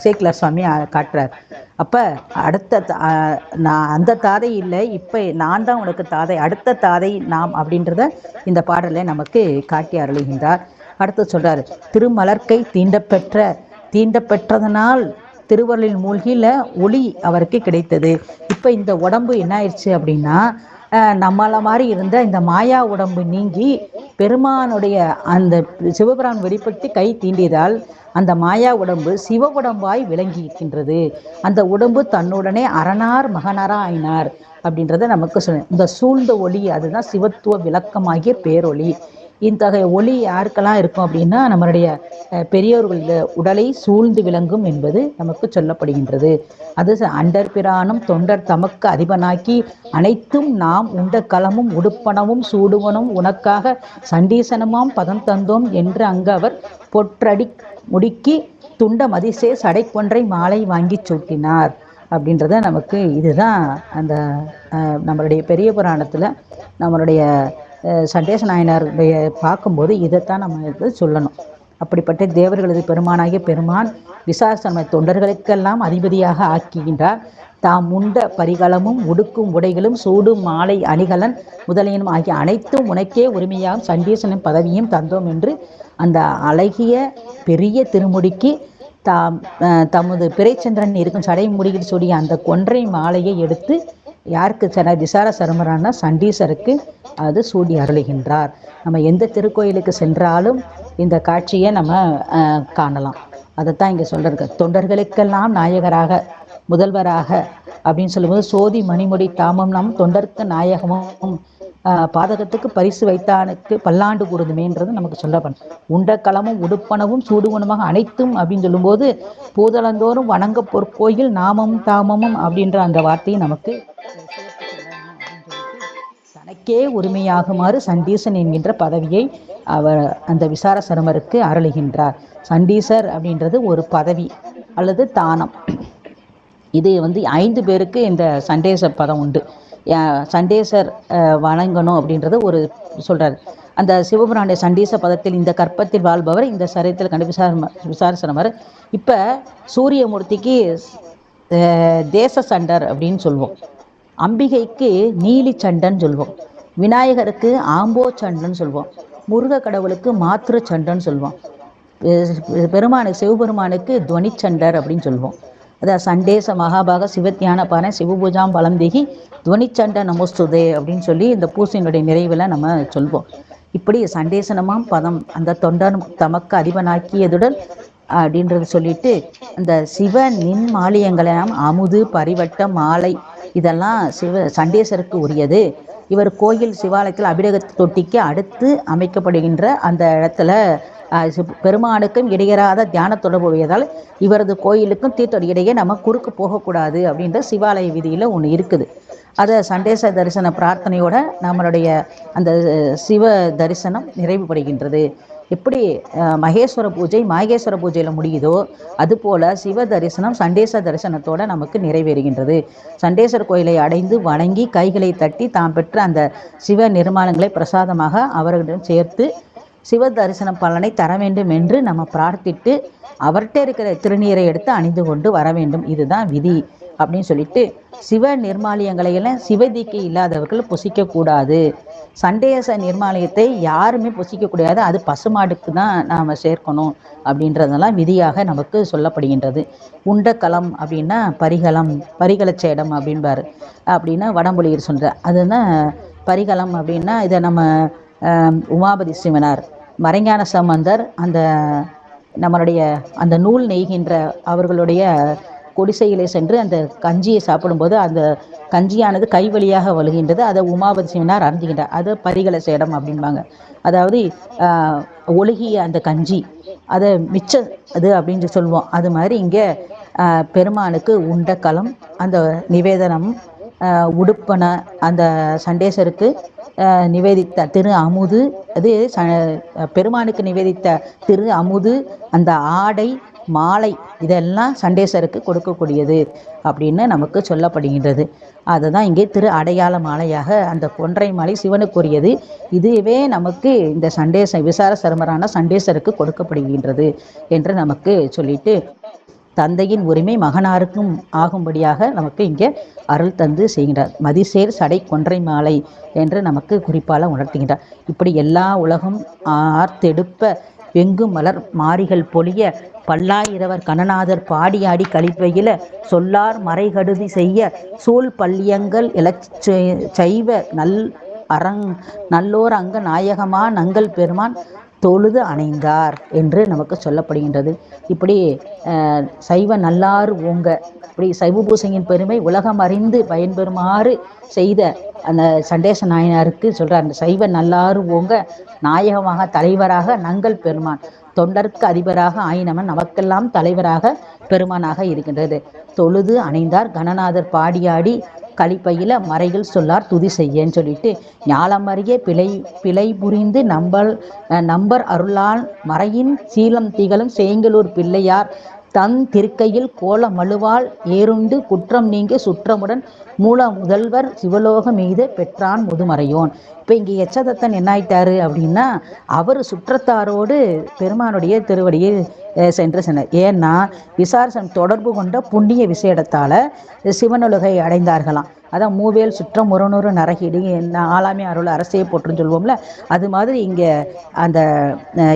சேக்கிலார் சுவாமி காட்டுறார். அப்போ நான் அந்த தாதை இல்லை, இப்போ நான் தான் உனக்கு தாதை, அடுத்த தாதை நாம் அப்படின்றத இந்த பாடலை நமக்கு காட்டி அருளுகின்றார். அடுத்து சொல்றாரு, திருமலர்க்கை தீண்டப்பெற்றதனால் திருவருளில் மூழ்கில ஒளி அவருக்கு கிடைத்தது. இப்போ இந்த உடம்பு என்ன ஆயிடுச்சு அப்படின்னா, நம்மள மாதிரி இருந்த இந்த மாயா உடம்பு நீங்கி பெருமானுடைய அந்த சிவபிரான் வெளிப்படுத்தி கை தீண்டியதால் அந்த மாயா உடம்பு சிவ உடம்பாய் விளங்கி இருக்கின்றது. அந்த உடம்பு தன்னுடனே அரணார் மகனாரா ஆயினார் அப்படின்றத நமக்கு சொல்ல. இந்த சூழ்ந்த ஒளி அதுதான் சிவத்துவ விளக்கமாகிய பேரொளி. இத்தகைய ஒளி யாருக்கெல்லாம் இருக்கும் அப்படின்னா, நம்மளுடைய பெரியோர்களுடைய உடலை சூழ்ந்து விளங்கும் என்பது நமக்கு சொல்லப்படுகின்றது. அது அண்டர் பிரானும் தொண்டர் தமக்கு அதிபனாக்கி அனைத்தும் நாம் உண்ட களமும் உடுப்பனவும் சூடுவனும் உனக்காக சண்டீசனமாம் பதம் தந்தோம் என்று அங்கு அவர் பொற்றடி முடுக்கி துண்ட மதிசே சடைக்கொன்றை மாலை வாங்கி சூட்டினார் அப்படின்றத நமக்கு இதுதான் அந்த நம்மளுடைய பெரிய புராணத்தில் நம்மளுடைய சண்டேச நாயனாருடைய பார்க்கும்போது இதைத்தான் நம்ம சொல்லணும். அப்படிப்பட்ட தேவர்களது பெருமானாகிய பெருமான் விசாசன தொண்டர்களுக்கெல்லாம் அதிபதியாக ஆக்குகின்றார். தாம் உண்ட பரிகளமும் உடுக்கும் உடைகளும் சூடும் மாலை அணிகலன் முதலியனும் ஆகிய அனைத்தும் உனக்கே உரிமையாகும் சண்டீசனின் பதவியும் தந்தோம் என்று அந்த அழகிய பெரிய திருமுடிக்கு தமது பிறைச்சந்திரன் இருக்கும் சடை முடியில் சூடிய அந்த கொன்றை மாலையை எடுத்து யாருக்கு விசார சருமரான சண்டீசருக்கு அது சூடி அருளுகின்றார். நம்ம எந்த திருக்கோயிலுக்கு சென்றாலும் இந்த காட்சியை நம்ம காணலாம். அதைத்தான் இங்கே சொல்லிருக்கு. தொண்டர்களுக்கெல்லாம் நாயகராக முதல்வராக அப்படின்னு சொல்லும்போது சோதி மணிமுடி தாமம் நம் தொண்டருக்கு நாயகமும் பாதகத்துக்கு பரிசு வைத்தானுக்கு பல்லாண்டு கூடுதுமேன்றது நமக்கு சொல்லப்படும். உண்ட களமும் உடுப்பனவும் சூடுவனமாக அனைத்தும் அப்படின்னு சொல்லும்போது பூதளந்தோறும் வணங்க பொற்கோயில் நாமமும் தாமமும் அப்படின்ற அந்த வார்த்தையை நமக்கு தனக்கே உரிமையாகுமாறு சண்டீசன் என்கின்ற பதவியை அவர் அந்த விசார சருமருக்கு அருளுகின்றார். சண்டீசர் அப்படின்றது ஒரு பதவி அல்லது தானம். இது 5 பேருக்கு இந்த சண்டேசர் பதம் உண்டு. சண்டேசர் வணங்கணும் அப்படின்றது ஒரு சொல்றாரு. அந்த சிவபுராண சண்டீச பதத்தில் இந்த கற்பத்தில் வாழ்பவர் இந்த சரீரத்தில் கண்டு விசாரிசனவர். இப்போ சூரியமூர்த்திக்கு தேச சண்டர் அப்படின்னு சொல்லுவோம், அம்பிகைக்கு நீலி சண்டன் சொல்வோம், விநாயகருக்கு ஆம்போ சண்டன் சொல்வோம், முருக கடவுளுக்கு மாத்திர சண்டன் சொல்வோம், பெருமானுக்கு சிவபெருமானுக்கு துவனி சண்டர் அப்படின்னு சொல்லுவோம். அதாவது சண்டேச மகாபாக சிவத்தியான பானை சிவபூஜாம் பலந்தேகி துவனிச்சண்ட நமஸ்துதே அப்படின்னு சொல்லி இந்த பூசையினுடைய நிறைவில் நம்ம சொல்வோம். இப்படி சண்டேசனமாம் பதம் அந்த தொண்டர் தமக்கு அதிபனாக்கியதுடன் அப்படின்றது சொல்லிட்டு அந்த சிவ நின் மாலியங்களாம் அமுது பரிவட்டம் மாலை இதெல்லாம் சண்டேசருக்கு உரியது. இவர் கோயில் சிவாலயத்தில் அபிடேக தொட்டிக்கு அடுத்து அமைக்கப்படுகின்ற அந்த இடத்துல பெருமானுக்கும் இடையராத தியான தொடர்புடையதால் இவரது கோயிலுக்கும் தீர்த்த இடையே நம்ம குறுக்கு போகக்கூடாது அப்படின்ற சிவாலய விதியில் ஒன்று இருக்குது. அதை சண்டேச தரிசன பிரார்த்தனையோட நம்மளுடைய அந்த சிவ தரிசனம் நிறைவுபடுகின்றது. எப்படி மகேஸ்வர பூஜை மாகேஸ்வர பூஜையில் முடியுதோ அதுபோல் சிவ தரிசனம் சண்டேச தரிசனத்தோடு நமக்கு நிறைவேறுகின்றது. சண்டேஸ்வர கோயிலை அடைந்து வணங்கி கைகளை தட்டி தாம் பெற்ற அந்த சிவ நிர்மாலங்களை பிரசாதமாக அவர்களிடம் சேர்த்து சிவ தரிசன பலனை தர வேண்டும் என்று நம்ம பிரார்த்திட்டு அவர்கிட்ட இருக்கிற திருநீரை எடுத்து அணிந்து கொண்டு வர வேண்டும். இதுதான் விதி அப்படின்னு சொல்லிட்டு சிவ நிர்மாலயங்களையெல்லாம் சிவதிக்கு இல்லாதவர்கள் புசிக்கக்கூடாது. சண்டேச நிர்மாலயத்தை யாருமே புசிக்கக்கூடாது, அது பசுமாடுக்கு தான் நாம் சேர்க்கணும் அப்படின்றதெல்லாம் விதியாக நமக்கு சொல்லப்படுகின்றது. உண்ட களம் அப்படின்னா பரிகலச்சேடம் அப்படின்பாரு. அப்படின்னா வடமொழியர் சொல்கிற அதுதான் பரிகலம் அப்படின்னா இதை நம்ம உமாபதி சிவனார் மறைஞான சம்பந்தர் அந்த நம்மளுடைய அந்த நூல் நெய்கின்ற அவர்களுடைய குடிசையிலே சென்று அந்த கஞ்சியை சாப்பிடும்போது அந்த கஞ்சியானது கை வழியாக வழுகின்றது. அதை உமாபதி சிவனார் அருந்துகின்றார். அது பரிகல சேடம் அப்படின்பாங்க. அதாவது ஒழுகிய அந்த கஞ்சி அதை மிச்ச அது அப்படின்னு சொல்லுவோம். அது மாதிரி இங்கே பெருமானுக்கு உண்ட களம் அந்த நிவேதனம் உடுப்பன அந்த சண்டேசருக்கு நிவேதித்த திரு அமுது அது பெருமானுக்கு நிவேதித்த திரு அமுது அந்த ஆடை மாலை இதெல்லாம் சண்டேசருக்கு கொடுக்கக்கூடியது அப்படின்னு நமக்கு சொல்லப்படுகின்றது. அதுதான் இங்கே திரு அடையாள மாலையாக அந்த கொன்றை மாலை சிவனுக்குரியது. இதுவே நமக்கு இந்த விசார சருமரான சண்டேசருக்கு கொடுக்கப்படுகின்றது என்று நமக்கு சொல்லிட்டு, தந்தையின் உரிமை மகனாருக்கும் ஆகும்படியாக நமக்கு இங்கே அருள் தந்து செய்கின்றார். மதிசேர் சடை கொன்றை மாலை என்று நமக்கு குறிப்பால உணர்த்துகின்றார். இப்படி எல்லா உலகம் ஆர்த்தெடுப்ப வெங்கு மலர் மாரிகள் பொழிய பல்லாயிரவர் கணநாதர் பாடியாடி கழிப்பையில சொல்லார் மறைகடுதி செய்ய சூழ் பள்ளியங்கள் சைவ நல்லோர் அங்க நாயகமா நங்கள் பெருமான் தொழுது அணைந்தார் என்று நமக்கு சொல்லப்படுகின்றது. இப்படி சைவ நல்லாறு ஓங்க, இப்படி சைவ பூசையின் பெருமை உலகம் அறிந்து பயன்பெறுமாறு செய்த அந்த சண்டேச நாயனாருக்கு சொல்றார். அந்த சைவ நல்லாறு ஓங்க நாயகமாக தலைவராக நங்கள் பெருமான் தொண்டருக்கு அதிபராக ஆயினவன் நமக்கெல்லாம் தலைவராக பெருமானாக இருக்கின்றது. தொழுது அணைந்தார் கணநாதர் பாடியாடி கழிப்பையில மறைகள் சொல்லார் துதி செய்யன்னு சொல்லிட்டு, ஞாலமறிய பிழை புரிந்து நம்பர் அருளால் மறையின் சீலம் திகழும் சேங்கலூர் பிள்ளையார் தன் திருக்கையில் கோல மழுவால் ஏறுண்டு குற்றம் நீங்க சுற்றமுடன் மூல முதல்வர் சிவலோக மீது பெற்றான் முதுமறையோன். இப்போ இங்கே எச்சதத்தன் என்ன ஆயிட்டாரு அப்படின்னா, அவர் சுற்றத்தாரோடு பெருமானுடைய திருவடியை சென்று சென்றார். ஏன்னா விசாரசன் தொடர்பு கொண்ட புண்ணிய விசேடத்தால் சிவனுலகை அடைந்தார்களாம். அதான் மூவேல் சுற்றம் முரணூறு நரகிடு ஆளாமே அருள் அரசையை போற்றுன்னு சொல்லுவோம்ல, அது மாதிரி இங்கே அந்த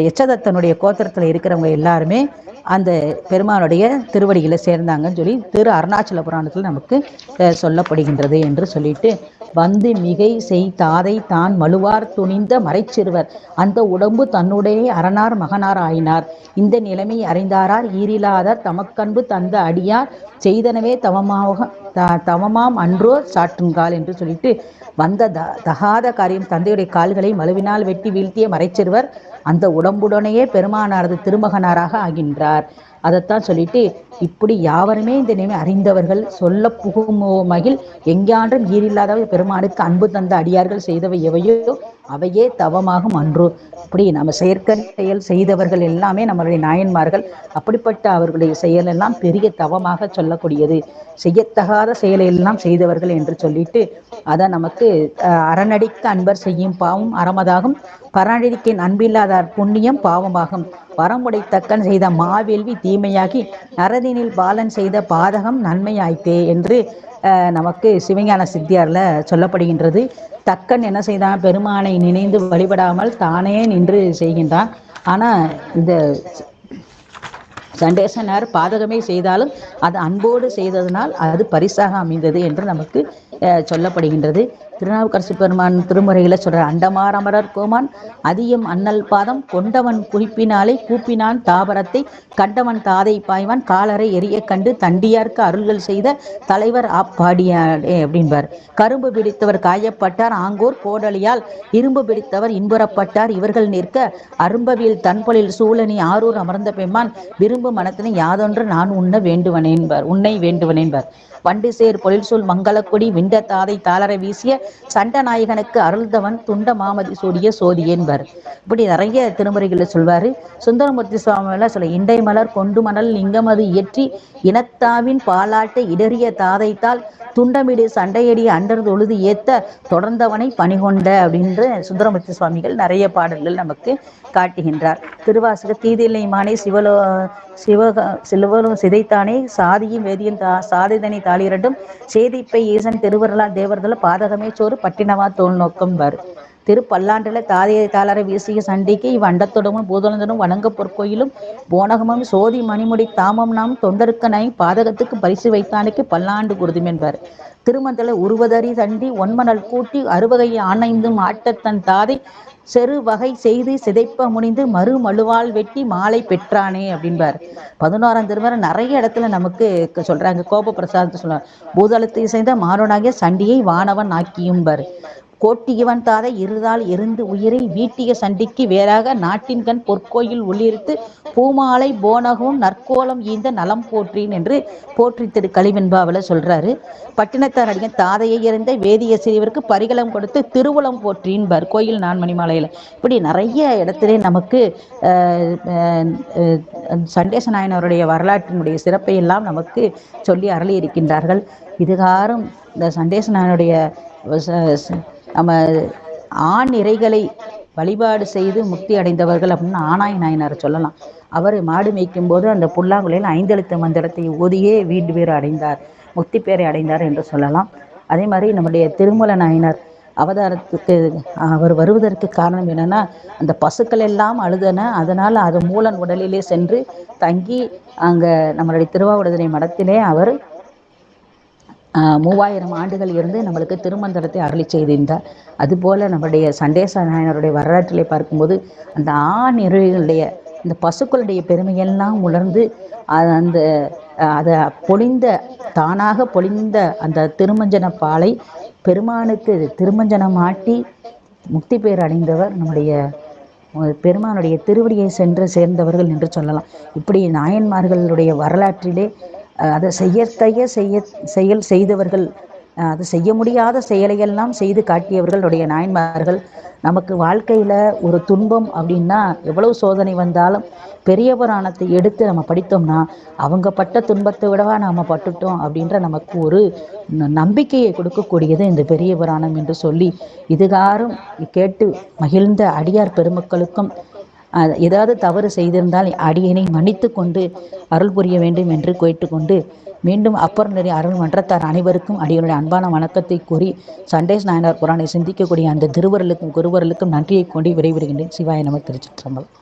எச்சதத்தனுடைய கோத்திரத்தில் இருக்கிறவங்க எல்லாருமே அந்த பெருமானுடைய திருவடிகளை சேர்ந்தாங்கன்னு சொல்லி திரு அருணாச்சல புராணத்தில் நமக்கு சொல்லப்படுகின்றது என்று சொல்லிட்டு, வந்து மிகை செய் தாதை தான் மழுவார் துணிந்த மறைச்சிறுவர் அந்த உடம்பு தன்னுடைய அரணார் மகனார் ஆயினார் இந்த நிலைமை அறிந்தாரார் ஈரிலாதார் தமக்கன்பு தந்த அடியார் செய்தனவே தவமாம் அன்றோ சாற்றுங்கால் என்று சொல்லிட்டு, வந்த தகாத காரியம் தந்தையுடைய கால்களை மழுவினால் வெட்டி வீழ்த்திய மறைச்சிறுவர் அந்த உடம்புடனேயே பெருமானாரது திருமகனாராக ஆகின்றார். அதைத்தான் சொல்லிட்டு, இப்படி யாவருமே இந்த நிலைமை அறிந்தவர்கள் சொல்ல புகுமகில் எங்காண்டும் ஈரில்லாத பெருமானுக்கு அன்பு தந்த அடியார்கள் செய்தவை எவையோ அவையே தவமாகும் அன்றோ. இப்படி நம்ம செயல் செய்தவர்கள் எல்லாமே நம்மளுடைய நாயன்மார்கள். அப்படிப்பட்ட அவர்களுடைய செயல் எல்லாம் பெரிய தவமாக சொல்லக்கூடியது. செய்யத்தகாத செயலை எல்லாம் செய்தவர்கள் என்று சொல்லிட்டு, அதை நமக்கு அறநடிக்க அன்பர் செய்யும் பாவம் அறமதாகும் பரநடிக்கின் அன்பில்லாதார் புண்ணியம் பாவமாகும் வரமுடைத்தக்கன் செய்த மாவேள்வி தீமையாகி நரதினில் பாலன் செய்த பாதகம் நன்மையாய்த்தே என்று நமக்கு சிவஞான சித்தியார்ல சொல்லப்படுகின்றது. தக்கன் என்ன செய்தான், பெருமானை நினைந்து வழிபடாமல் தானே நின்று செய்கின்றான். ஆனா இந்த சண்டேசனார் பாதகமே செய்தாலும் அது அன்போடு செய்ததனால் அது பரிசாக அமைந்தது என்று நமக்கு சொல்லப்படுகின்றது. திருநாவுக்கரசு பெருமான் திருமுறையில சொல்ற, அண்டமார் அமரர் கோமான் அதியம் அண்ணல் பாதம் கொண்டவன் குறிப்பினாலே கூப்பினான் தாபரத்தை கண்டவன் தாதை பாய்வான் காலரை எரிய கண்டு தண்டியார்க்கு அருள்கள் செய்த தலைவர் ஆப்பாடியாடே அப்படின்பார். கரும்பு பிடித்தவர் காயப்பட்டார் ஆங்கோர் கோடலியால் இரும்பு பிடித்தவர் இன்புறப்பட்டார் இவர்கள் நிற்க அரும்பவியில் தன்பொழில் சூழனி ஆரூர் அமர்ந்த பெம்மான் விரும்பு மனத்தினை யாதொன்று நான் உன்னை வேண்டுவனேன்பார். வண்டு சேர் பொழில் சூழ் மங்களக்குடி விண்ட தாதை தாளரை வீசிய சண்ட நாயகனுக்கு அருள்தவன் துண்ட மாமதி சூடிய சோதியேன்பர். இப்படி நிறைய திருமுறைகளை சொல்வாரு. சுந்தரமூர்த்தி சுவாமியெல்லாம் சொல்ல, இண்டை மலர் கொண்டு மணல் லிங்கமது இயற்றி இனத்தாவின் பாலாட்டை இடறிய தாதைத்தால் துண்டமிடு சண்டையடி அண்டர் தொழுது ஏத்த தொடர்ந்தவனை பணிகொண்ட அப்படின்ற சுந்தரமூர்த்தி சுவாமிகள் நிறைய பாடல்கள் நமக்கு காட்டுகின்றார். திருவாசக தீதில்லை மானே சிவலும் சிதைத்தானே சாதியும் வேதியும் சாதிதனை தாளிரண்டும் சேதிப்பை ஈசன் திருவருளால் தேவர்தல பாதகமே சோறு பட்டினவா தோல் நோக்கம் வர். திருப்பல்லாண்டில தாதையை தாளரை வீசிய சண்டைக்கு இவ்வண்டத்தொடமும் பூதலந்தனும் வணங்க பொற்கோயிலும் போனகமும் சோதி மணிமுடி தாமம் நாம் தொண்டருக்கனை பாதகத்துக்கு பரிசு வைத்தானுக்கு பல்லாண்டு குருதும் என்பார். திருமந்தல உருவதறி தண்டி ஒன்மணல் கூட்டி அறுவகையை ஆணைந்தும் ஆட்டத்தன் தாதை செரு வகை செய்து சிதைப்ப முனிந்து மறுமழுவால் வெட்டி மாலை பெற்றானே அப்படின்பார். 11ஆம் திருமுறை நிறைய இடத்துல நமக்கு சொல்றாங்க. கோப பிரசாதத்தை சொல்றாங்க. பூதளத்தை செய்த மாறனாகிய சண்டியை வானவன் ஆக்கியும்பார். கோட்டியவன் தாதை இருதால் எருந்து உயிரை வீட்டிய சண்டிக்கு வேறாக நாட்டின்கண் பொற்கோயில் உள்ளிருத்து பூமாலை போனகவும் நற்கோலம் ஈந்த நலம் போற்றின் என்று போற்றி திரு கலிவெண்பாவில் சொல்றாரு. பட்டினத்தார் அடிகள் தாதையை இறந்த வேதிய சிறியவருக்கு பரிகலம் கொடுத்து திருவுளம் போற்றின்பார் கோயில் நான்மணி மாலையில். இப்படி நிறைய இடத்திலே நமக்கு சண்டேச நாயனருடைய வரலாற்றினுடைய சிறப்பை எல்லாம் நமக்கு சொல்லி அருளி இருக்கின்றார்கள். இதுகாரும் இந்த சண்டேச நாயனுடைய நம்ம ஆண் இறைகளை வழிபாடு செய்து முக்தி அடைந்தவர்கள் அப்படின்னு ஆனாய் நாயனார் சொல்லலாம். அவர் மாடு மேய்க்கும் போது அந்த புல்லாங்குழியில் 5 எழுத்து மந்திரத்தை ஓதியே வீடு பேர் அடைந்தார், முக்தி பேரை அடைந்தார் என்று சொல்லலாம். அதே மாதிரி நம்முடைய திருமூல நாயனார் அவதாரத்துக்கு அவர் வருவதற்கு காரணம் என்னன்னா, அந்த பசுக்கள் எல்லாம் அழுதன, அதனால் அது மூலன் உடலிலே சென்று தங்கி அங்கே நம்மளுடைய திருவாவடுதுறை மடத்திலே அவர் 3000 ஆண்டுகள் இருந்து நம்மளுக்கு திருமந்திரத்தை அருளி செய்திருந்தார். அதுபோல் நம்முடைய சண்டேச நாயனருடைய வரலாற்றிலே பார்க்கும்போது அந்த ஆண் இறைகளுடைய இந்த பசுக்களுடைய பெருமையெல்லாம் உணர்ந்து அந்த அதை தானாக பொழிந்த அந்த திருமஞ்சன பாலை பெருமானுக்கு திருமஞ்சனம் ஆட்டி முக்தி பேர் அடைந்தவர் நம்முடைய பெருமானுடைய திருவடியை சென்று சேர்ந்தவர்கள் என்று சொல்லலாம். இப்படி நாயன்மார்களுடைய வரலாற்றிலே அதை செயல் செய்தவர்கள், அது செய்ய முடியாத செயலையெல்லாம் செய்து காட்டியவர்களுடைய நாயன்மார்கள். நமக்கு வாழ்க்கையில் ஒரு துன்பம் அப்படின்னா எவ்வளவு சோதனை வந்தாலும் பெரிய புராணத்தை எடுத்து நம்ம படித்தோம்னா அவங்க பட்ட துன்பத்தை விடவா நாம் பட்டுட்டோம் அப்படின்ற நமக்கு ஒரு நம்பிக்கையை கொடுக்கக்கூடியது இந்த பெரிய புராணம் என்று சொல்லி இதுகாரும் கேட்டு மகிழ்ந்த அடியார் பெருமக்களுக்கும் ஏதாவது தவறு செய்திருந்தால் அடியனை மன்னித்து கொண்டு அருள் புரிய வேண்டும் என்று கேட்டுக்கொண்டு மீண்டும் அப்பர் நெறி அருள் மன்றத்தார் அனைவருக்கும் அடியனுடைய அன்பான வணக்கத்தை கூறி சண்டேஸ் நாயனார் புராணை சிந்திக்கக்கூடிய அந்த திருவருளுக்கும் குருவருளுக்கும் நன்றியை கொண்டு விடைபெறுகின்றேன். சிவாய நம. திருச்சிற்றம்பலம்.